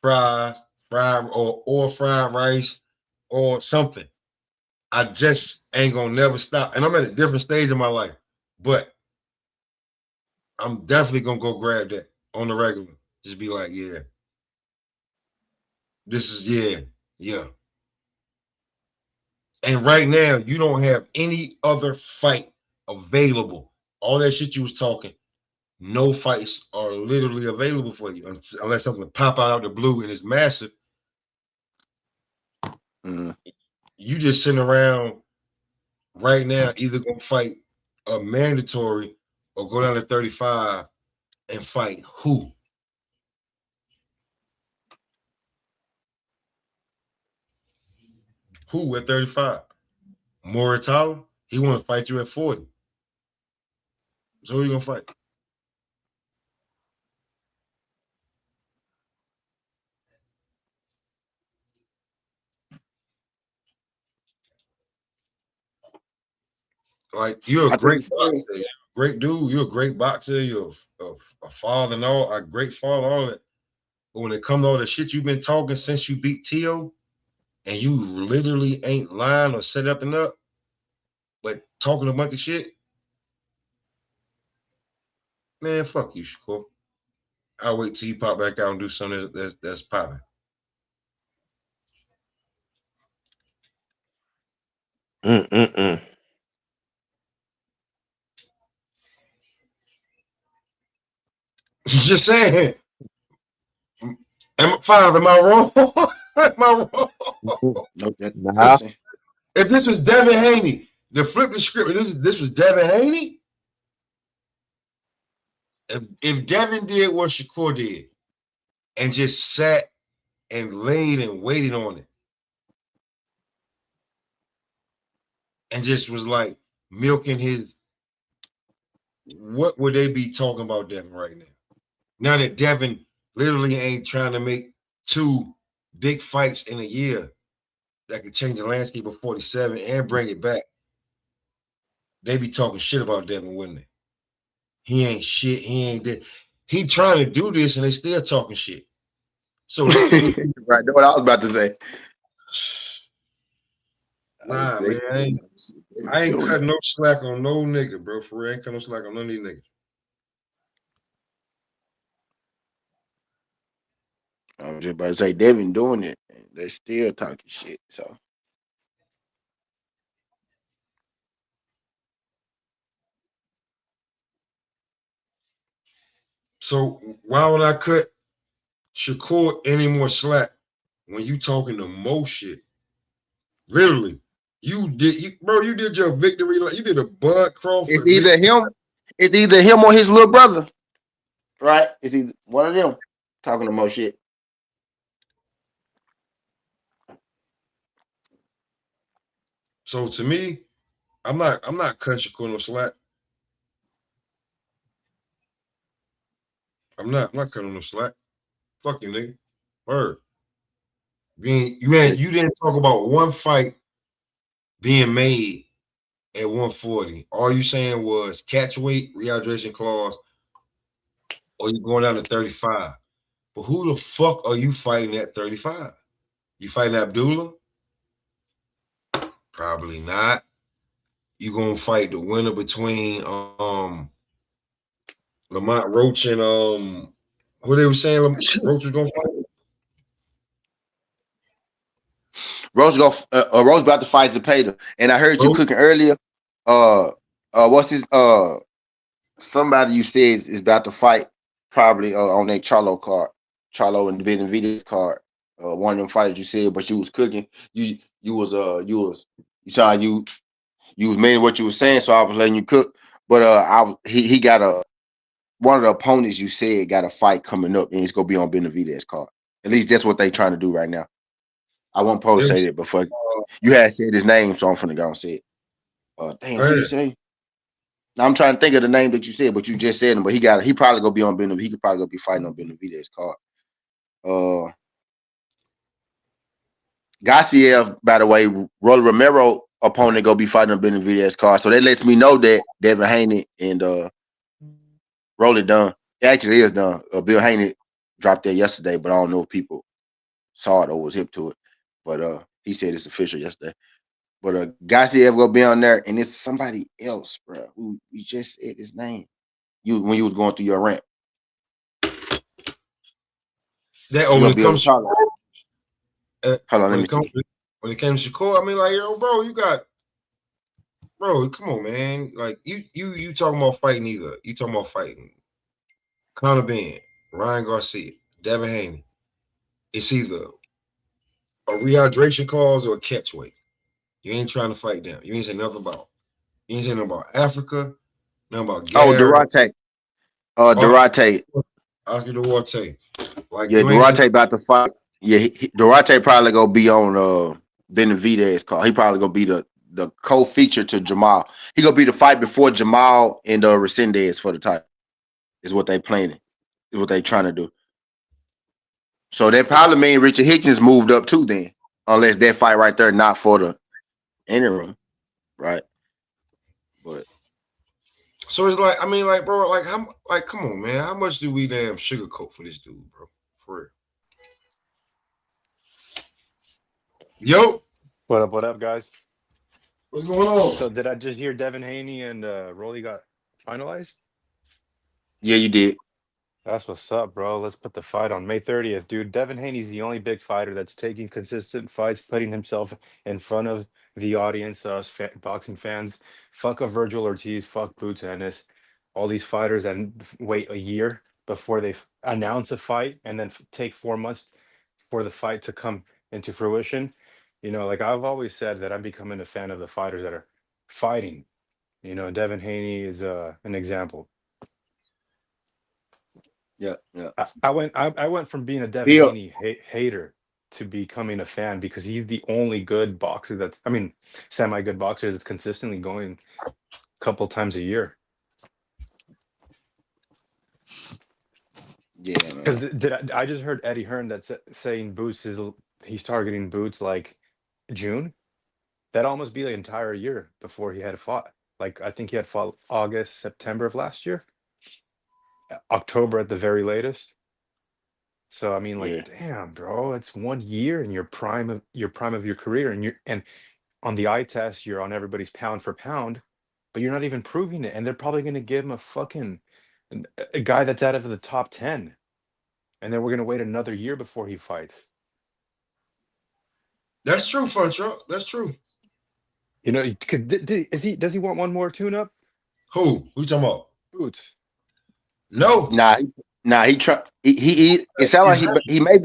fried or fried rice or something. I just ain't gonna never stop. And I'm at a different stage in my life, but I'm definitely gonna go grab that on the regular. Just be like, yeah, this is yeah. And right now, you don't have any other fight available. All that shit you was talking, no fights are literally available for you unless something pop out of the blue and it's massive. Mm. You just sitting around right now, either gonna fight a mandatory or go down to 35 and fight who? Who at 35? Moritala? He want to fight you at 40. So who you gonna fight? Like you're a I think great it's boxer, you're a great dude, you're a great boxer, you're a father and all, a great father, all that. But when it comes to all the shit you've been talking since you beat Tio, and you literally ain't lying or set nothing up, but talking a bunch of shit, man, fuck you, Shakur. I'll wait till you pop back out and do something that's popping. Just saying. Am I wrong? Am I wrong? no that. Nah, Listen, If this was Devin Haney, to flip the script, this was Devin Haney. If Devin did what Shakur did and just sat and laid and waited on it and just was like milking his, what would they be talking about Devin right now? Now that Devin literally ain't trying to make 2 big fights in a year that could change the landscape of 47 and bring it back, they be talking shit about Devin, wouldn't they? He ain't shit. He ain't that. He trying to do this and they still talking shit. So this nigga, right? That's what I was about to say. nah, They man, I ain't cutting no slack on no nigga, bro. For real, I ain't cutting no slack on none of these niggas. I was just about to say they've been doing it. And they're still talking shit. So So why would I cut Shakur any more slack when you talking the most shit? Literally, you did your victory. Like you did a Bud it's Crawford either victory. him, it's either him or his little brother, right? It's either one of them talking the most shit. So to me, I'm not cutting Shakur no slack. I'm not cutting no slack. Fuck you, nigga. Word. You didn't talk about one fight being made at 140. All you saying was catch weight, rehydration clause, or you going down to 35. But who the fuck are you fighting at 35? You fighting Abdullah? Probably not. You gonna fight the winner between Lamont Roach and who they were saying Roach was gonna fight? Rose about to fight Zepeda, and I heard you Rose? cooking earlier. What's his somebody you said is about to fight probably on that Charlo and Benavidez card. One of them fighters you said, but you was cooking. You saw you was meaning what you was saying, so I was letting you cook. But he got one of the opponents you said got a fight coming up, and it's gonna be on Benavidez card. At least that's what they trying to do right now. I won't probably say that before you had said his name, so I'm finna go and say it. Damn, who you say? Now I'm trying to think of the name that you said, but you just said him. But he probably gonna be on Benavidez. He could probably go be fighting on Benavidez card. Gassiev, by the way, Rolly Romero opponent go be fighting on Benavidez card. So that lets me know that Devin Haney and Rolly done. It actually is done. Bill Haney dropped that yesterday, but I don't know if people saw it or was hip to it. But he said it's official yesterday. But Gassiev gonna be on there, and it's somebody else, bro. Who you just said his name. When you was going through your rant. That when it comes hold on, let me see. When it came to Shakur, I mean, like, yo, bro, come on, man. Like, you talking about fighting either. You talking about fighting Conor Benn, Ryan Garcia, Devin Haney. It's either a rehydration cause or a catch weight. You ain't trying to fight them. You ain't saying nothing about. You ain't saying nothing about Africa, nothing about Gary. Durante. Durante. Oscar Duarte. Like, yeah, Durante about to fight. Yeah, Durante probably gonna be on Benavidez card. He probably gonna be the co-feature to Jamal. He gonna be the fight before Jamal and Resendez for the title. Is what they planning. Is what they trying to do. So that probably mean Richard Hitchens moved up too then, unless that fight right there not for the interim, right? But so it's like, I mean, like, bro, like, come on, man, how much do we damn sugarcoat for this dude, bro? For real. Yo, What up, guys? what's going on? So did I just hear Devin Haney and Rolly got finalized? yeah, you did. That's what's up, bro. Let's put the fight on May 30th, dude. Devin Haney's the only big fighter that's taking consistent fights, putting himself in front of the audience, us boxing fans. Fuck a Virgil Ortiz, fuck Boots Ennis. All these fighters that wait a year before they announce a fight and then take 4 months for the fight to come into fruition. You know, like I've always said that I'm becoming a fan of the fighters that are fighting. You know, Devin Haney is an example. Yeah, yeah. I went from being a Devin Bill, Haney hater to becoming a fan because he's the only good boxer that's, I mean, semi-good boxer that's consistently going a couple times a year. yeah, Because man. I just heard Eddie Hearn that's saying he's targeting Boots like June. That'd almost be the entire year before he had fought. Like I think he had fought August, September of last year, October at the very latest. So I mean, like, Yeah. damn, bro, it's 1 year in your prime of your career, and on the eye test, you're on everybody's pound for pound, but you're not even proving it, and they're probably gonna give him a fucking a guy that's out of the top 10, and then we're gonna wait another year before he fights. That's true, Fun Truck. That's true. You know, does he want one more tune-up? Who you talking about? Boots. No. Nah, it sounds like he may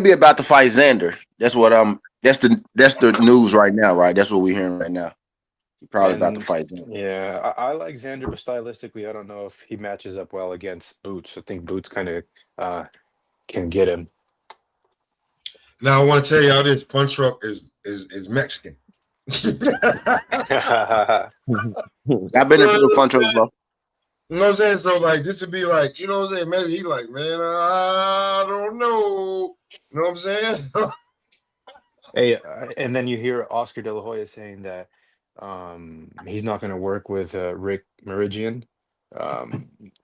be about to fight Xander. That's what that's the news right now, right? That's what we're hearing right now. He probably about to fight Xander. Yeah, I like Xander, but stylistically, I don't know if he matches up well against Boots. I think Boots kind of can get him. Now I want to tell y'all this: Fun Truck is Mexican. I've been in Fun Truck, bro. You know what I'm saying? So like, this would be like, you know what I'm saying? Man, he like, man, I don't know. You know what I'm saying? Hey, and then you hear Oscar De La Hoya saying that he's not going to work with Rick Meridian,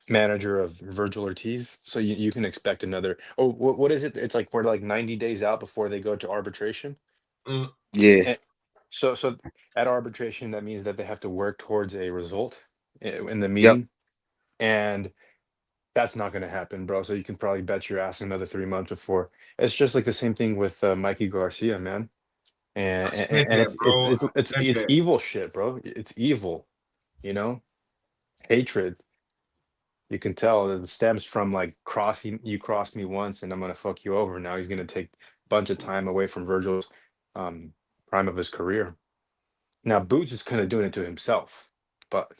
manager of Virgil Ortiz. So you can expect another. Oh, what is it? It's like we're like 90 days out before they go to arbitration. Yeah. And so at arbitration, that means that they have to work towards a result in the meeting, and that's not going to happen, bro. So you can probably bet your ass another 3 months before. It's just like the same thing with Mikey Garcia, man. And it's evil shit, bro. It's evil, you know, hatred. You can tell it stems from like you crossed me once and I'm gonna fuck you over. Now he's gonna take a bunch of time away from Virgil's prime of his career. Now Boots is kind of doing it to himself, but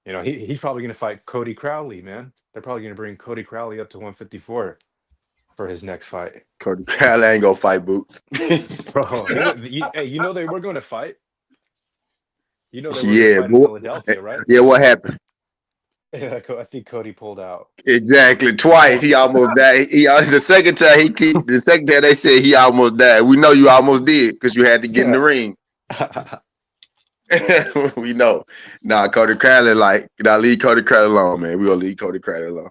you know, he's probably gonna fight Cody Crowley, man. They're probably gonna bring Cody Crowley up to 154 for his next fight. Cody Crowley ain't gonna fight Boots. Bro, you know they were going to fight. You know they were Yeah, going to fight in Philadelphia, right? Yeah, what happened? Yeah, I think Cody pulled out. Exactly, twice he almost died. The second time they said he almost died. We know you almost did because you had to get in the ring. We know. Nah, Cody Crowley, leave Cody Crowley alone, man. We gonna leave Cody Crowley alone.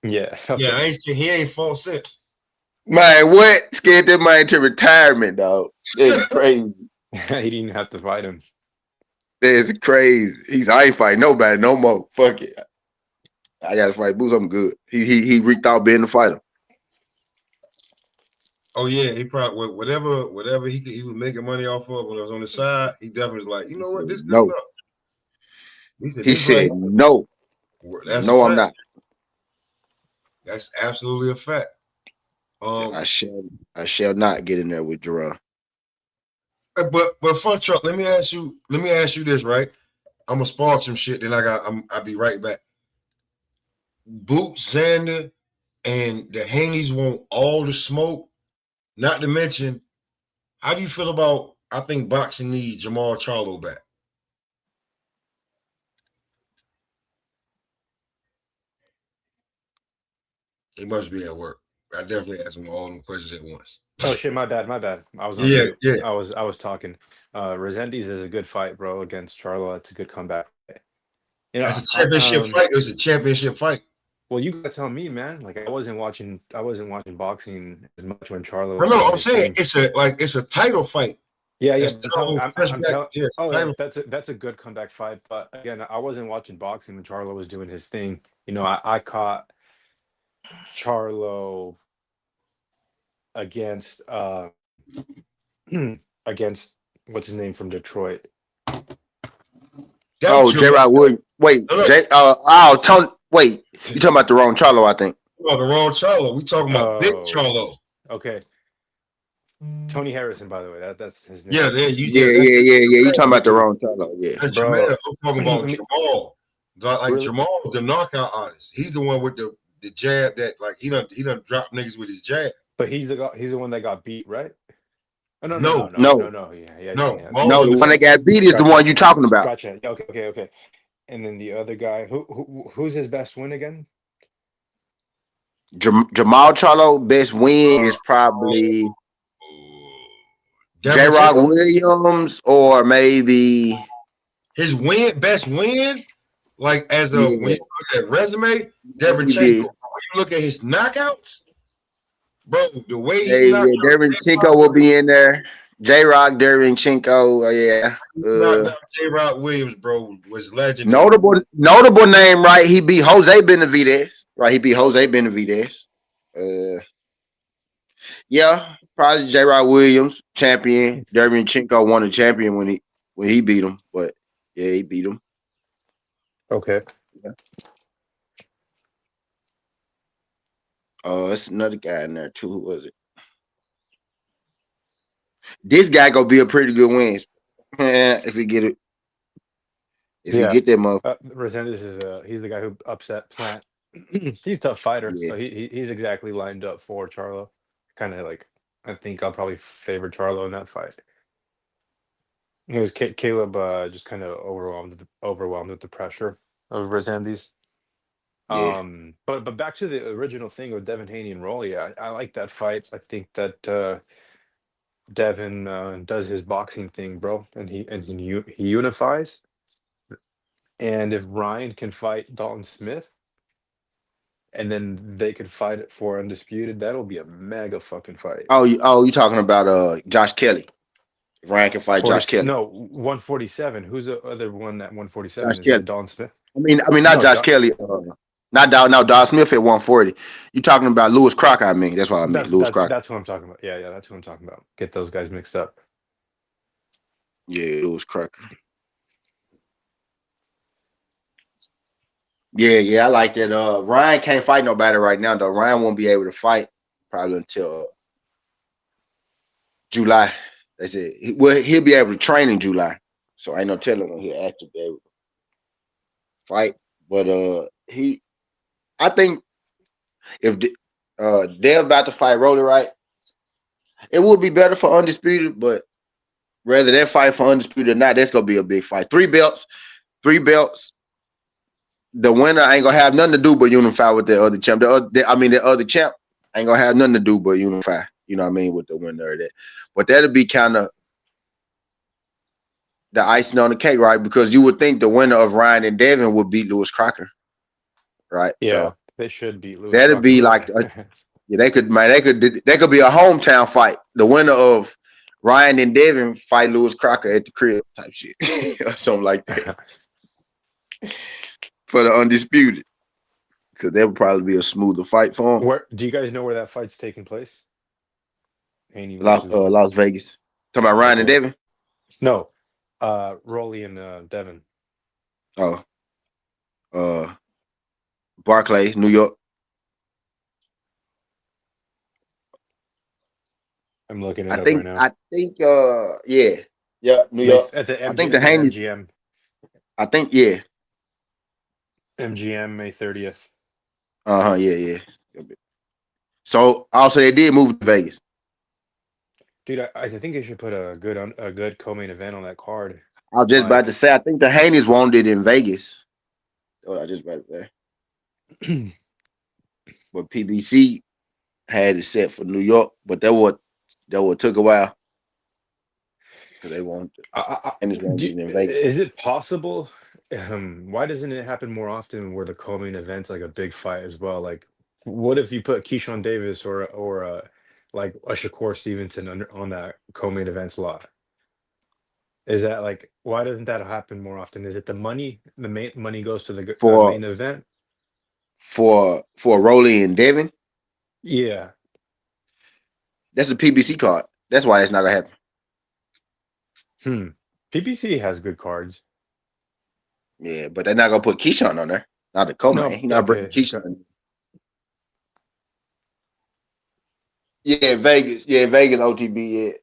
Yeah. Okay. Yeah, he ain't fought since. Man, what? Scared that man to retirement, dog. It's crazy. He didn't have to fight him. It's crazy. I ain't fighting nobody no more. Fuck it. I gotta fight Boots. I'm good. He reeked out being the fighter. Oh yeah, he probably whatever he was making money off of when I was on the side. He definitely was like, you know what, this is good enough. He said no. No, I'm not. That's absolutely a fact. I shall not get in there with Gerard. But Fun Truck, let me ask you this, right? I'm gonna spark some shit, then I'll be right back. Boots&Xander and the Haneys want all the smoke. Not to mention, how do you feel about? I think boxing needs Jamal Charlo back. He must be at work. I definitely asked him all them questions at once. Oh shit, my bad. I was on mute. I was talking. Resendiz is a good fight, bro, against Charlo. It's a good comeback. You know, it's a championship fight. It's a championship fight. Well, you gotta tell me, man. Like I wasn't watching boxing as much when Charlo. No, I'm saying it's a title fight. Yeah. That's a good comeback fight. But again, I wasn't watching boxing when Charlo was doing his thing. You know, I caught Charlo against against what's his name from Detroit. J-Rod Williams. Wait, Tony. Wait, you talking about the wrong Charlo? I think. Oh, the wrong Charlo. We talking about big Charlo. Okay. Tony Harrison, by the way, that's his name. Yeah. You talking about the wrong Charlo? Yeah, I'm talking about Jamal. Like Jamal, the knockout artist. He's the one with the jab that he done dropped niggas with his jab. But he's the one that got beat, right? Oh, no. No. The one that got beat is the one you talking about. Gotcha. Okay. And then the other guy, who's his best win again? Jamal Charlo best win is probably J-Rod Williams, or maybe his best win, like when you look at resume, Derenchenko. When you look at his knockouts, bro, the way Derenchenko will be in there. J-Rod, Derenchenko, yeah. J-Rod Williams, bro, was legendary. Notable name, right? He beat Jose Benavidez, right? Yeah, probably J-Rod Williams, champion. Derenchenko won the champion when he beat him, but yeah, he beat him. Okay. Yeah. It's another guy in there too. Who was it? This guy gonna be a pretty good win if he get it. If you get that motherfucker. Resendiz he's the guy who upset Plant. He's a tough fighter, so he's exactly lined up for Charlo. Kind of like, I think I'll probably favor Charlo in that fight. Because Caleb just kind of overwhelmed with the pressure of Resendiz. Yeah. But back to the original thing with Devin Haney and Rolly, I like that fight. I think that Devin does his boxing thing, bro, and he unifies. And if Ryan can fight Dalton Smith, and then they could fight it for undisputed, that'll be a mega fucking fight. Oh, you talking about Josh Kelly? If Ryan can fight Josh Kelly. No, 147. Who's the other one at 147? Josh Kelly. Dalton Smith. I mean, not Josh Kelly. Not Dow. No, Dow Smith at 140. You talking about Lewis Crocker? I mean, that's what I meant. Lewis Crocker. That's what I'm talking about. Yeah, that's what I'm talking about. Get those guys mixed up. Yeah, Lewis Crocker. Yeah, I like that. Ryan can't fight nobody right now, though. Ryan won't be able to fight probably until July. They said he'll be able to train in July. So ain't no telling when he'll actually be able to fight. But I think if they're about to fight Rolly, right, it would be better for Undisputed, but whether they fight for Undisputed or not, that's gonna be a big fight. 3 belts. The winner ain't gonna have nothing to do but unify with the other champ. The other champ ain't gonna have nothing to do but unify. You know what I mean, with the winner of that. But that'll be kind of the icing on the cake, right? Because you would think the winner of Ryan and Devin would beat Lewis Crocker, right? Yeah, so they should beat Lewis. That'd be like they could be a hometown fight. The winner of Ryan and Devin fight Lewis Crocker at the crib type shit or something like that for the Undisputed, because that would probably be a smoother fight for him. Where do you guys know where that fight's taking place? Haney Las Vegas. Talking about Ryan and Devin? No, Rolly and Devin. Oh, Barclays, New York. I'm looking it up right now. I think, yeah, New York. At the I think the Haney's. MGM. I think, yeah. MGM May 30th. Yeah. So also they did move to Vegas. Dude, I think they should put a good co-main event on that card. I was just about to say, I think the Haney's wanted in Vegas. That's what I just about to say. But PBC had it set for New York, but that what took a while because they wanted in Vegas. Is it possible? Why doesn't it happen more often where the co-main event's like a big fight as well? Like, what if you put Keyshawn Davis or like a Shakur Stevenson on that co-main event slot? Is that like, why doesn't that happen more often? Is it the money? The main money goes to the main event for Rolly and Devin? Yeah, that's a PBC card. That's why that's not gonna happen. PBC has good cards. Yeah, but they're not gonna put Keyshawn on there. Not the co-main. He's not bringing Keyshawn. Yeah, Vegas. Yeah, Vegas OTB.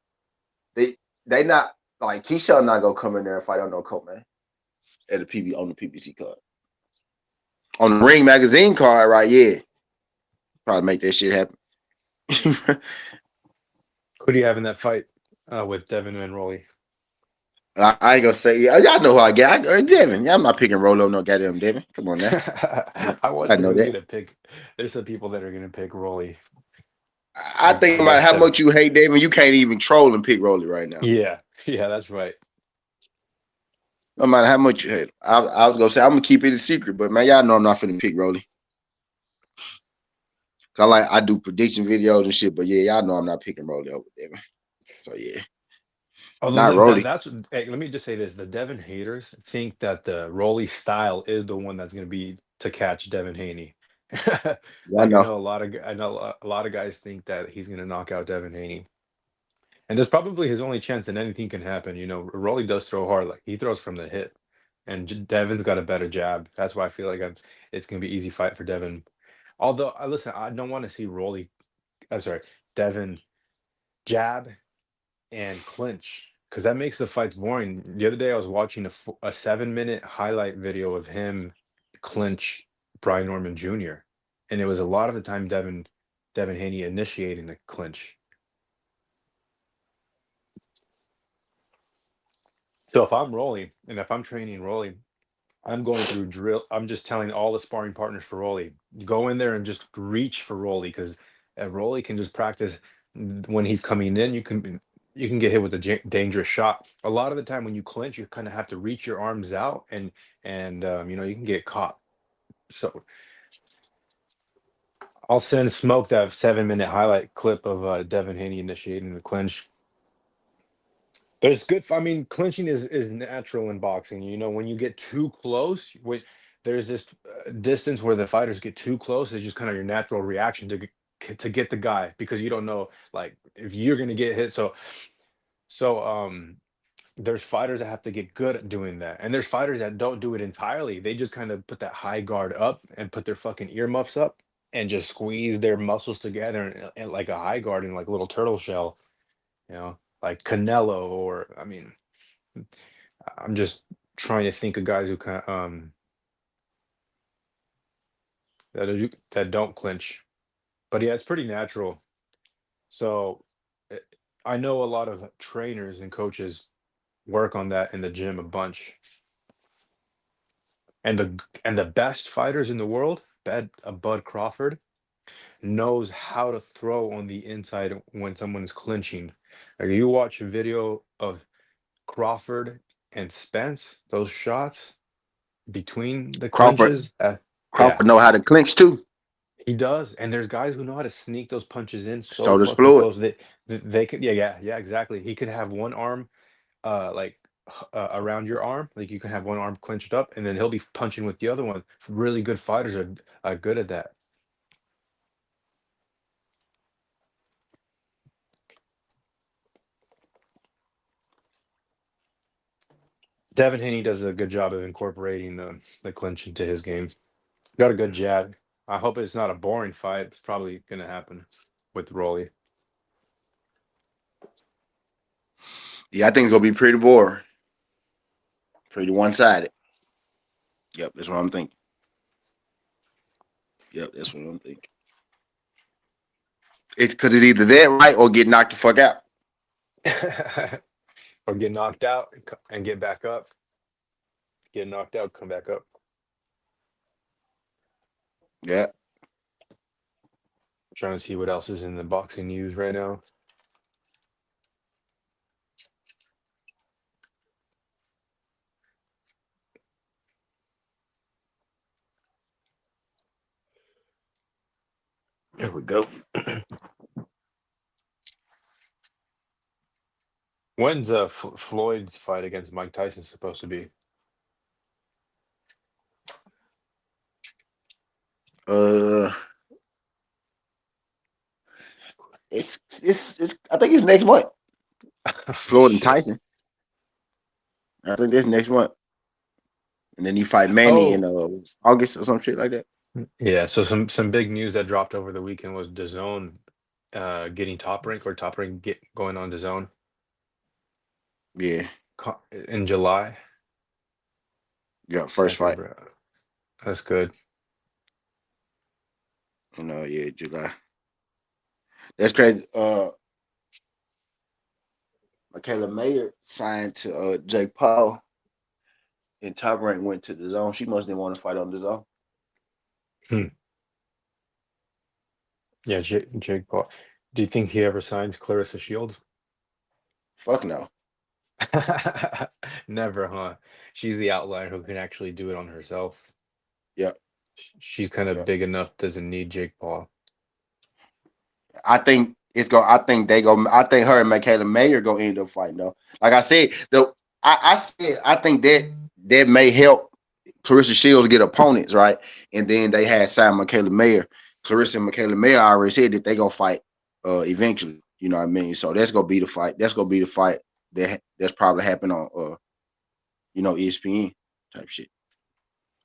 Yeah, they not like Keyshawn not gonna come in there and fight on no co-main at the PBC card. On the Ring Magazine card, right? Yeah, probably make that shit happen. Who do you have in that fight with Devin and Rolly? I ain't gonna say. Y'all know who I got. Devin. Yeah, I'm not picking Rolo. No goddamn Devin. Come on now. I know that. Gonna pick. There's some people that are gonna pick Rolly. I think no matter how much you hate Devin, you can't even troll and pick Rolly right now. Yeah, that's right. No matter how much you hate him. I was gonna say I'm gonna keep it a secret, but man, y'all know I'm not finna pick Rolly. Cause I do prediction videos and shit, but yeah, y'all know I'm not picking Rolly over Devin. So yeah. Not Rolly. Hey, let me just say this: the Devin haters think that the Rolly style is the one that's going to be to catch Devin Haney. I know a lot of guys think that he's going to knock out Devin Haney, and there's probably his only chance, and anything can happen. You know, Rolly does throw hard; like he throws from the hip, and Devin's got a better jab. That's why I feel like it's going to be easy fight for Devin. Although, listen, I don't want to see Devin jab and clinch, because that makes the fights boring. The other day I was watching a 7-minute highlight video of him clinch Brian Norman Jr., and it was a lot of the time Devin Haney initiating the clinch. So if I'm Rolly and if I'm training Rolly, I'm going through drill. I'm just telling all the sparring partners for Rolly, go in there and just reach for Rolly, because Rolly can just practice when he's coming in. You can get hit with a dangerous shot. A lot of the time when you clinch, you kind of have to reach your arms out and you can get caught. So I'll send Smoke that 7-minute highlight clip of Devin Haney initiating the clinch. There's good. I mean, clinching is natural in boxing. You know, when you get too close, there's this distance where the fighters get too close. It's just kind of your natural reaction to get the guy because you don't know like if you're gonna get hit. So there's fighters that have to get good at doing that, and there's fighters that don't do it entirely. They just kind of put that high guard up and put their fucking earmuffs up and just squeeze their muscles together and like a high guard in like a little turtle shell, like Canelo or I mean, I'm just trying to think of guys who kind of that don't clinch. But yeah, it's pretty natural. So I know a lot of trainers and coaches work on that in the gym a bunch. And the best fighters in the world, Bud Crawford, knows how to throw on the inside when someone is clinching. Like you watch a video of Crawford and Spence, those shots between the Crawford clinches. Yeah, know how to clinch too. he does. And there's guys who know how to sneak those punches in so So does fucking Floyd. close that they could. Yeah, exactly. He could have one arm, like around your arm, like you can have one arm clenched up, and then he'll be punching with the other one. Really good fighters are good at that. Devin Haney does a good job of incorporating the clinch into his game. Got a good jab. I hope it's not a boring fight. It's probably going to happen with Rolly. Yeah, I think it's gonna be pretty boring. Pretty one-sided. Yep, that's what I'm thinking. Yep, that's what I'm thinking. It's because it's either that right or get knocked the fuck out. Or get knocked out and get back up. Get knocked out, come back up. Yeah. Trying to see what else is in the boxing news right now. There we go. When's Floyd's fight against Mike Tyson supposed to be? It's I think it's next month. Floyd and Shit. Tyson. I think that's next month. And then you fight Manny in August or some shit like that. Yeah, so some big news that dropped over the weekend was DAZN getting Top Rank going on DAZN. Yeah. In July. Yeah, first fight. That's good. Yeah, July. That's crazy. Michaela Mayer signed to Jake Paul, and Top Rank went to DAZN. She must didn't want to fight on DAZN. Yeah, Jake Paul. Do you think he ever signs Clarissa Shields? Fuck no. Never, huh? She's the outlier who can actually do it on herself. Yep. She's kind of big enough, doesn't need Jake Paul. I think I think her and Michaela Mayer gonna end up fighting though. Like I said, I think that may help Clarissa Shields get opponents, right? And then they had signed Michaela Mayer. Clarissa and Michaela Mayer already said that they gonna fight eventually. You know what I mean? So that's gonna be the fight. That's gonna be the fight that's probably happened on ESPN type shit.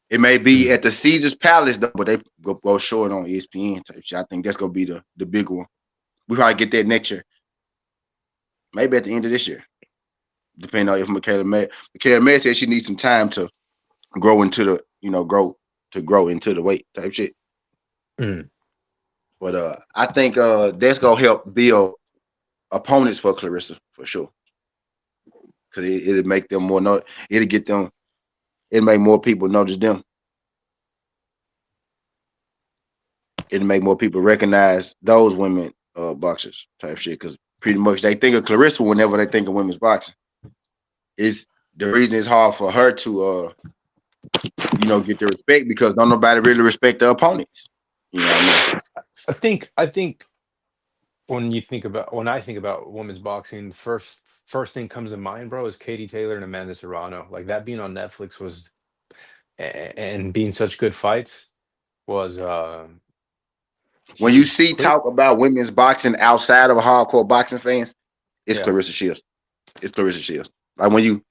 It may be at the Caesar's Palace though, but they go show it on ESPN type shit. I think that's gonna be the big one. We probably get that next year. Maybe at the end of this year. Depending on if Michaela Mayer said she needs some time to grow into the grow into the weight type shit. But I think that's gonna help build opponents for Clarissa for sure. Cause it'll make them more it'll make more people notice them. It'll make more people recognize those women boxers type shit. Cause pretty much they think of Clarissa whenever they think of women's boxing. Is the reason it's hard for her to get the respect because don't nobody really respect the opponents. You know what I mean? I think when I think about women's boxing, first thing comes to mind, bro, is Katie Taylor and Amanda Serrano. Like that being on Netflix was and being such good fights was When you huge. see talk about women's boxing outside of hardcore boxing fans, it's Yeah. Clarissa Shields. It's Clarissa Shields. Like when you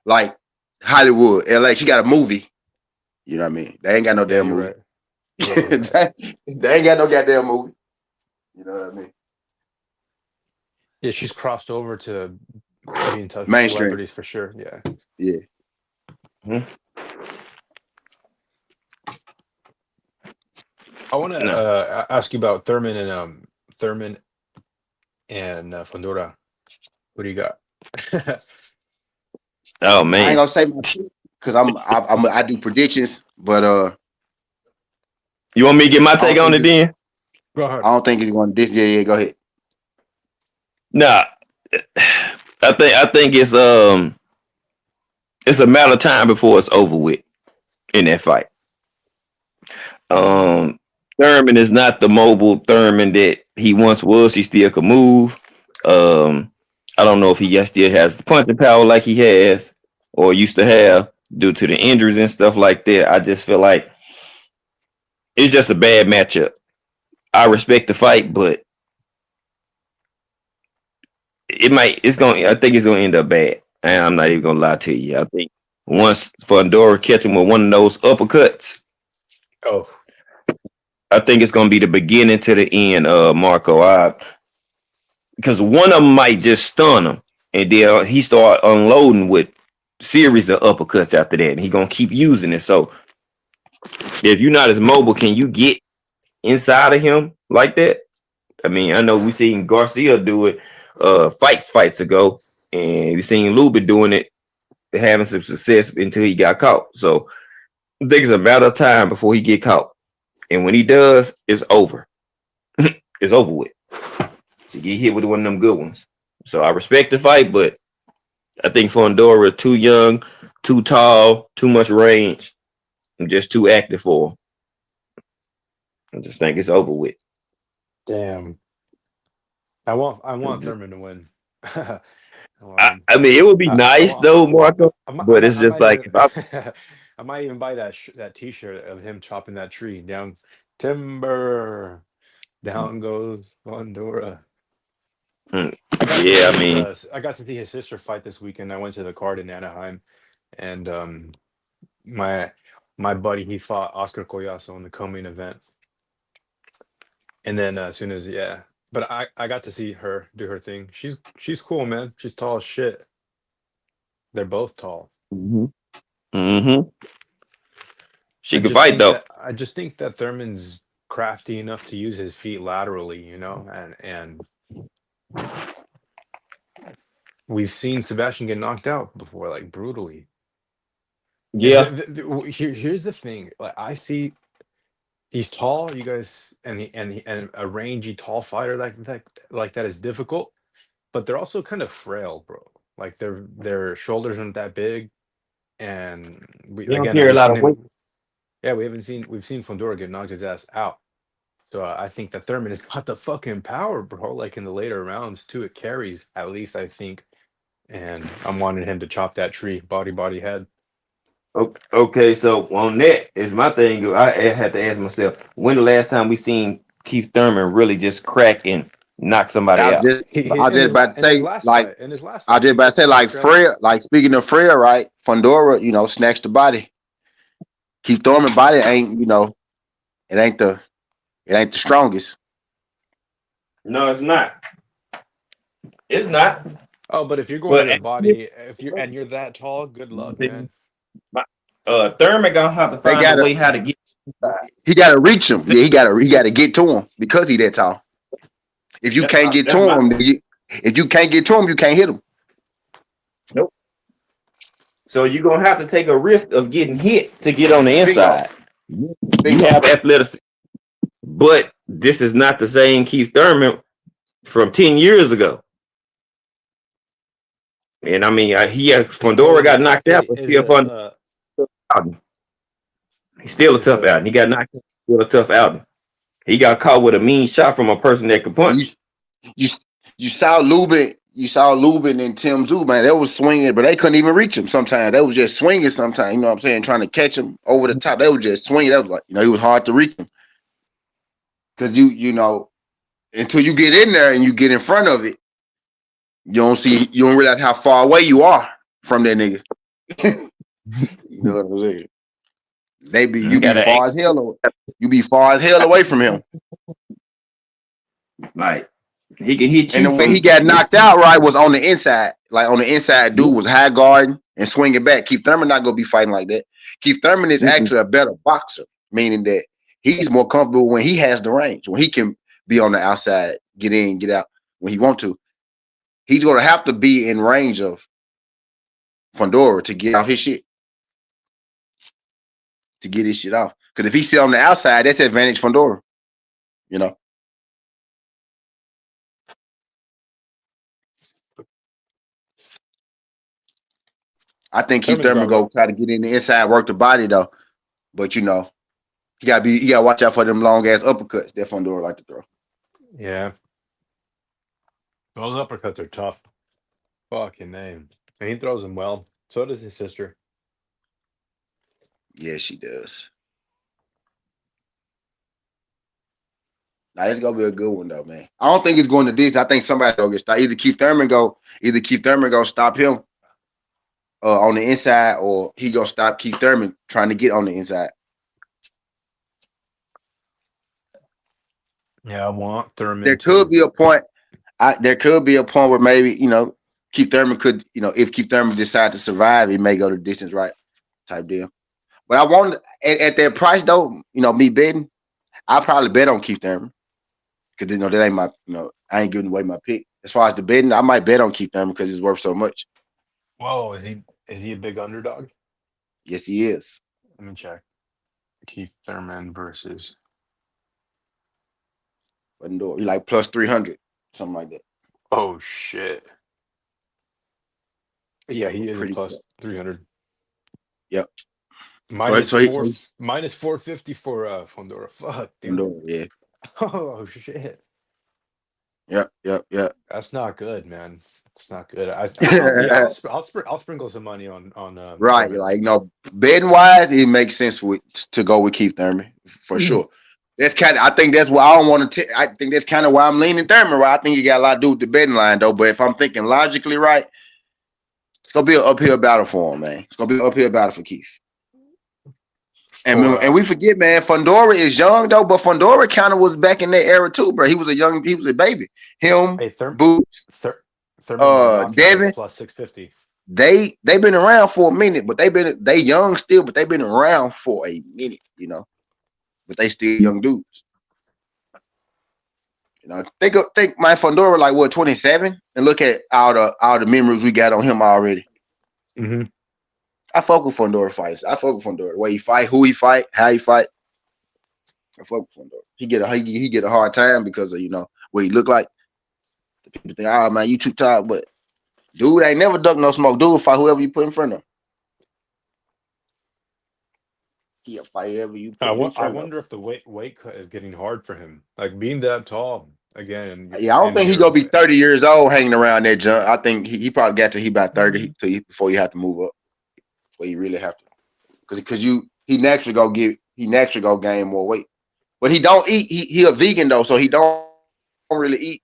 like Hollywood, LA, she got a movie. You know what I mean? They ain't got no Yeah, damn you're movie. right. You're right. They ain't got no goddamn movie. You know what I mean? Yeah, she's crossed over to being touched with Mainstream. celebrities for sure. Yeah. Yeah. Mhm. I want to No. ask you about Thurman and Fondora. What do you got? Oh I ain't man. gonna say my because I do predictions, but You want me to get my I don't take on think it then? Go I ahead. don't think he's going to this. Yeah, go ahead. Nah. I think it's a matter of time before it's over with in that fight. Thurman is not the mobile Thurman that he once was. He still can move. I don't know if he still has the punching power like he has or used to have due to the injuries and stuff like that. I just feel like it's just a bad matchup. I respect the fight, but I think it's gonna end up bad. And I'm not even gonna lie to you. I think once Fondora catch him with one of those uppercuts, Oh, I think it's gonna be the beginning to the end, Marco. Because one of them might just stun him, and then he start unloading with series of uppercuts after that, and he gonna keep using it. So if you're not as mobile, can you get inside of him like that? I mean, I know we seen Garcia do it fights ago, and we seen Lubin doing it, having some success until he got caught. So I think it's a matter of time before he get caught, and when he does, it's over. It's over with. To get hit with one of them good ones. So I respect the fight, but I think Fondora too young, too tall, too much range, and just too active for him. I just think it's over with. damn. I want Thurman to win. I I mean, it would be nice though, Marco, but it's just might like even if I I might even buy that T-shirt of him chopping that tree down. Timber, down goes Fondora. yeah, I mean, I got to see his sister fight this weekend. I went to the card in Anaheim, and my buddy, he fought Oscar Collazo in the co-main event, and then as soon as but I got to see her do her thing. She's cool, man. She's tall as shit. They're both tall. She could fight though. I just think that Thurman's crafty enough to use his feet laterally, you know, and we've seen Sebastian get knocked out before, like brutally. Yeah, Here's the thing. Like I see, he's tall. You guys, and a rangy tall fighter like that is difficult, but they're also kind of frail, bro. Like their shoulders aren't that big, and they don't carry a lot of weight. Yeah, we've seen Fondora get knocked his ass out. So I think that Thurman has got the fucking power, bro. Like in the later rounds too, it carries at least I think. And I'm wanting him to chop that tree, body head. Okay, so on that is my thing. I had to ask myself, when the last time we seen Keith Thurman really just crack and knock somebody I out? just about to say like in his last I fight, just about to say like Freya. Freya. Like speaking of Freya, right? Fondora, you know, snatched the body. Keith Thurman body ain't, you know, it ain't the strongest. No, it's not. It's not. Oh, but if you're going But to the body, and you're that tall, good luck, man. Thurman gonna have to find a way how to get. He got to reach him. Yeah, he got to get to him because he that tall. If you can't get to him, if you can't get to him, you can't hit him. Nope. So you're gonna have to take a risk of getting hit to get on the inside. You have athleticism, but this is not the same Keith Thurman from 10 years ago. And I mean, Fondora got knocked out, but he's still a tough out. He got knocked out, still a tough out. He got caught with a mean shot from a person that could punch. You saw Lubin you saw Lubin and Tim Zoo, man, they was swinging, but they couldn't even reach him sometimes. They was just swinging sometimes, you know what I'm saying, trying to catch him over the top. They was just swinging. That was like, it was hard to reach him. Because you know, until you get in there and you get in front of it, you don't realize how far away you are from that nigga. You know what I'm saying? You be far as hell away. You be far as hell away from him. Like he can hit you. And the way he got knocked out right was on the inside. Like on the inside, dude was high guarding and swinging back. Keith Thurman not gonna be fighting like that. Keith Thurman is actually a better boxer, meaning that he's more comfortable when he has the range, when he can be on the outside, get in, get out when he want to. He's gonna have to be in range of Fundora to get off his shit. To get his shit off. Because if he's still on the outside, that's advantage Fundora. You know. I think Keith Thurman go try to get in the inside, work the body though. But you know, you gotta watch out for them long ass uppercuts that Fundora like to throw. Yeah. Those uppercuts are tough. Fucking name. And he throws them well. So does his sister. Yeah, she does. Now it's gonna be a good one though, man. I don't think it's going to this. I think somebody gonna get stopped. Either Keith Thurman go stop him on the inside, or he gonna stop Keith Thurman trying to get on the inside. Yeah, I want Thurman. There could be a point. There could be a point where maybe Keith Thurman could if Keith Thurman decide to survive, he may go the distance right type deal. But I want at that price though, me betting, I probably bet on Keith Thurman because that ain't my I ain't giving away my pick. As far as the betting, I might bet on Keith Thurman because he's worth so much. Whoa, is he a big underdog? Yes, he is. Let me check. Keith Thurman versus Fundora, like plus 300, something like that. Oh shit. Yeah, he is Pretty plus 300. Yep. Minus 450 for Fundora. Fuck, dude. Fundora, yeah. Oh shit. Yep. That's not good, man. It's not good. I'll sprinkle some money on right. Thurman. Like betting wise, it makes sense to go with Keith Thurman for sure. That's I think that's why I don't want to. I think that's kind of why I'm leaning Thurman. Right. I think you got a lot to do with the betting line though. But if I'm thinking logically right, it's gonna be an uphill battle for him, man. It's gonna be an uphill battle for Keith. And we forget, man, Fundora is young though, but Fundora kind of was back in that era too, bro. He was a baby. Him, Boots, Devin, plus 650. They've been around for a minute, but they young still, but they've been around for a minute, But they still young dudes. Think my Fundora like what 27, and look at all the memories we got on him already. Mm-hmm. I fuck with Fundora fights. I fuck with Fundora. The way he fight, who he fight, how he fight. I fuck with Fundora. He get a hard time because of what he look like. The people think, oh man, you too tired, but dude ain't never duck no smoke. Dude fight whoever you put in front of him. He'll fight whoever you put in front of him. I wonder if the weight cut is getting hard for him. Like being that tall again. Yeah, I don't think he gonna be 30 years old hanging around that junk. I think he probably got to he about 30 before you have to move up. Where you really have to, because he naturally go gain more weight, but he don't eat. He a vegan though, so he don't really eat.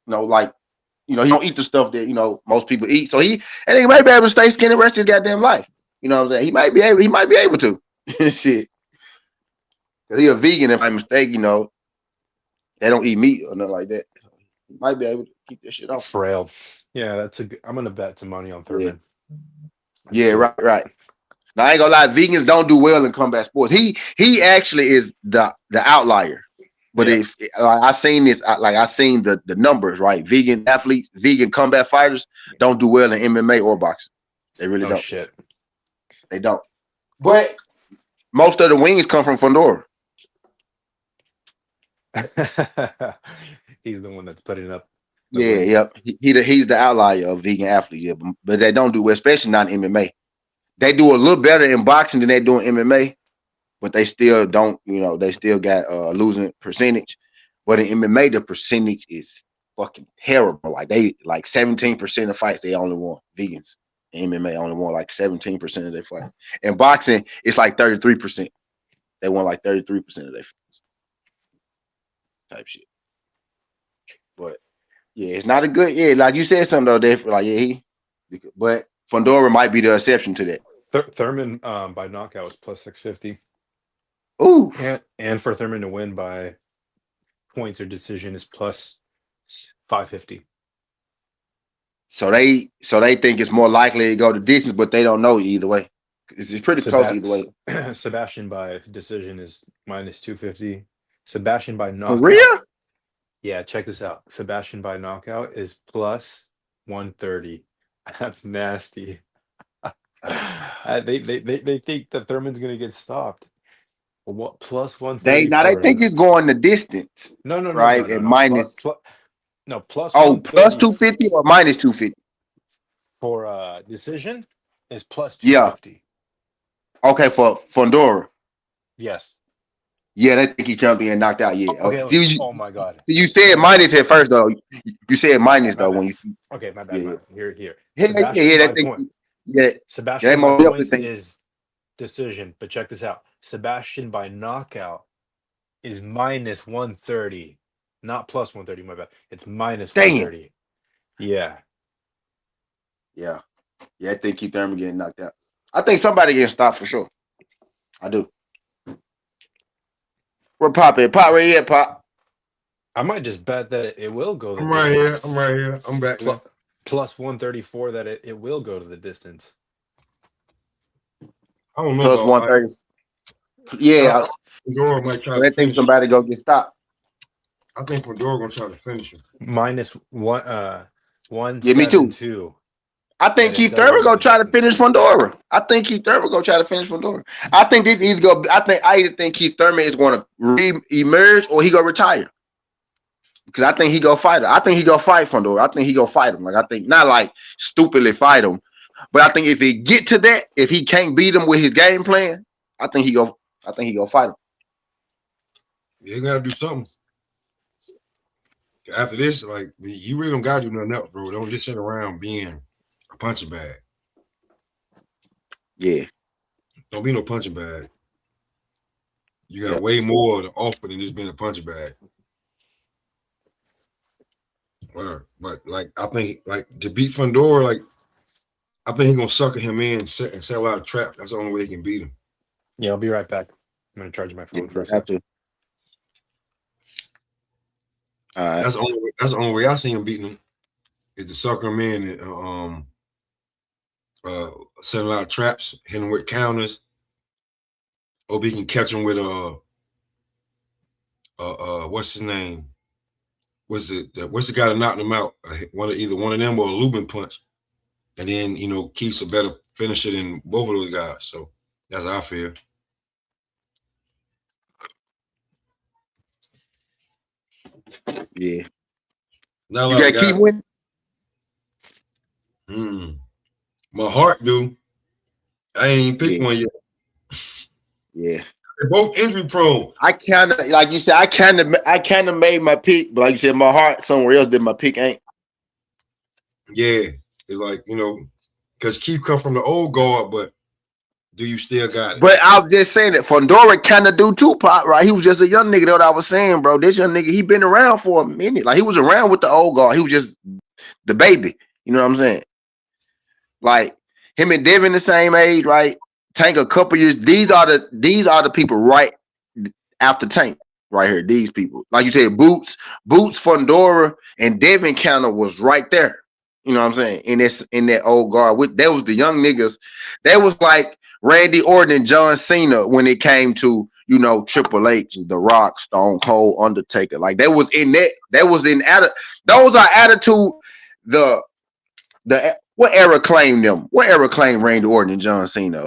He don't eat the stuff that most people eat. So he might be able to stay skinny the rest of his goddamn life. You know what I'm saying? He might be able to. Shit, because he a vegan. If I'm mistaken, they don't eat meat or nothing like that. So he might be able to keep that shit off. Frail. Yeah, I'm gonna bet some money on Thurman. Yeah, right. Now I ain't gonna lie, vegans don't do well in combat sports. He actually is the outlier. But if I seen this, I seen the numbers, right? Vegan athletes, vegan combat fighters don't do well in MMA or boxing. They really don't. Shit. They don't. But most of the wins come from Fundora. He's the one that's putting up. Yep. He's the outlier of vegan athletes, yeah, but they don't do well, especially not in MMA. They do a little better in boxing than they do in MMA, but they still don't, they still got a losing percentage. But in MMA, the percentage is fucking terrible. Like they like 17% of fights they only won. Vegans in MMA only won like 17% of their fights. In boxing, it's like 33%. They won like 33% of their fights. Type shit. But yeah, it's not a good. Yeah, like you said something though. They like but Fondora might be the exception to that. Thurman by knockout was plus 650. Ooh, And for Thurman to win by points or decision is plus 550. so they think it's more likely to go to distance, but they don't know either way. It's pretty close either way. Sebastian by decision is minus 250. Sebastian by knockout. For real? Yeah, check this out. Sebastian by knockout is plus 130. That's nasty. They think that Thurman's gonna get stopped. What plus 130? They think it's going the distance. No, right? No, and minus plus 250 or minus 250 for decision is plus 250. Okay, for Fondora. Yes. Yeah, they think he can't be knocked out. Yeah. Okay. Oh my god. So you said minus at first though. You said minus though when you. Okay, my bad. Yeah. Here. Sebastian by points is decision, but check this out. Sebastian by knockout is minus 130, not plus 130. My bad. It's minus 130. Yeah. I think Keith Thurman getting knocked out. I think somebody getting stopped for sure. I do. Where Pop at? Pop right here, Pop. I might just bet that it will go. I'm right here. I'm back. Plus 134 that it will go to the distance. I don't know. Plus 130. Yeah. Fondora might try so they think somebody go get stopped. I think Fondora gonna try to finish him. Minus 172. Yeah, me too. I think Keith Thurman gonna try to finish Fondora. I think this either go. I either think Keith Thurman is going to re-emerge or he gonna retire. Because I think he go fight him. I think he go fight Fondora. I think he go fight him. Like I think not like stupidly fight him, but I think if he get to that, if he can't beat him with his game plan, I think he go fight him. Yeah, you gotta do something. After this, like you really don't gotta do nothing else, bro. Don't just sit around being a punching bag. Yeah. Don't be no punching bag. You got way more to offer than just being a punching bag. But like I think like to beat Fondora, like I think he's gonna sucker him in and set a lot of traps. That's the only way he can beat him. Yeah, I'll be right back. I'm gonna charge my phone for a second. That's the only way I see him beating him is to sucker him in and set a lot of traps, hit him with counters. Hope he can catch him with what's his name? What's the guy that knocked him out? Either one of them or a Lubin punch, and then Keith's a better finisher than both of those guys. So that's how I feel. Yeah. Now you got Keith win. My heart do. I ain't even picked one yet. Yeah. They're both injury prone. I kind of, like you said, I kind of made my pick, but like you said, my heart somewhere else did my pick ain't. Yeah, it's like because Keith come from the old guard, but do you still got it? But I was just saying that Fondora kind of do too, Pop. Right? He was just a young nigga. That's what I was saying, bro. This young nigga, he been around for a minute. Like he was around with the old guard. He was just the baby. You know what I'm saying? Like him and Devin the same age, right? Tank a couple years. These are the people right after Tank right here. These people, like you said, Boots, Fondora, and Devin Counter was right there. You know what I'm saying? In that old guard, that was the young niggas. That was like Randy Orton and John Cena when it came to Triple H, The Rock, Stone Cold, Undertaker. Like that was in that. That was in those are attitude. The what era claimed them? What era claimed Randy Orton and John Cena?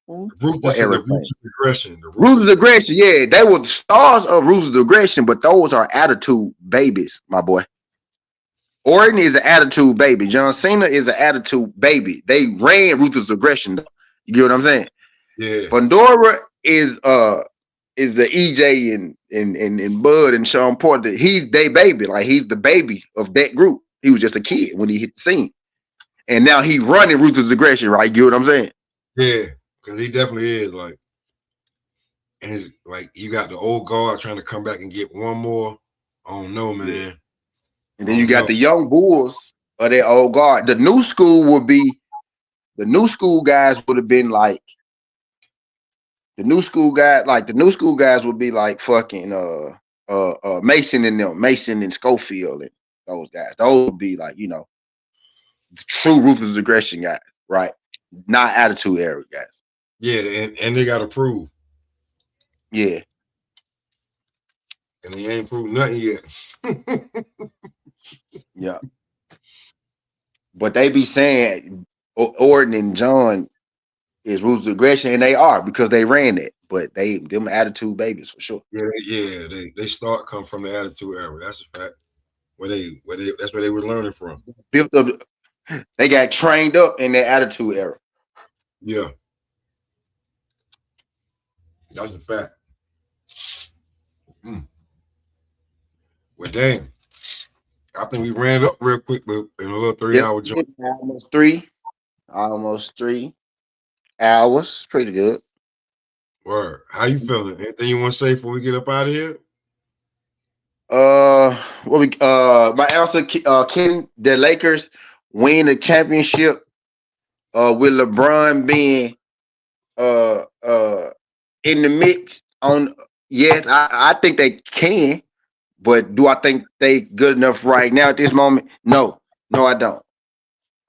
What era claimed? Ruthless Aggression. Yeah, they were the stars of Ruthless Aggression, but those are attitude babies, my boy. Orton is an attitude baby. John Cena is an attitude baby. They ran Ruthless Aggression, though. You get what I'm saying? Yeah. Fondora is is the EJ and Bud and Sean Porter. He's their baby. Like he's the baby of that group. He was just a kid when he hit the scene. And now he running Ruthless Aggression, right? You know what I'm saying? Yeah, because he definitely is like, and it's like you got the old guard trying to come back and get one more. I don't know, man. Yeah. And then you got the young bulls of that old guard. The new school guys would have been like the new school guys would be like fucking Mason and them, Mason and Schofield and those guys. Those would be like, you know, the true Ruthless Aggression guys, right? Not Attitude Era guys. Yeah, and they got to prove. Yeah. And they ain't proved nothing yet. Yeah. But they be saying Orton and John is Ruthless Aggression, and they are because they ran it. But them Attitude babies for sure. Yeah, they start come from the Attitude Era. That's a fact. That's where they were learning from. Built up, they got trained up in the Attitude Era. Yeah. That's a fact. Well, dang. I think we ran it up real quick, but in a little 3-hour jump. Almost 3 hours. Pretty good. Word. How you feeling? Anything you want to say before we get up out of here? My answer, can the Lakers win the championship with LeBron being in the mix on? Yes, I think they can, but do I think they good enough right now at this moment? No, I don't.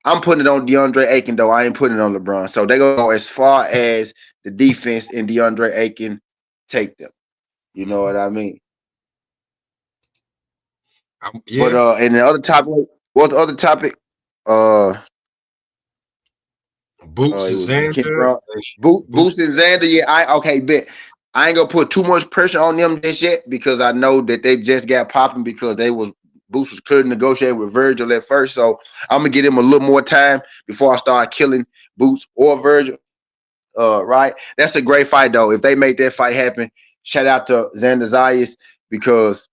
I'm putting it on DeAndre Ayton though. I ain't putting it on LeBron. So they go as far as the defense and DeAndre Ayton take them. You know what I mean? Yeah. But and the other topic, what's the other topic? Boots&Xander. Boots&Xander. Yeah, bet. I ain't gonna put too much pressure on them just yet because I know that they just got popping because Boots was clearly negotiating with Virgil at first. So I'm gonna give him a little more time before I start killing Boots or Virgil. Right? That's a great fight though. If they make that fight happen, shout out to Xander Zayas because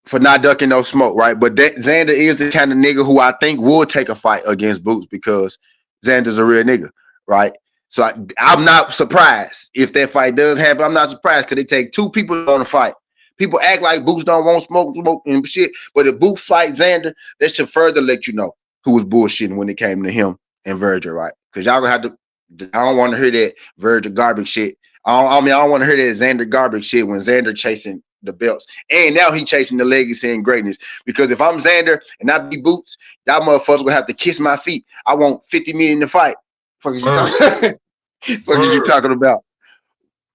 for not ducking no smoke, right? But Xander is the kind of nigga who I think would take a fight against Boots because Xander's a real nigga, right? So I'm not surprised if that fight does happen. I'm not surprised because they take two people on a fight. People act like Boots don't want smoke and shit, but if Boots fight Xander, that should further let you know who was bullshitting when it came to him and Virgil, right? Because y'all gonna have to. I don't want to hear that Virgil garbage shit. I don't want to hear that Xander garbage shit when Xander chasing the belts. And now he chasing the legacy and greatness. Because if I'm Xander and I be Boots, y'all motherfuckers will have to kiss my feet. I want 50 million to fight. Fuck is you talking about?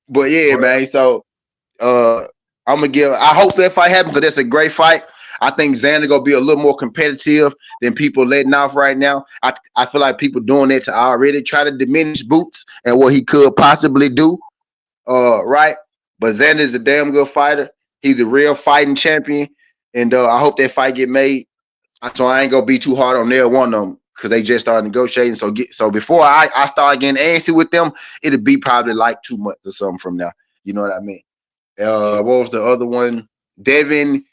But yeah, man. So I'm gonna give. I hope that fight happens because that's a great fight. I think Xander gonna be a little more competitive than people letting off right now. I feel like people doing that to already try to diminish Boots and what he could possibly do. Right. But Xander's a damn good fighter. He's a real fighting champion, and I hope that fight get made. So I ain't gonna be too hard on their one of them because they just started negotiating. So before I start getting antsy with them, it'll be probably like 2 months or something from now. You know what I mean? What was the other one? Devin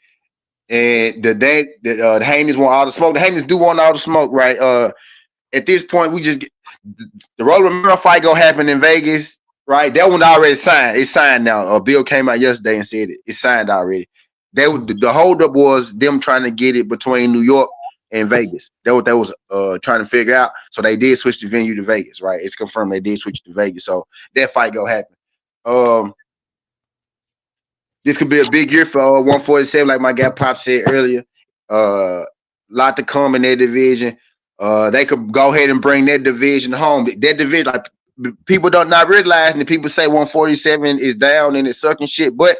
and the Haneys want all the smoke. The Haneys do want all the smoke, right? At this point, we just get the Roller Romero fight gonna happen in Vegas. Right, that one already signed. It's signed now. A bill came out yesterday and said it's signed already. The holdup was them trying to get it between New York and Vegas. That's what they was trying to figure out. So they did switch the venue to Vegas. Right, it's confirmed they did switch to Vegas. So that fight gonna happen. This could be a big year for 147, like my guy Pop said earlier. Lot to come in their division. They could go ahead and bring that division home. That division, like. People don't not realize, and the people say 147 is down and it's sucking shit, but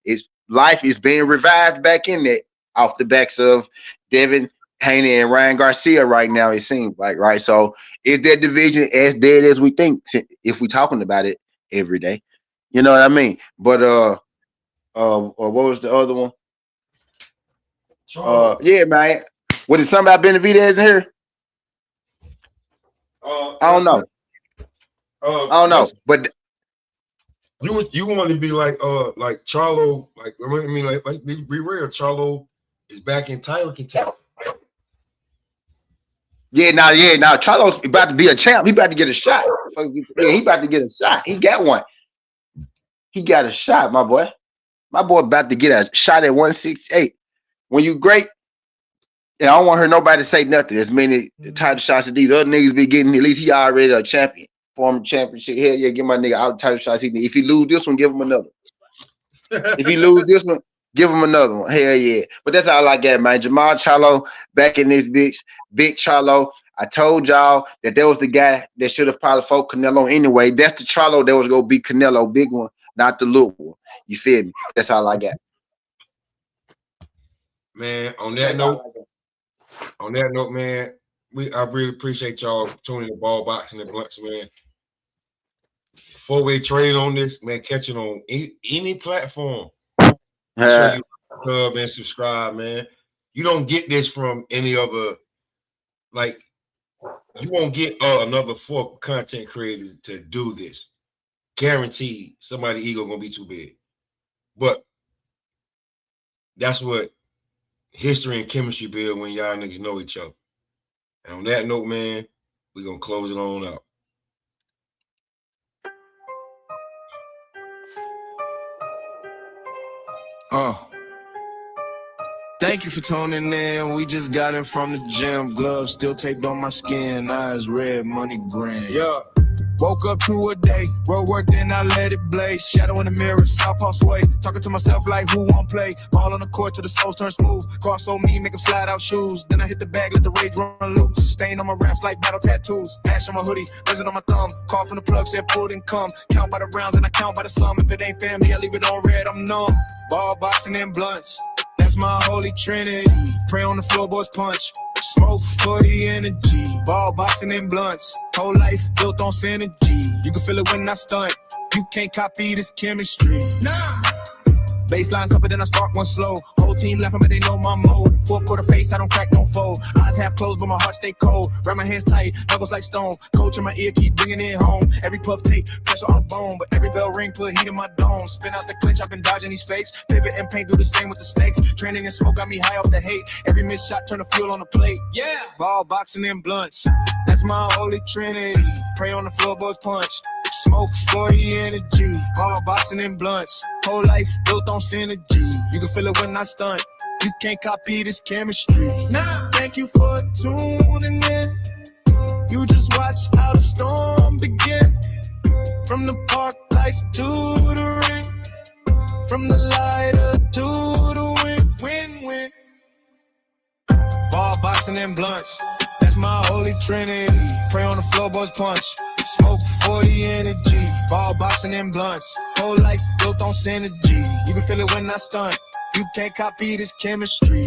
it's life is being revived back in there off the backs of Devin Haney and Ryan Garcia right now. It seems like, right? So is that division as dead as we think if we talking about it every day? You know what I mean? But what was the other one? Yeah, man. Was it something about Benavidez in here? I don't know. I don't know, but You want to be like Charlo, like I mean like be real. Charlo is back in title contention. Yeah, now Charlo's about to be a champ. He about to get a shot. Yeah, he about to get a shot. He got one. He got a shot, my boy. My boy about to get a shot at 168. When you great, yeah, I don't want to hear nobody say nothing. As many title shots as these other niggas be getting, at least he already a champion. Former championship. Hell yeah, give my nigga all the title shots he need. If he lose this one, give him another. If he lose this one, give him another one. Hell yeah. But that's all I got, man. Jamal Charlo back in this bitch. Big Charlo. I told y'all that was the guy that should have probably fought Canelo anyway. That's the Charlo that was going to be Canelo, big one, not the little one. You feel me? That's all I got. Man, on that note, man, I really appreciate y'all tuning in Ball Boxing and Blunts, man. 4-way trade on this, man. Catch it on any platform. Make sure you sub and subscribe, man. You don't get this from any other, like, you won't get another 4 content creators to do this. Guaranteed, somebody's ego gonna be too big. But that's what history and chemistry build when y'all niggas know each other. And on that note, man, we're gonna close it on out. Thank you for tuning in. We just got in from the gym. Gloves still taped on my skin. Eyes red, money grand. Yeah. Woke up to a day, road work, then I let it blaze. Shadow in the mirror, southpaw sway. Talking to myself like who won't play. Ball on the court till the soles turn smooth. Cross on me, make them slide out shoes. Then I hit the bag, let the rage run loose. Stain on my raps like battle tattoos. Ash on my hoodie, resin on my thumb. Call from the plug, said pull and come. Count by the rounds and I count by the sum. If it ain't family, I leave it on red, I'm numb. Ball boxing and blunts. That's my holy trinity. Pray on the floorboards punch. Smoke for the energy. Ball boxing and blunts. Whole life built on synergy. You can feel it when I stunt. You can't copy this chemistry. Nah. Baseline couple, then I spark one slow. Whole team laughing, but they know my mode. Fourth quarter face, I don't crack, don't fold. Eyes half closed, but my heart stay cold. Wrap my hands tight, knuckles like stone. Coach in my ear, keep bringing it home. Every puff take, pressure on bone. But every bell ring, put heat in my dome. Spin out the clinch, I've been dodging these fakes. Pivot and paint, do the same with the snakes. Training and smoke got me high off the hate. Every missed shot, turn the fuel on the plate. Yeah, ball boxing and blunts. That's my holy trinity. Pray on the floorboards punch. Smoke for the energy. Ball boxing and blunts. Whole life built on synergy. You can feel it when I stunt. You can't copy this chemistry. Nah. Thank you for tuning in. You just watch how the storm begin. From the park lights to the ring. From the lighter to the win-win. Ball boxing and blunts. That's my holy trinity. Pray on the floorboards punch. Smoke for the energy. Ball boxing and blunts. Whole life built on synergy. You can feel it when I stunt. You can't copy this chemistry.